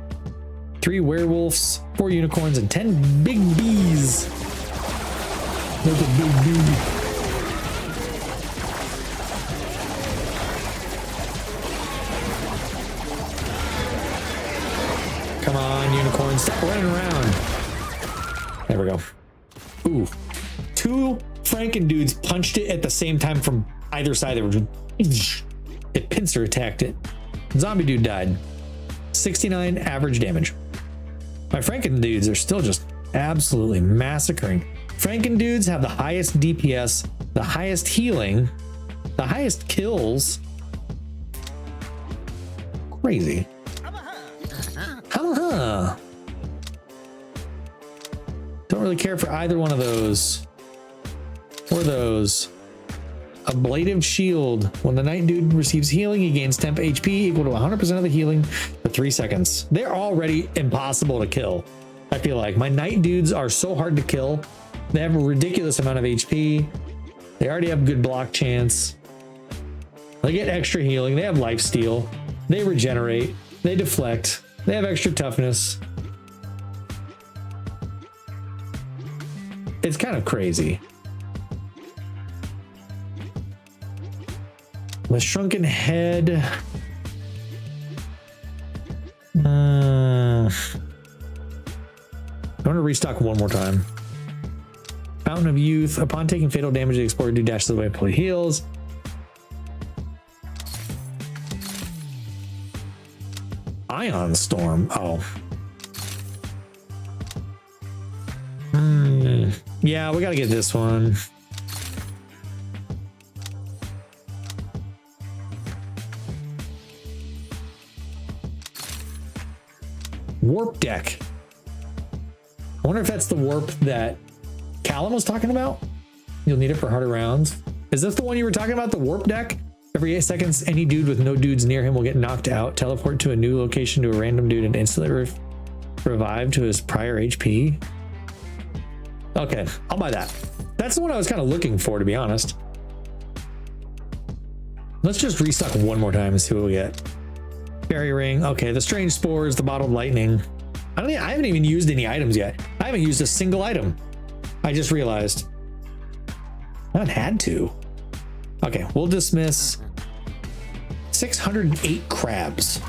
3 werewolves, 4 unicorns, and 10 big bees. Look at big bee. Come on, unicorn, stop running around. There we go. Ooh, 2 Franken dudes punched it at the same time from either side. They were just, it pincer attacked it. Zombie dude died. 69 average damage. My Franken dudes are still just absolutely massacring. Franken dudes have the highest DPS, the highest healing, the highest kills. Crazy. Don't really care for either one of those or those. Ablative shield. When the night dude receives healing, he gains temp HP equal to 100% of the healing for 3 seconds. They're already impossible to kill. I feel like my night dudes are so hard to kill. They have a ridiculous amount of HP. They already have good block chance. They get extra healing. They have life steal. They regenerate. They deflect. They have extra toughness. It's kind of crazy. The shrunken head. I want to restock one more time. Fountain of Youth. Upon taking fatal damage, the explorer dude dashes away until he heals. Ion Storm. Oh. Yeah, we gotta get this one. Warp deck. I wonder if that's the warp that Callum was talking about. You'll need it for harder rounds. Is this the one you were talking about, the warp deck? Every 8 seconds, any dude with no dudes near him will get knocked out, teleport to a new location to a random dude, and instantly revive to his prior HP. Okay, I'll buy that. That's the one I was kind of looking for, to be honest. Let's just restock one more time and see what we get. Fairy ring. Okay, the strange spores, the bottled lightning. I haven't even used any items yet. I haven't used a single item. I just realized. I haven't had to. Okay, we'll dismiss 608 crabs.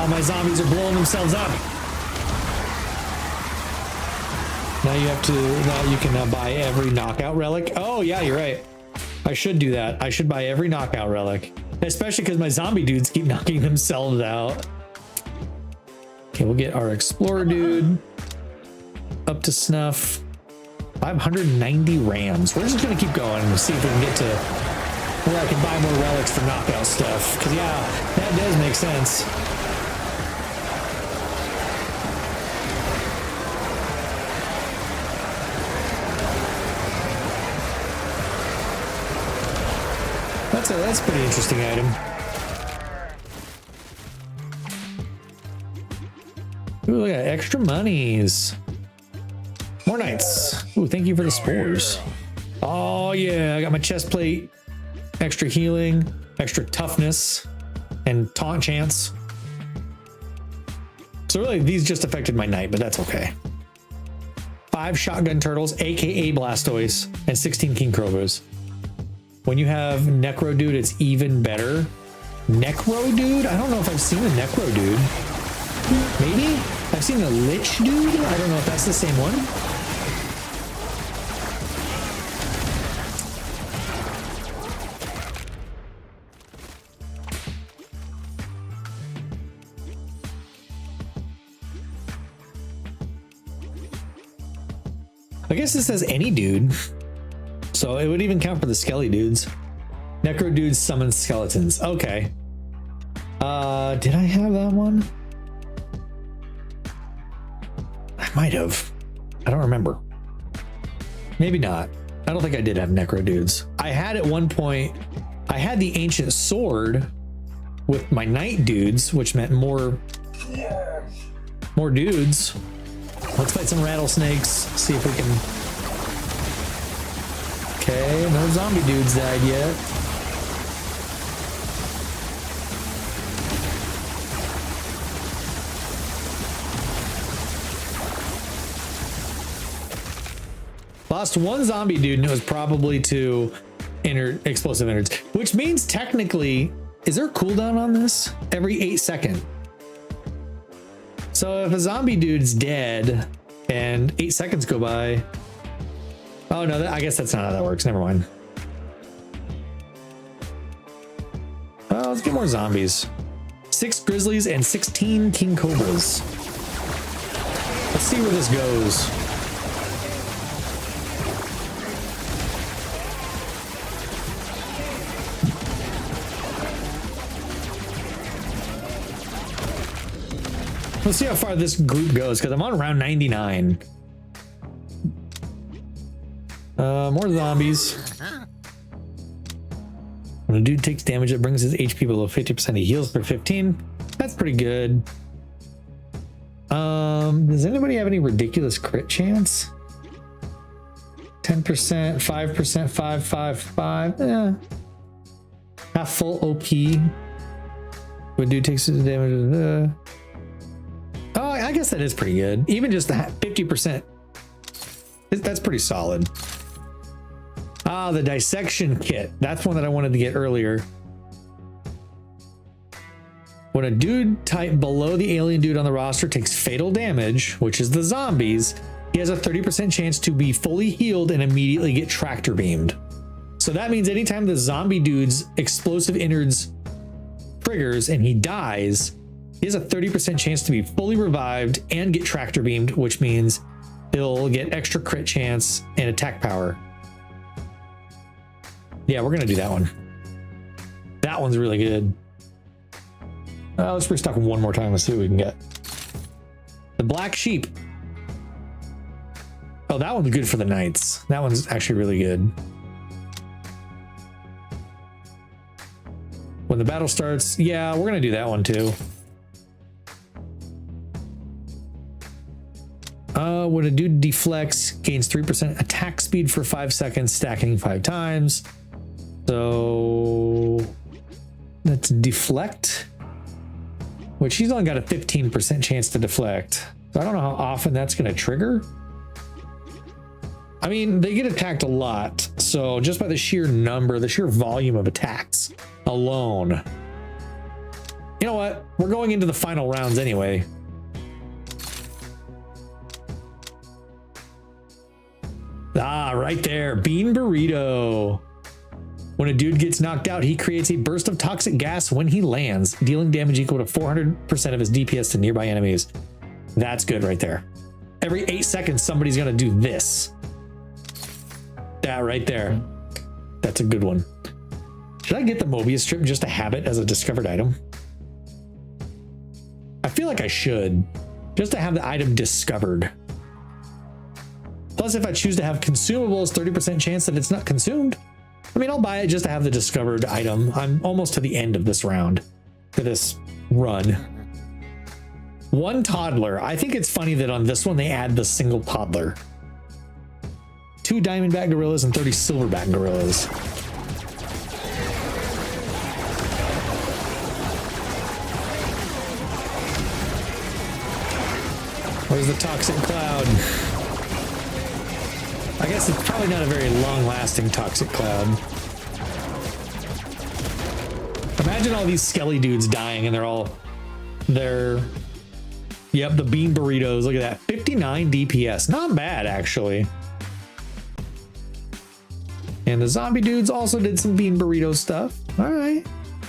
My zombies are blowing themselves up. Now you can buy every knockout relic. Oh yeah, you're right. I should do that. I should buy every knockout relic, especially because my zombie dudes keep knocking themselves out. Okay, we'll get our explorer dude up to snuff. 590 rams. We're just gonna keep going and see if we can get to where I can buy more relics for knockout stuff. Because yeah, that does make sense. That's a pretty interesting item. Ooh, look at extra monies. More knights. Ooh, thank you for the spores. Oh yeah, I got my chest plate. Extra healing, extra toughness, and taunt chance. So really, these just affected my knight, but that's okay. 5 shotgun turtles, aka Blastoise, and 16 King Krobas. When you have Necro Dude, it's even better. Necro Dude? I don't know if I've seen a Necro Dude. Maybe? I've seen a Lich Dude? I don't know if that's the same one. I guess this says any dude. So it would even count for the Skelly dudes. Necro dudes summon skeletons. Okay. Did I have that one? I might have. I don't remember. Maybe not. I don't think I did have Necro dudes. I had at one point, I had the ancient sword with my knight dudes, which meant more dudes. Let's fight some rattlesnakes. See if we can. Okay, no zombie dudes died yet. Lost one zombie dude, and it was probably to explosive innards, which means technically, is there a cooldown on this? Every 8 seconds. So if a zombie dude's dead and 8 seconds go by, oh no, I guess that's not how that works. Never mind. Let's get more zombies. 6 grizzlies and 16 king cobras. Let's see where this goes. Let's see how far this group goes, because I'm on round 99. More zombies. When a dude takes damage, it brings his HP below 50%. He heals for 15. That's pretty good. Does anybody have any ridiculous crit chance? 10%, 5%, 5, 5, 5. Half full OP. When dude takes his damage. Oh, I guess that is pretty good. Even just that 50%. That's pretty solid. Ah, the dissection kit. That's one that I wanted to get earlier. When a dude type below the alien dude on the roster takes fatal damage, which is the zombies, he has a 30% chance to be fully healed and immediately get tractor beamed. So that means anytime the zombie dude's explosive innards triggers and he dies, he has a 30% chance to be fully revived and get tractor beamed, which means he'll get extra crit chance and attack power. Yeah, we're gonna do that one. That one's really good. Let's restock one more time. Let's see what we can get. The black sheep. Oh, that one's good for the knights. That one's actually really good. When the battle starts, yeah, we're gonna do that one too. When a dude deflects, gains 3% attack speed for 5 seconds, stacking 5 times. So let's deflect, which he's only got a 15% chance to deflect. So I don't know how often that's going to trigger. I mean, they get attacked a lot. So just by the sheer number, the sheer volume of attacks alone. You know what? We're going into the final rounds anyway. Ah, right there. Bean Burrito. When a dude gets knocked out, he creates a burst of toxic gas when he lands, dealing damage equal to 400% of his DPS to nearby enemies. That's good right there. Every 8 seconds, somebody's going to do this. That right there. That's a good one. Should I get the Mobius strip just to have it as a discovered item? I feel like I should. Just to have the item discovered. Plus, if I choose to have consumables, 30% chance that it's not consumed. I mean, I'll buy it just to have the discovered item. I'm almost to the end of this round, for this run. 1 toddler. I think it's funny that on this one, they add the single toddler. 2 diamondback gorillas and 30 silverback gorillas. Where's the toxic cloud? I guess it's probably not a very long-lasting toxic cloud. Imagine all these skelly dudes dying and yep, the bean burritos. Look at that. 59 DPS. Not bad, actually. And the zombie dudes also did some bean burrito stuff. All right.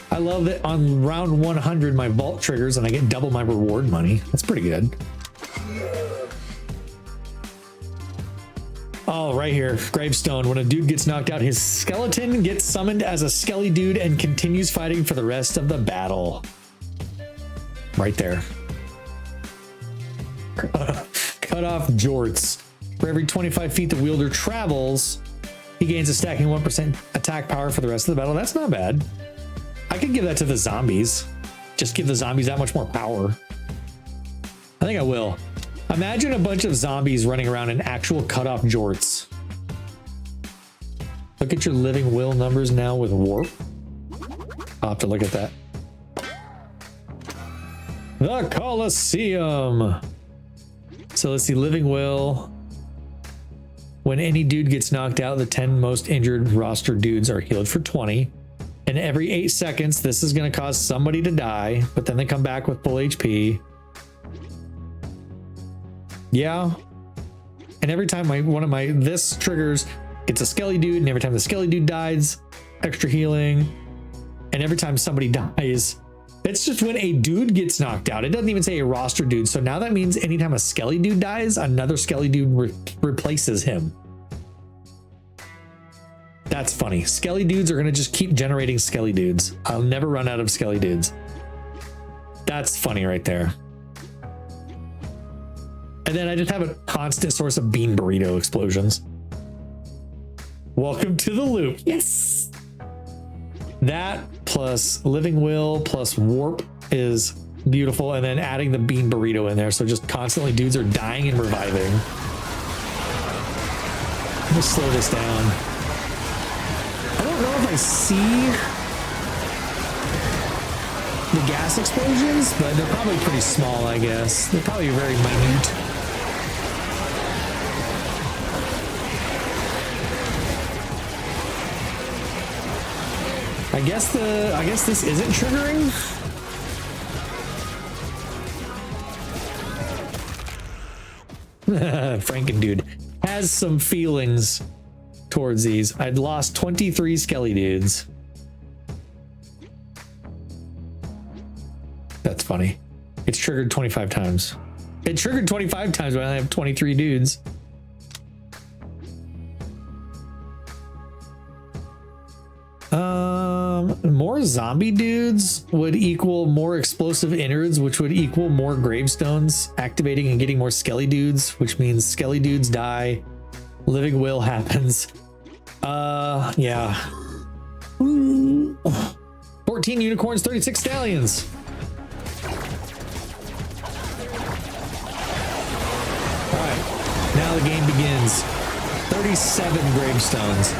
I love that on round 100, my vault triggers and I get double my reward money. That's pretty good. Oh, right here. Gravestone. When a dude gets knocked out, his skeleton gets summoned as a skelly dude and continues fighting for the rest of the battle. Right there. Cut off jorts. For every 25 feet the wielder travels, he gains a stacking 1% attack power for the rest of the battle. That's not bad. I could give that to the zombies. Just give the zombies that much more power. I think I will. Imagine a bunch of zombies running around in actual cut-off jorts. Look at your living will numbers now with warp. I'll have to look at that. The Colosseum. So let's see, living will. When any dude gets knocked out, the 10 most injured roster dudes are healed for 20. And every 8 seconds, this is going to cause somebody to die, but then they come back with full HP. Yeah. And every time this triggers, gets a skelly dude, and every time the skelly dude dies, extra healing. And every time somebody dies, it's just when a dude gets knocked out. It doesn't even say a roster dude. So now that means anytime a skelly dude dies, another skelly dude replaces him. That's funny. Skelly dudes are going to just keep generating skelly dudes. I'll never run out of skelly dudes. That's funny right there. And then I just have a constant source of bean burrito explosions. Welcome to the loop. Yes. That plus living will plus warp is beautiful. And then adding the bean burrito in there. So just constantly dudes are dying and reviving. Let me slow this down. I don't know if I see the gas explosions, but they're probably pretty small, I guess. They're probably very minute. I guess this isn't triggering. Frankendude has some feelings towards these. I'd lost 23 skelly dudes. That's funny. It's triggered 25 times. It triggered 25 times, but I only have 23 dudes. More zombie dudes would equal more explosive innards, which would equal more gravestones activating and getting more skelly dudes, which means skelly dudes die. Living will happens. Yeah. 14 unicorns, 36 stallions. All right, now the game begins. 37 gravestones.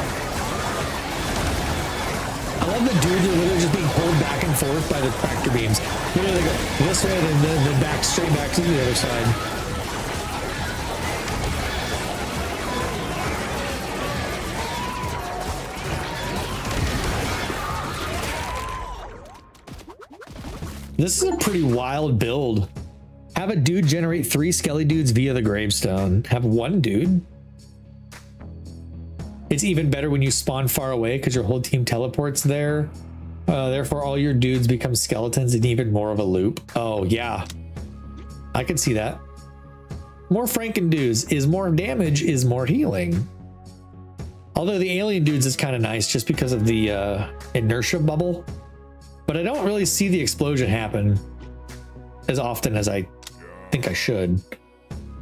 I love the dudes are literally just being pulled back and forth by the tractor beams. Literally they go this way and then back straight back to the other side. This is a pretty wild build. Have a dude generate 3 skelly dudes via the gravestone. Have 1 dude. It's even better when you spawn far away because your whole team teleports there. Therefore, all your dudes become skeletons in even more of a loop. Oh, yeah. I can see that. More Franken dudes is more damage, is more healing. Although the alien dudes is kind of nice just because of the inertia bubble. But I don't really see the explosion happen as often as I think I should.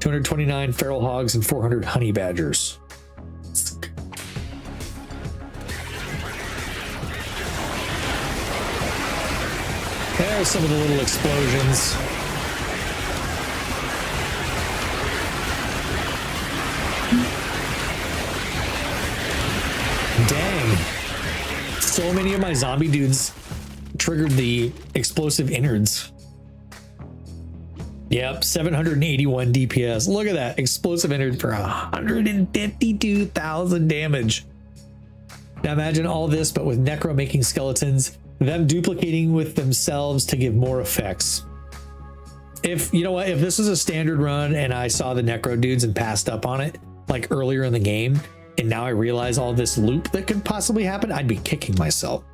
229 feral hogs and 400 honey badgers. There's some of the little explosions. Dang. So many of my zombie dudes triggered the explosive innards. Yep, 781 DPS. Look at that. Explosive entered for 152,000 damage. Now imagine all this, but with Necro making skeletons, them duplicating with themselves to give more effects. If, you know what, if this was a standard run and I saw the Necro dudes and passed up on it, like earlier in the game, and now I realize all this loop that could possibly happen, I'd be kicking myself.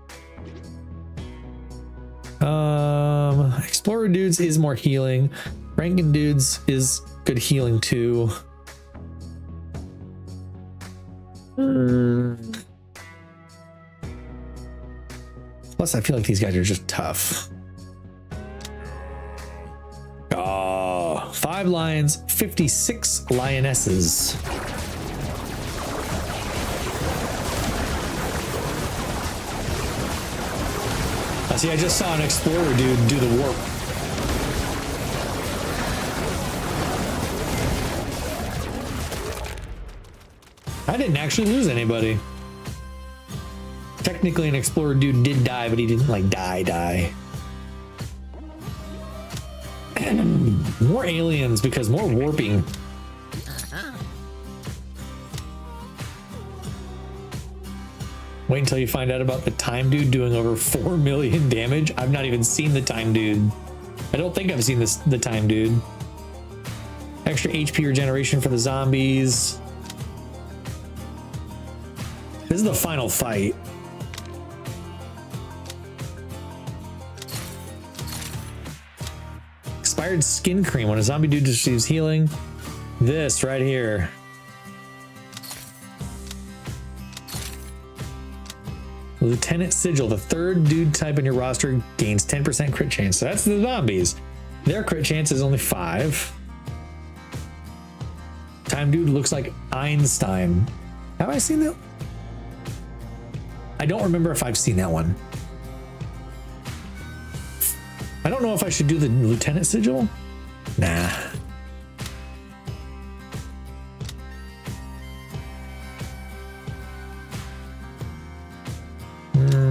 Explorer dudes is more healing. Rankin dudes is good healing too. Plus, I feel like these guys are just tough. Oh, 5 lions, 56 lionesses. See, I just saw an explorer dude do the warp. I didn't actually lose anybody. Technically, an explorer dude did die, but he didn't like die. More aliens because more warping. Wait until you find out about the time dude doing over 4 million damage. I've not even seen the time dude. I don't think I've seen the time dude. Extra HP regeneration for the zombies. This is the final fight. Expired skin cream. When a zombie dude receives healing, this right here. Lieutenant Sigil, the 3rd dude type in your roster, gains 10% crit chance. So that's the zombies. Their crit chance is only 5. Time dude looks like Einstein. Have I seen that? I don't remember if I've seen that one. I don't know if I should do the Lieutenant Sigil. Nah.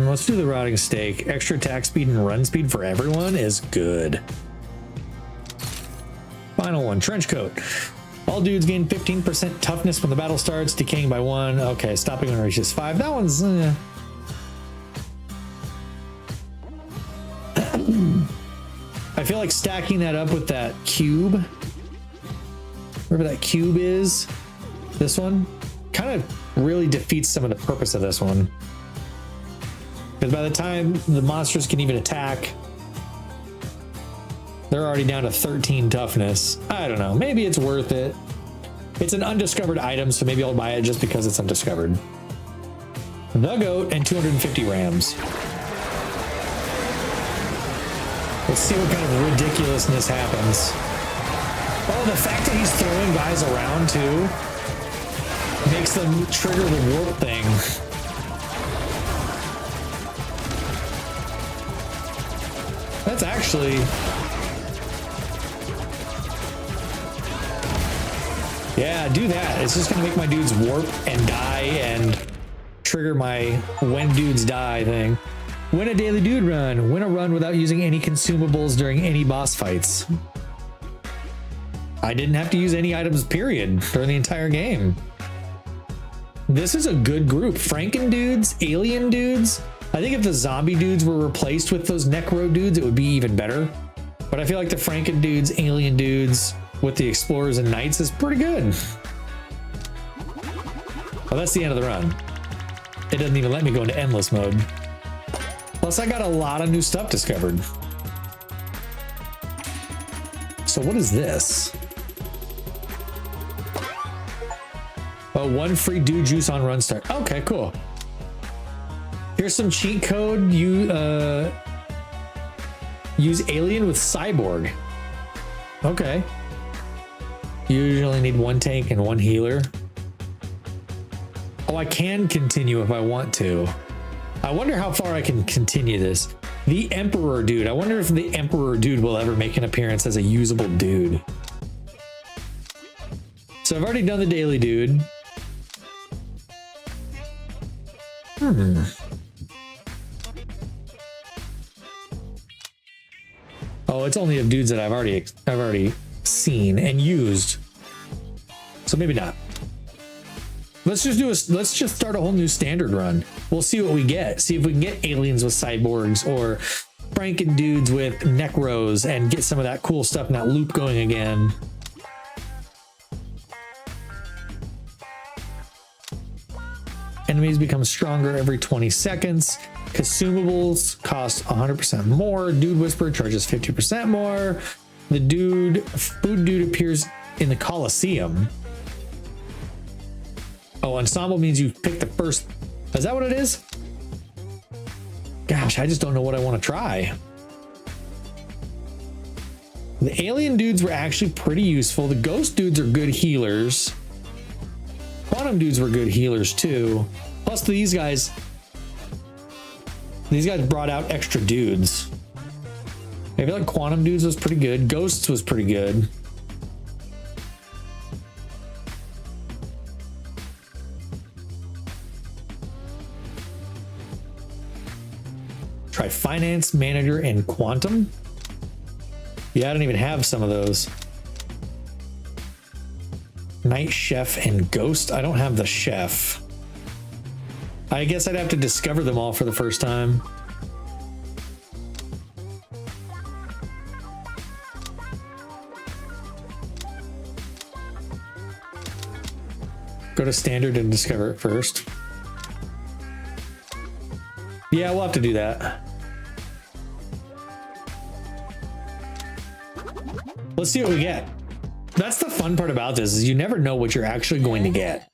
Let's do the rotting stake. Extra attack speed and run speed for everyone is good. Final one, trench coat. All dudes gain 15% toughness when the battle starts, decaying by 1. Okay, stopping when it reaches 5. That one's I feel like stacking that up with that cube, wherever that cube is, this one kind of really defeats some of the purpose of this one. Because by the time the monsters can even attack, they're already down to 13 toughness. I don't know. Maybe it's worth it. It's an undiscovered item, so maybe I'll buy it just because it's undiscovered. The goat and 250 rams. Let's see what kind of ridiculousness happens. Oh, the fact that he's throwing guys around too makes them trigger the warp thing. That's actually... Yeah, do that. It's just gonna make my dudes warp and die and trigger my when dudes die thing. Win a daily dude run. Win a run without using any consumables during any boss fights. I didn't have to use any items, period, during the entire game. This is a good group. Franken dudes, alien dudes. I think if the zombie dudes were replaced with those Necro dudes, it would be even better. But I feel like the Franken dudes, alien dudes with the explorers and knights is pretty good. Well, that's the end of the run. It doesn't even let me go into endless mode. Plus, I got a lot of new stuff discovered. So what is this? Oh, 1 free dude juice on run start. Okay, cool. Here's some cheat code. You use alien with cyborg. Okay. You usually need 1 tank and 1 healer. Oh, I can continue if I want to. I wonder how far I can continue this. The Emperor dude. I wonder if the Emperor dude will ever make an appearance as a usable dude. So I've already done the daily dude. Oh, it's only of dudes that I've already seen and used. So maybe not. Let's just start a whole new standard run. We'll see what we get. See if we can get aliens with cyborgs or Franken dudes with necros and get some of that cool stuff in that loop going again. Enemies become stronger every 20 seconds. Consumables cost 100% more. Dude Whisperer charges 50% more. The food dude appears in the Coliseum. Oh, ensemble means you pick the first. Is that what it is? Gosh, I just don't know what I want to try. The alien dudes were actually pretty useful. The ghost dudes are good healers. Quantum dudes were good healers too. Plus these guys brought out extra dudes. I feel like quantum dudes was pretty good. Ghosts was pretty good. Try finance, manager, and quantum. Yeah, I don't even have some of those. Night chef and ghost. I don't have the chef. I guess I'd have to discover them all for the first time. Go to standard and discover it first. Yeah, we'll have to do that. Let's see what we get. That's the fun part about this, is you never know what you're actually going to get.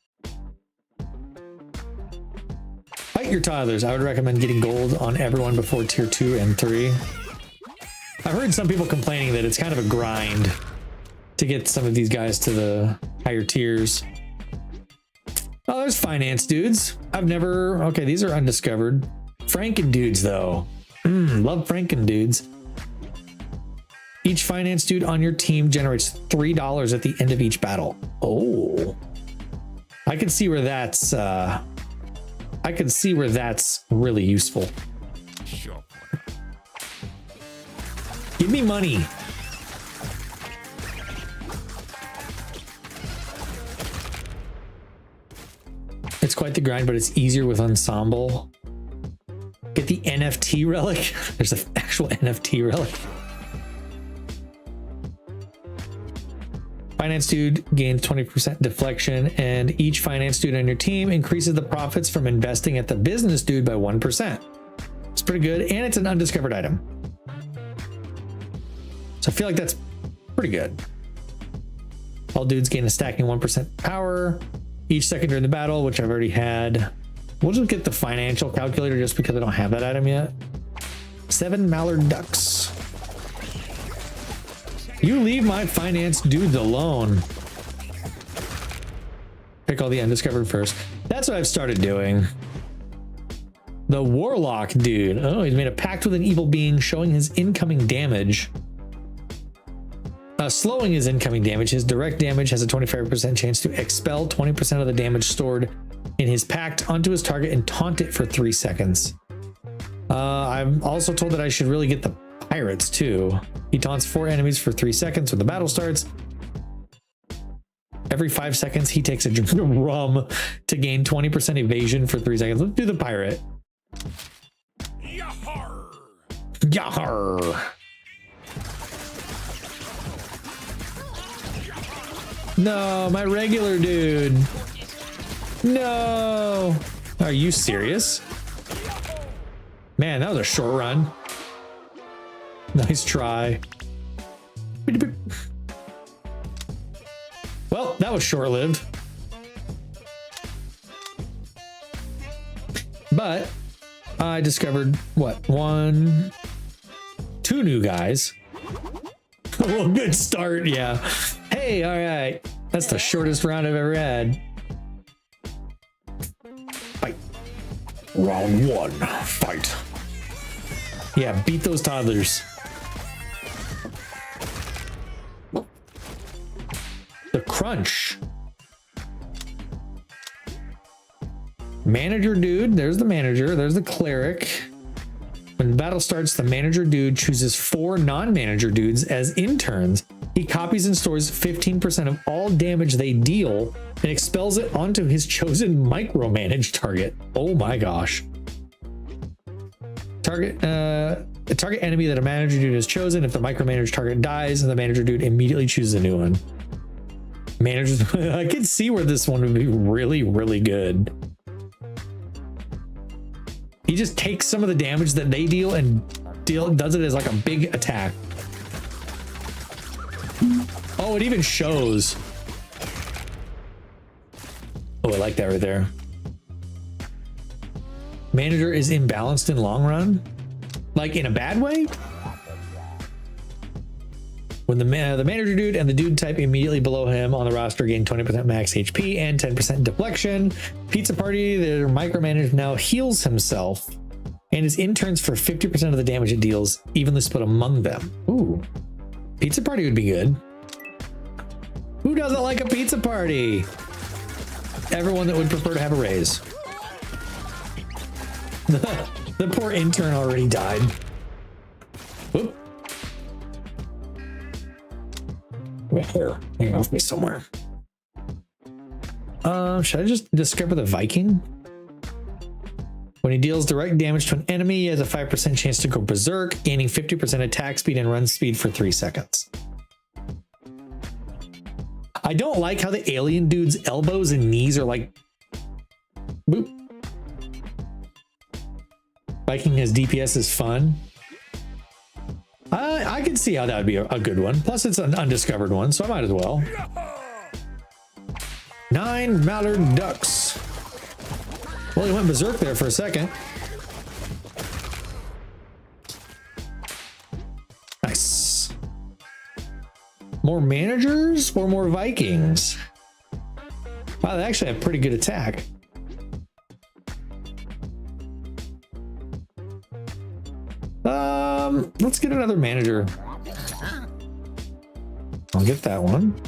Fight your toddlers. I would recommend getting gold on everyone before tier 2 and 3. I've heard some people complaining that it's kind of a grind to get some of these guys to the higher tiers. Oh, there's finance dudes. Okay, these are undiscovered. Franken dudes though. Love Franken dudes. Each finance dude on your team generates $3 at the end of each battle. Oh, I can see where that's really useful. Sure. Give me money. It's quite the grind, but it's easier with ensemble. Get the NFT relic. There's an actual NFT relic. Finance dude gains 20% deflection, and each finance dude on your team increases the profits from investing at the business dude by 1%. It's pretty good, and it's an undiscovered item. So I feel like that's pretty good. All dudes gain a stacking 1% power each second during the battle, which I've already had. We'll just get the financial calculator just because I don't have that item yet. 7 mallard ducks. You leave my finance dudes alone. Pick all the undiscovered first. That's what I've started doing. The warlock dude. Oh, he's made a pact with an evil being, showing his incoming damage. Slowing his incoming damage. His direct damage has a 25% chance to expel 20% of the damage stored in his pact onto his target and taunt it for 3 seconds. I'm also told that I should really get the pirates too. He taunts 4 enemies for 3 seconds when the battle starts. Every 5 seconds, he takes a drink of rum to gain 20% evasion for 3 seconds. Let's do the pirate. Yahar! Yahar! No, my regular dude. No. Are you serious? Man, that was a short run. Nice try. Well, that was short-lived. But I discovered what? 2 new guys. Well, good start, yeah. Hey, all right. That's the shortest round I've ever had. Fight. Round 1, fight. Yeah, beat those toddlers. The crunch. Manager dude. There's the manager. There's the cleric. When the battle starts, the manager dude chooses 4 non-manager dudes as interns. He copies and stores 15% of all damage they deal and expels it onto his chosen micromanaged target. Oh my gosh. A target enemy that a manager dude has chosen. If the micromanaged target dies, the manager dude immediately chooses a new one. Managers, I can see where this one would be really, really good. He just takes some of the damage that they deal and does it as like a big attack. Oh, it even shows. Oh, I like that right there. Manager is imbalanced in long run, like in a bad way. When the manager dude and the dude type immediately below him on the roster gain 20% max HP and 10% deflection. Pizza Party, their micromanaged, now heals himself and his interns for 50% of the damage it deals, evenly split among them. Ooh, Pizza Party would be good. Who doesn't like a pizza party? Everyone that would prefer to have a raise. The poor intern already died. Whoop. Here, hang off me somewhere. Should I just discover the Viking? When he deals direct damage to an enemy, he has a 5% chance to go berserk, gaining 50% attack speed and run speed for 3 seconds. I don't like how the alien dude's elbows and knees are like boop. Viking as DPS is fun. I can see how that would be a good one. Plus it's an undiscovered one, so I might as well. 9 mallard ducks. Well, he went berserk there for a second. Nice. More managers or more Vikings? Wow, they actually have pretty good attack. Let's get another manager. I'll get that one.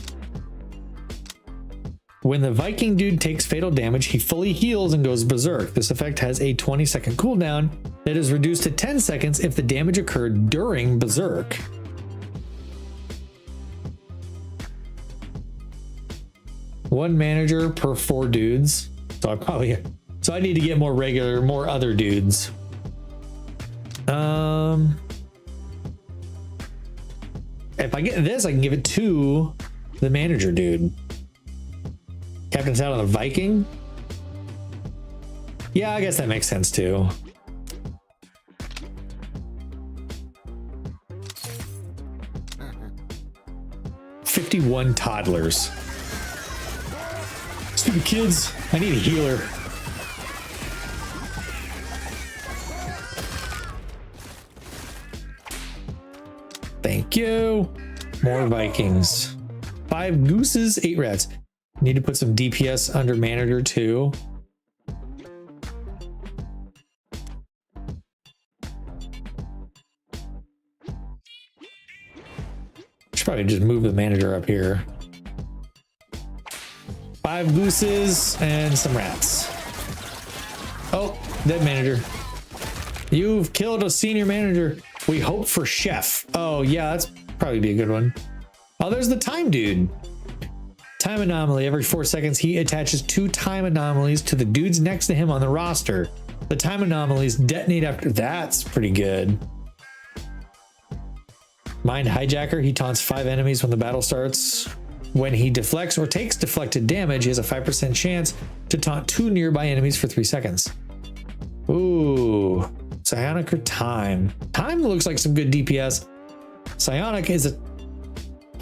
When the Viking dude takes fatal damage, he fully heals and goes berserk. This effect has a 20-second cooldown that is reduced to 10 seconds if the damage occurred during berserk. One manager per 4 dudes. So I need to get more other dudes. If I get this, I can give it to the manager dude. Captain's out on the Viking. Yeah, I guess that makes sense too. $51 toddlers. Stupid kids. I need a healer. Thank you. More Vikings. 5 gooses, 8 rats. Need to put some DPS under manager too. Should probably just move the manager up here. 5 gooses and some rats. Oh, dead manager. You've killed a senior manager. We hope for chef. Oh yeah, that's probably be a good one. Oh, there's the time dude. Time anomaly. Every 4 seconds, he attaches 2 time anomalies to the dudes next to him on the roster. The time anomalies detonate after. That's pretty good. Mind hijacker. He taunts 5 enemies when the battle starts. When he deflects or takes deflected damage, he has a 5% chance to taunt 2 nearby enemies for 3 seconds. Ooh. Psionic or Time? Time looks like some good DPS. Psionic is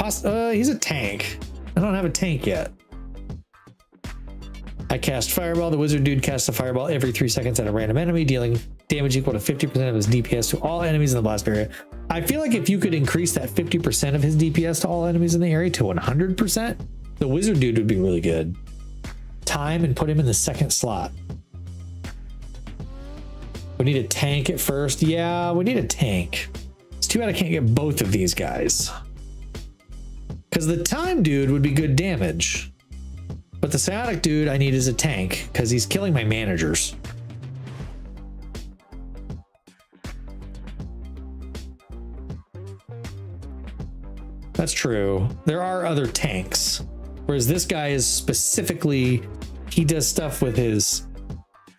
he's a tank. I don't have a tank yet. I cast Fireball. The wizard dude casts a fireball every 3 seconds at a random enemy, dealing damage equal to 50% of his DPS to all enemies in the blast area. I feel like if you could increase that 50% of his DPS to all enemies in the area to 100%, the wizard dude would be really good. Time and put him in the 2nd slot. We need a tank at first. Yeah, we need a tank. It's too bad I can't get both of these guys. Because the time dude would be good damage. But the psionic dude I need is a tank because he's killing my managers. That's true. There are other tanks. Whereas this guy is specifically, he does stuff with his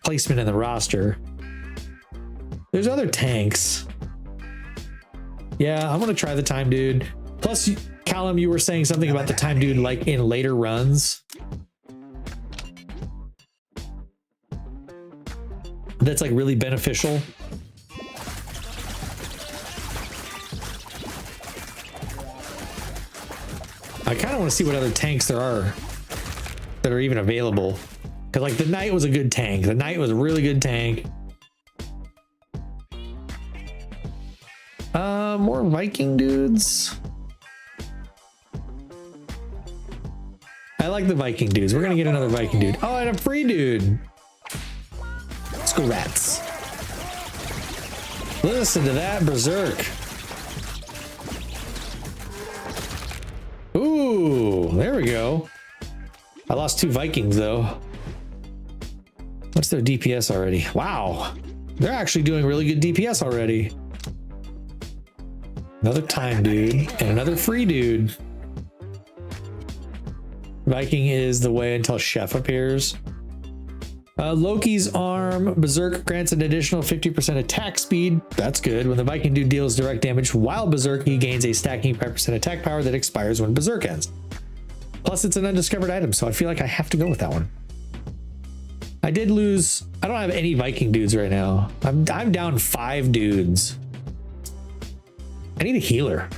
placement in the roster. There's other tanks. Yeah, I'm gonna try the time dude. Plus, Callum, you were saying something about the time dude like in later runs. That's like really beneficial. I kind of want to see what other tanks there are that are even available. Because like the Knight was a good tank. The Knight was a really good tank. More Viking dudes. I like the Viking dudes. We're gonna get another Viking dude. Oh, and a free dude. Let's go rats. Listen to that berserk. Ooh, there we go. I lost 2 Vikings though. What's their DPS already? Wow, they're actually doing really good DPS already. Another time dude and another free dude. Viking is the way until Chef appears. Loki's arm berserk grants an additional 50% attack speed. That's good. When the Viking dude deals direct damage while berserk, he gains a stacking 5% attack power that expires when berserk ends. Plus, it's an undiscovered item, so I feel like I have to go with that one. I did lose. I don't have any Viking dudes right now. I'm down 5 dudes. I need a healer.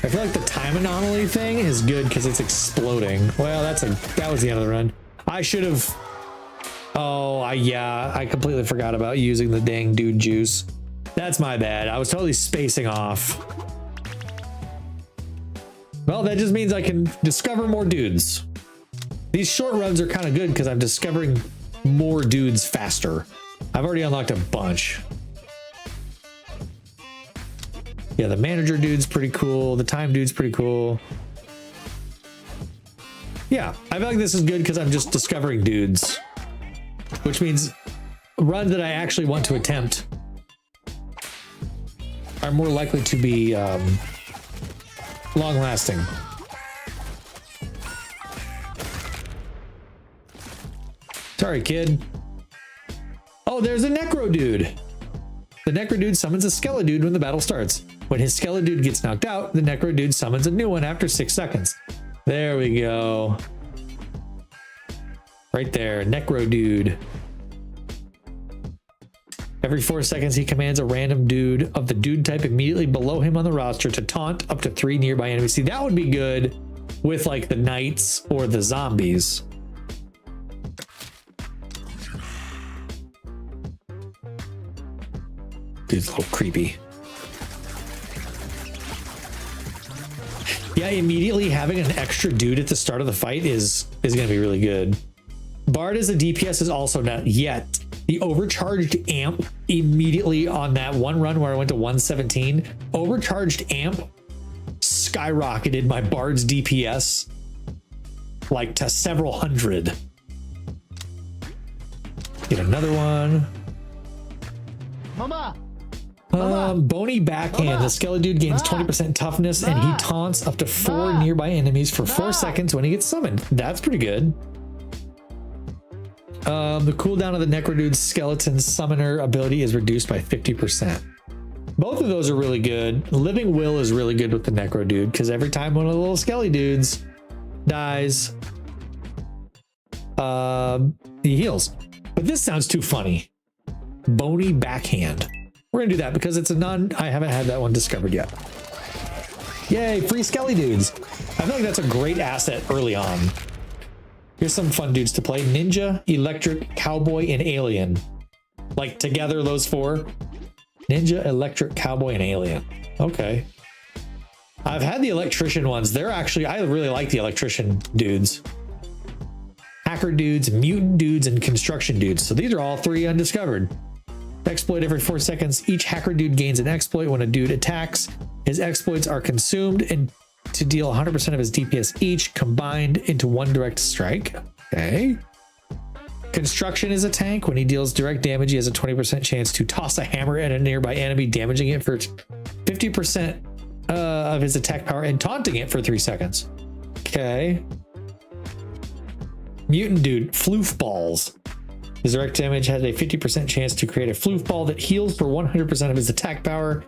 I feel like the time anomaly thing is good because it's exploding. Well, that was the end of the run. I should have. Oh, yeah, I completely forgot about using the dang dude juice. That's my bad. I was totally spacing off. Well, that just means I can discover more dudes. These short runs are kind of good because I'm discovering more dudes faster. I've already unlocked a bunch. Yeah, the manager dude's pretty cool. The time dude's pretty cool. Yeah, I feel like this is good because I'm just discovering dudes, which means runs that I actually want to attempt are more likely to be long lasting. Sorry, kid. Oh, there's a Necro dude. The Necro dude summons a Skeleton dude when the battle starts. When his Skeleton dude gets knocked out, the Necro dude summons a new one after 6 seconds. There we go. Right there, Necro dude. Every 4 seconds, he commands a random dude of the dude type immediately below him on the roster to taunt up to 3 nearby enemies. See, that would be good with like the knights or the zombies. Dude's a little creepy. Yeah, immediately having an extra dude at the start of the fight is going to be really good. Bard as a DPS is also not yet. The overcharged amp immediately on that one run where I went to 117, overcharged amp skyrocketed my Bard's DPS like to several hundred. Get another one. Mama! Bony Backhand. The Skeleton dude gains 20% toughness and he taunts up to 4 nearby enemies for 4 seconds when he gets summoned. That's pretty good. The cooldown of the Necro dude's skeleton summoner ability is reduced by 50%. Both of those are really good. Living Will is really good with the Necro dude because every time one of the little skelly dudes dies, he heals. But this sounds too funny. Bony Backhand. We're gonna do that because it's I haven't had that one discovered yet. Yay, free skelly dudes. I feel like that's a great asset early on. Here's some fun dudes to play. Ninja, Electric, Cowboy, and Alien. Like together, those 4. Ninja, Electric, Cowboy, and Alien. Okay. I've had the Electrician ones. They're actually, I really like the Electrician dudes. Hacker dudes, Mutant dudes, and Construction dudes. So these are all 3 undiscovered. Exploit every 4 seconds. Each hacker dude gains an exploit when a dude attacks. His exploits are consumed and to deal 100% of his DPS each, combined into 1 direct strike. Okay. Construction is a tank. When he deals direct damage, he has a 20% chance to toss a hammer at a nearby enemy, damaging it for 50% of his attack power and taunting it for 3 seconds. Okay. Mutant dude, floof balls. His direct damage has a 50% chance to create a floof ball that heals for 100% of his attack power.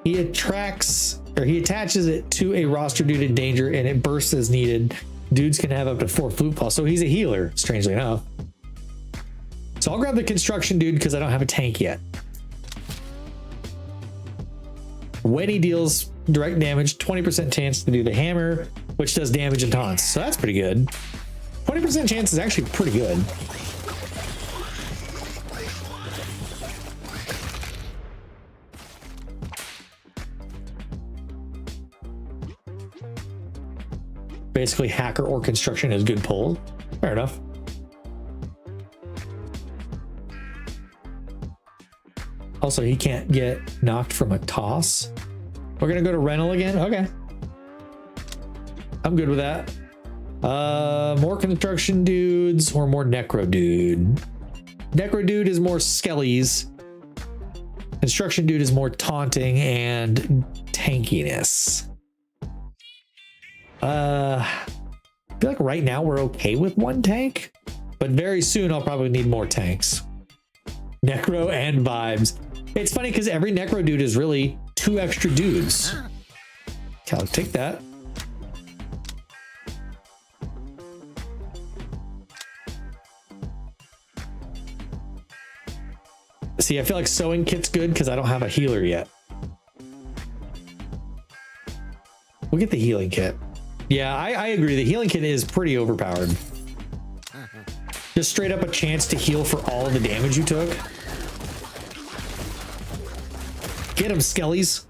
He attaches it to a roster dude in danger and it bursts as needed. Dudes can have up to 4 floof balls. So he's a healer, strangely enough. So I'll grab the construction dude because I don't have a tank yet. When he deals direct damage, 20% chance to do the hammer, which does damage and taunts. So that's pretty good. 20% chance is actually pretty good. Basically, hacker or construction is good pull. Fair enough. Also, he can't get knocked from a toss. We're gonna go to rental again. Okay, I'm good with that. More construction dudes or more necro dude. Necro dude is more skellies. Construction dude is more taunting and tankiness. I feel like right now we're okay with 1 tank, but very soon I'll probably need more tanks. Necro and vibes. It's funny because every necro dude is really 2 extra dudes. Okay, I'll take that. See, I feel like sewing kit's good because I don't have a healer yet. We'll get the healing kit. Yeah, I agree. The healing kit is pretty overpowered. Just straight up a chance to heal for all the damage you took. Get him, skellies.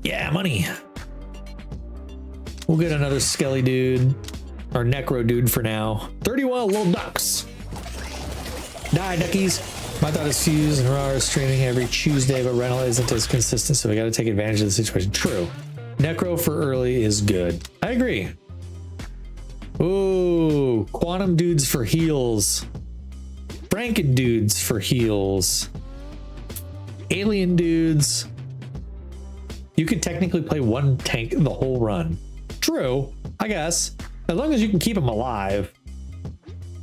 Yeah, money. We'll get another skelly dude or necro dude for now. 31 little ducks. Die, duckies. My thought is Fuse and Raw are streaming every Tuesday, but rental isn't as consistent, so we got to take advantage of the situation. True. Necro for early is good. I agree. Ooh, quantum dudes for heals. Franken dudes for heals. Alien dudes. You could technically play 1 tank the whole run. True, I guess. As long as you can keep them alive.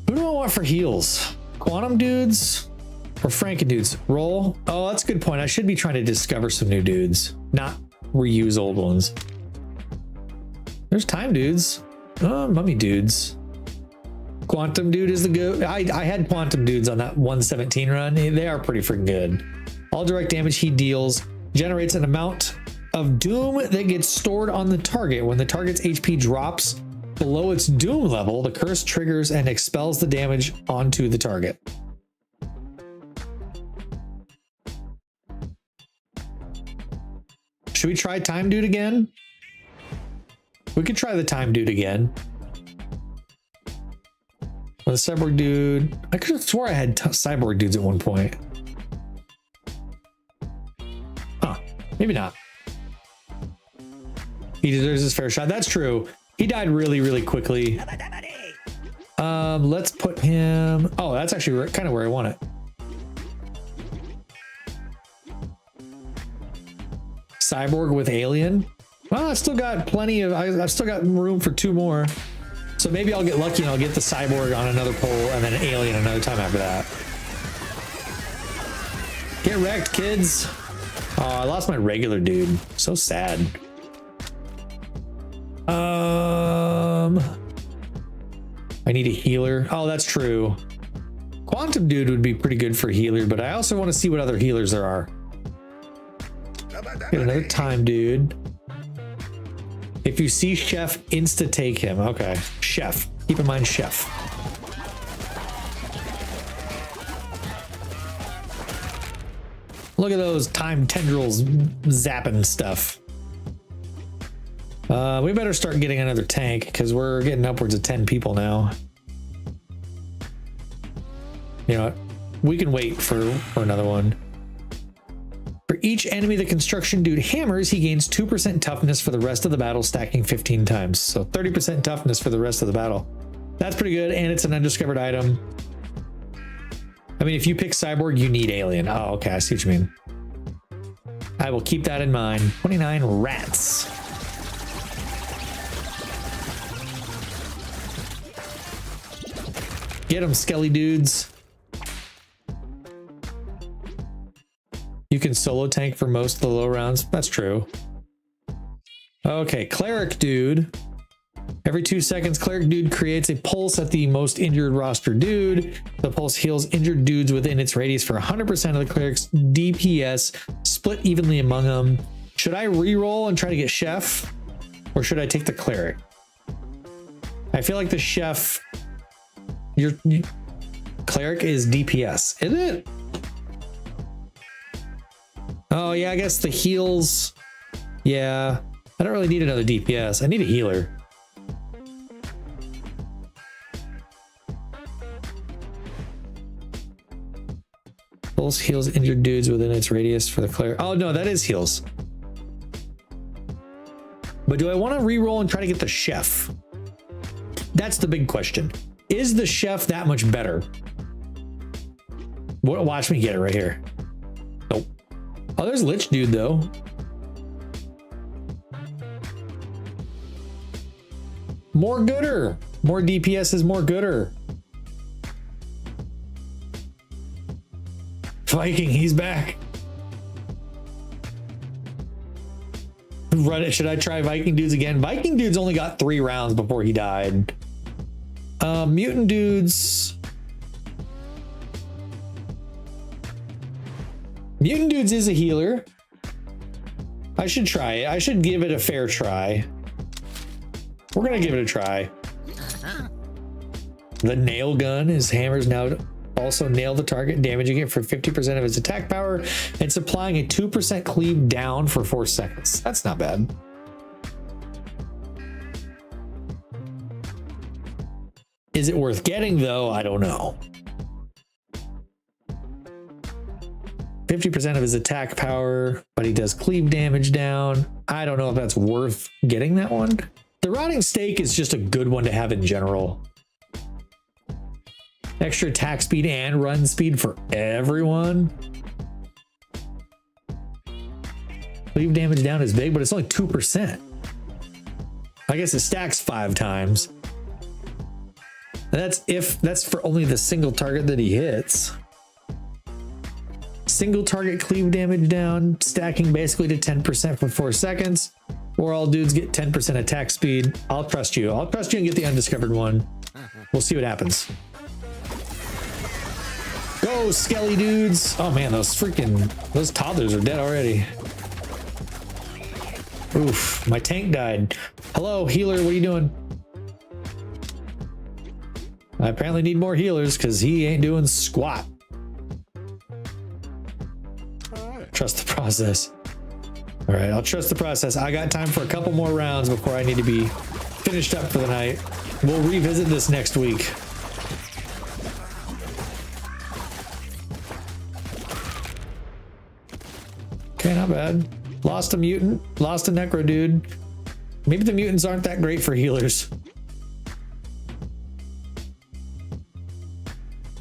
Who do I want for heals? Quantum dudes or Franken dudes? Roll. Oh, that's a good point. I should be trying to discover some new dudes, not reuse old ones. There's time dudes. Oh, mummy dudes. Quantum dude is the go. I had quantum dudes on that 117 run. They are pretty freaking good. All direct damage he deals generates an amount of doom that gets stored on the target. When the target's HP drops below its doom level, the curse triggers and expels the damage onto the target. Should we try time dude again? We could try the time dude again. The cyborg dude. I could have swore I had cyborg dudes at one point. Huh. Maybe not. He deserves his fair shot. That's true. He died really, really quickly. Let's put him. Oh, that's actually kind of where I want it. Cyborg with alien. Well, I still got plenty of. I've still got room for 2 more. So maybe I'll get lucky and I'll get the cyborg on another pole and then an alien another time after that. Get wrecked, kids. Oh, I lost my regular dude. So sad. I need a healer. Oh, that's true. Quantum dude would be pretty good for a healer, but I also want to see what other healers there are. Get another time dude. If you see Chef, insta take him. Okay, Chef. Keep in mind Chef. Look at those time tendrils zapping stuff. We better start getting another tank because we're getting upwards of 10 people now. You know what? We can wait for another one. For each enemy the construction dude hammers, he gains 2% toughness for the rest of the battle, stacking 15 times. So 30% toughness for the rest of the battle. That's pretty good, and it's an undiscovered item. I mean, if you pick cyborg, you need alien. Oh, okay, I see what you mean. I will keep that in mind. 29 rats. Get them, skelly dudes. You can solo tank for most of the low rounds. That's true. Okay, cleric dude. Every 2 seconds, cleric dude creates a pulse at the most injured roster dude. The pulse heals injured dudes within its radius for 100% of the cleric's DPS, split evenly among them. Should I re-roll and try to get chef, or should I take the cleric? I feel like the chef, your cleric is DPS, isn't it? Oh yeah, I guess the heals. Yeah, I don't really need another DPS. I need a healer. Pulse heals injured dudes within its radius for the cleric. Oh no, that is heals. But do I want to re-roll and try to get the chef? That's the big question. Is the chef that much better? Watch me get it right here. Nope. Oh, there's Lich dude though. More gooder. More DPS is more gooder. Viking, he's back. Run it. Should I try Viking dudes again? Viking dudes only got 3 rounds before he died. Mutant dudes. Mutant dudes is a healer. I should try it. I should give it a fair try. We're gonna give it a try. The nail gun, his hammers now also nail the target, damaging it for 50% of its attack power and supplying a 2% cleave down for 4 seconds. That's not bad. Is it worth getting though? I don't know. 50% of his attack power, but he does cleave damage down. I don't know if that's worth getting that one. The rotting stake is just a good one to have in general. Extra attack speed and run speed for everyone. Cleave damage down is big, but it's only 2%. I guess it stacks 5 times. And that's for only the single target that he hits. Single target cleave damage down, stacking basically to 10% for 4 seconds. Or all dudes get 10% attack speed. I'll trust you. I'll trust you and get the undiscovered one. We'll see what happens. Go, skelly dudes. Oh man, those toddlers are dead already. Oof, my tank died. Hello, healer, what are you doing? I apparently need more healers because he ain't doing squat. Trust the process. All right, I'll trust the process. I got time for a couple more rounds before I need to be finished up for the night. We'll revisit this next week. Okay, not bad. Lost a mutant, lost a necro dude. Maybe the mutants aren't that great for healers.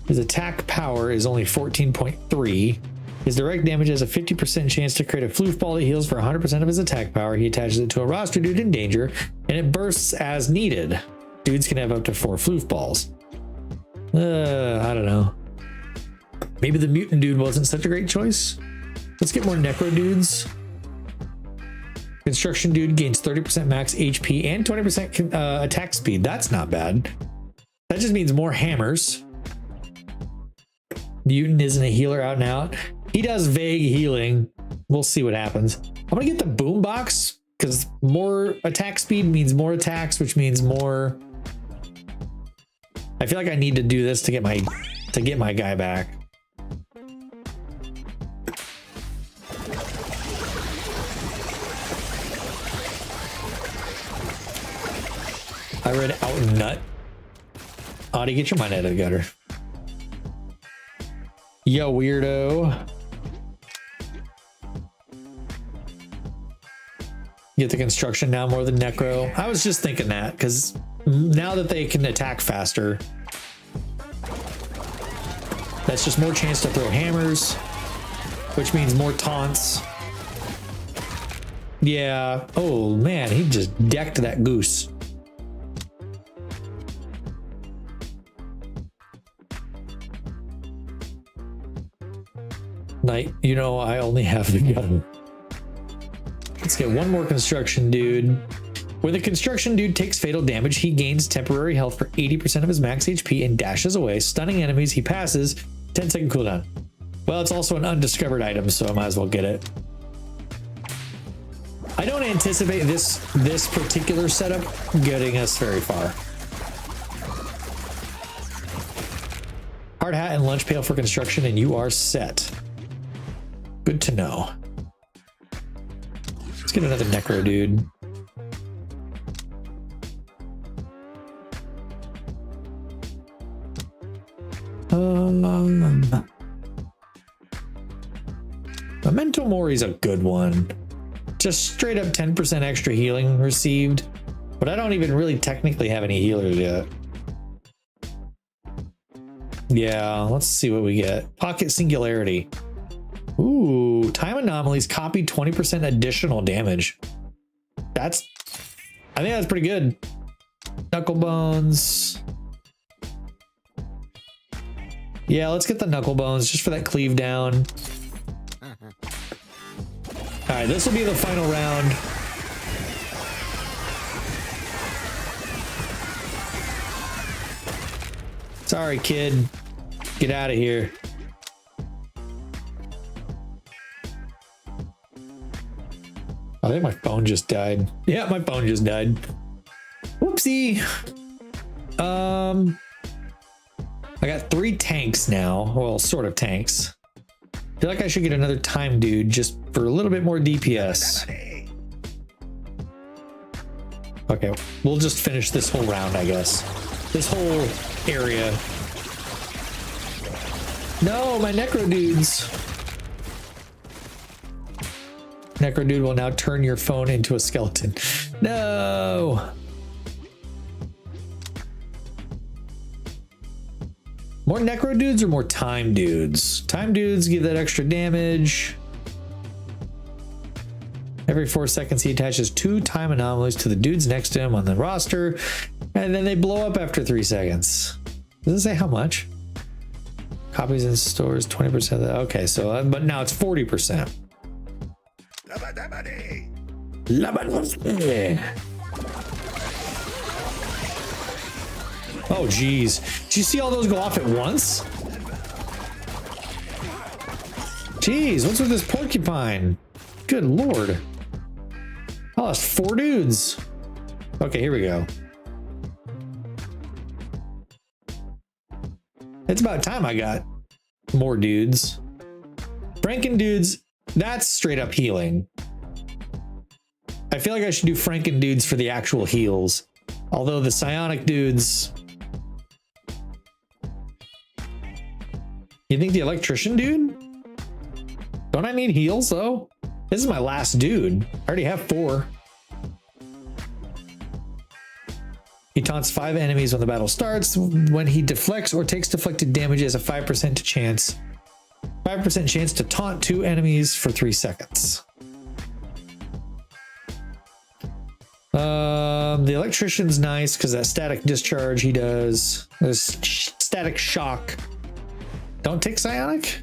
His attack power is only 14.3. His direct damage has a 50% chance to create a floof ball that heals for 100% of his attack power. He attaches it to a roster dude in danger, and it bursts as needed. Dudes can have up to 4 floof balls. I don't know. Maybe the mutant dude wasn't such a great choice. Let's get more necro dudes. Construction dude gains 30% max HP and 20% attack speed. That's not bad. That just means more hammers. Mutant isn't a healer out and out. He does vague healing. We'll see what happens. I'm gonna get the boombox because more attack speed means more attacks, which means more. I feel like I need to do this to get my guy back. I read out nut. Audie, get your mind out of the gutter. Yo, weirdo. Get the construction now more than necro. I was just thinking that because now that they can attack faster, that's just more chance to throw hammers, which means more taunts. Yeah. Oh man, he just decked that goose. Knight, you know, I only have the gun. Let's get one more construction dude. When the construction dude takes fatal damage, he gains temporary health for 80% of his max HP and dashes away, stunning enemies he passes. 10-second cooldown. Well, it's also an undiscovered item, so I might as well get it. I don't anticipate this particular setup getting us very far. Hard hat and lunch pail for construction, and you are set. Good to know. Let's get another necro dude. Memento Mori's a good one. Just straight up 10% extra healing received, but I don't even really technically have any healers yet. Yeah, let's see what we get. Pocket Singularity. Ooh, time anomalies copy 20% additional damage. I think that's pretty good. Knuckle bones. Yeah, let's get the knuckle bones just for that cleave down. All right, this will be the final round. Sorry, kid. Get out of here. I think my phone just died. Yeah, my phone just died. Whoopsie. I got 3 tanks now. Well, sort of tanks. I feel like I should get another time dude just for a little bit more DPS. Okay, we'll just finish this whole round, I guess. This whole area. No, my necro dudes. Necro dude will now turn your phone into a skeleton. No. More necro dudes or more time dudes? Time dudes give that extra damage. Every 4 seconds, he attaches 2 time anomalies to the dudes next to him on the roster, and then they blow up after 3 seconds. Does it say how much? Copies in stores, 20% of that. Okay, so, but now it's 40%. Oh, geez. Did you see all those go off at once? Jeez, what's with this porcupine? Good lord. I lost 4 dudes. Okay, here we go. It's about time I got more dudes. Franken dudes, that's straight up healing. I feel like I should do Franken dudes for the actual heals. Although the psionic dudes... You think the electrician dude? Don't I need heals though? This is my last dude. I already have 4. He taunts 5 enemies when the battle starts. When he deflects or takes deflected damage, he has a 5% chance. 5% chance to taunt 2 enemies for 3 seconds. The electrician's nice because that static discharge he does. This static shock. Don't take psionic?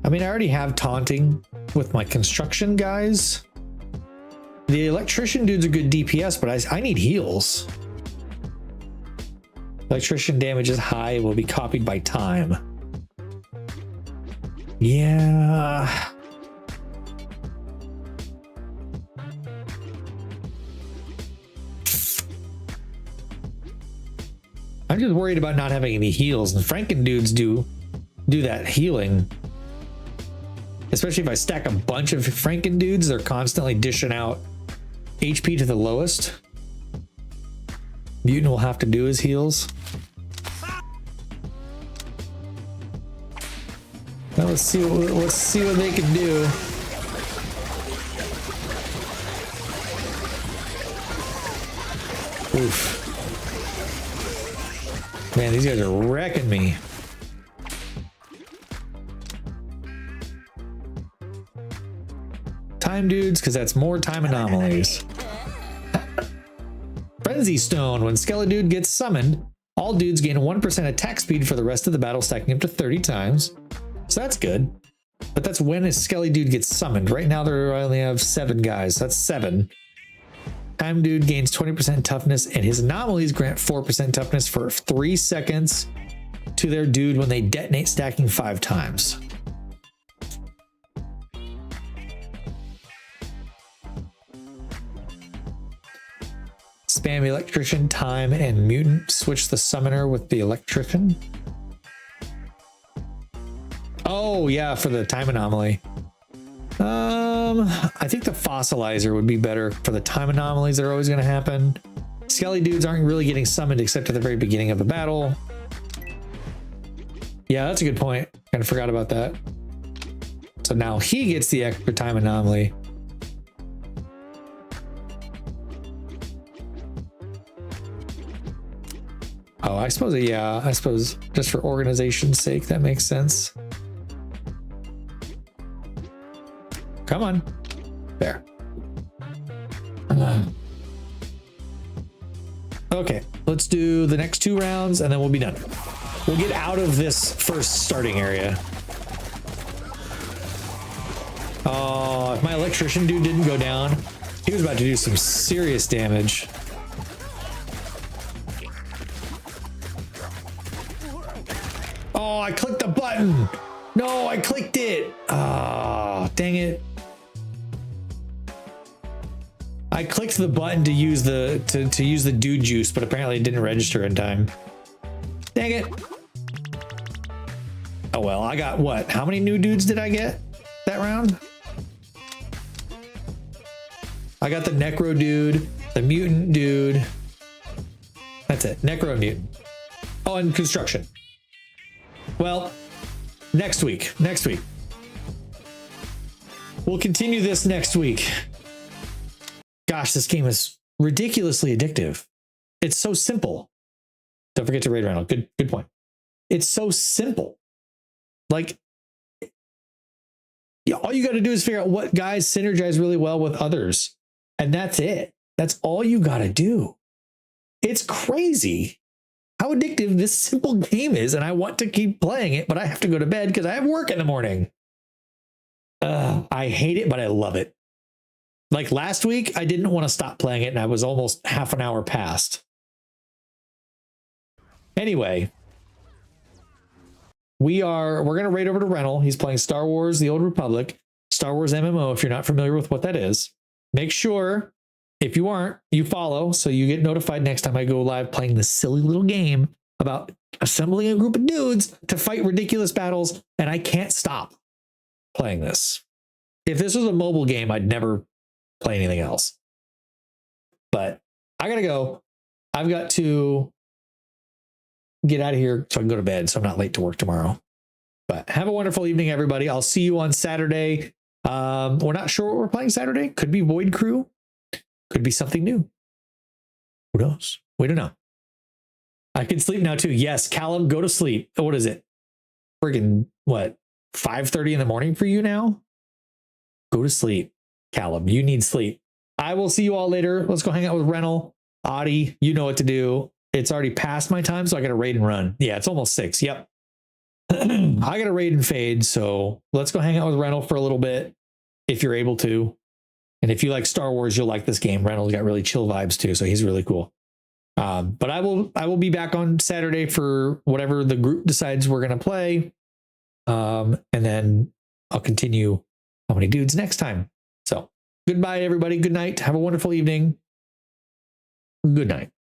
I mean, I already have taunting with my construction guys. The electrician dude's a good DPS, but I need heals. Electrician damage is high, will be copied by time. Yeah. I'm just worried about not having any heals, and Franken dudes do that healing. Especially if I stack a bunch of Franken dudes, they're constantly dishing out HP to the lowest. Mutant will have to do his heals. Now let's see what they can do. Oof. Man, these guys are wrecking me. Time dudes, because that's more time anomalies. Frenzy Stone. When Skeledude gets summoned, all dudes gain 1% attack speed for the rest of the battle, stacking up to 30 times. So that's good. But that's when a Skeledude gets summoned. Right now, they only have 7 guys. That's 7. Time Dude gains 20% toughness, and his anomalies grant 4% toughness for 3 seconds to their dude when they detonate, stacking 5 times. Spam Electrician, Time, and Mutant. Switch the summoner with the Electrician. Oh, yeah, for the time anomaly. I think the Fossilizer would be better for the time anomalies that are always going to happen. Skelly dudes aren't really getting summoned except at the very beginning of the battle. Yeah, that's a good point. Kind of forgot about that. So now he gets the extra time anomaly. Oh, I suppose, yeah, I suppose just for organization's sake, that makes sense. Come on. There. Okay, let's do the next 2 rounds and then we'll be done. We'll get out of this first starting area. Oh, if my electrician dude didn't go down, he was about to do some serious damage. Oh, I clicked the button. No, I clicked it. Oh, dang it. I clicked the button to use the to use the dude juice, but apparently it didn't register in time. Dang it. Oh well, I got what? How many new dudes did I get that round? I got the Necro dude, the Mutant dude. That's it. Necro and Mutant. Oh, and Construction. Well, next week. We'll continue this next week. Gosh, this game is ridiculously addictive. It's so simple. Don't forget to raid Reynold. Good point. It's so simple. Like, all you got to do is figure out what guys synergize really well with others. And that's it. That's all you got to do. It's crazy how addictive this simple game is. And I want to keep playing it, but I have to go to bed because I have work in the morning. I hate it, but I love it. Like last week, I didn't want to stop playing it, and I was almost half an hour past. Anyway, we're going to raid over to Reynold. He's playing Star Wars: The Old Republic, Star Wars MMO. If you're not familiar with what that is, make sure, if you aren't, you follow so you get notified next time I go live playing this silly little game about assembling a group of dudes to fight ridiculous battles, and I can't stop playing this. If this was a mobile game, I'd never play anything else. But I gotta go. I've got to get out of here so I can go to bed so I'm not late to work tomorrow. But have a wonderful evening, everybody. I'll see you on Saturday. We're not sure what we're playing Saturday. Could be Void Crew. Could be something new. Who knows? We don't know. I can sleep now too. Yes, Callum, go to sleep. What is it? Friggin' what? 5:30 in the morning for you now? Go to sleep. Callum, you need sleep. I will see you all later. Let's go hang out with Reynold. Audie, you know what to do. It's already past my time, so I got to raid and run. Yeah, it's almost 6. Yep. I got to raid and fade, so let's go hang out with Reynold for a little bit if you're able to. And if you like Star Wars, you'll like this game. Reynold's got really chill vibes too, so he's really cool. But I will be back on Saturday for whatever the group decides we're going to play. And then I'll continue How Many Dudes next time. So goodbye, everybody. Good night. Have a wonderful evening. Good night.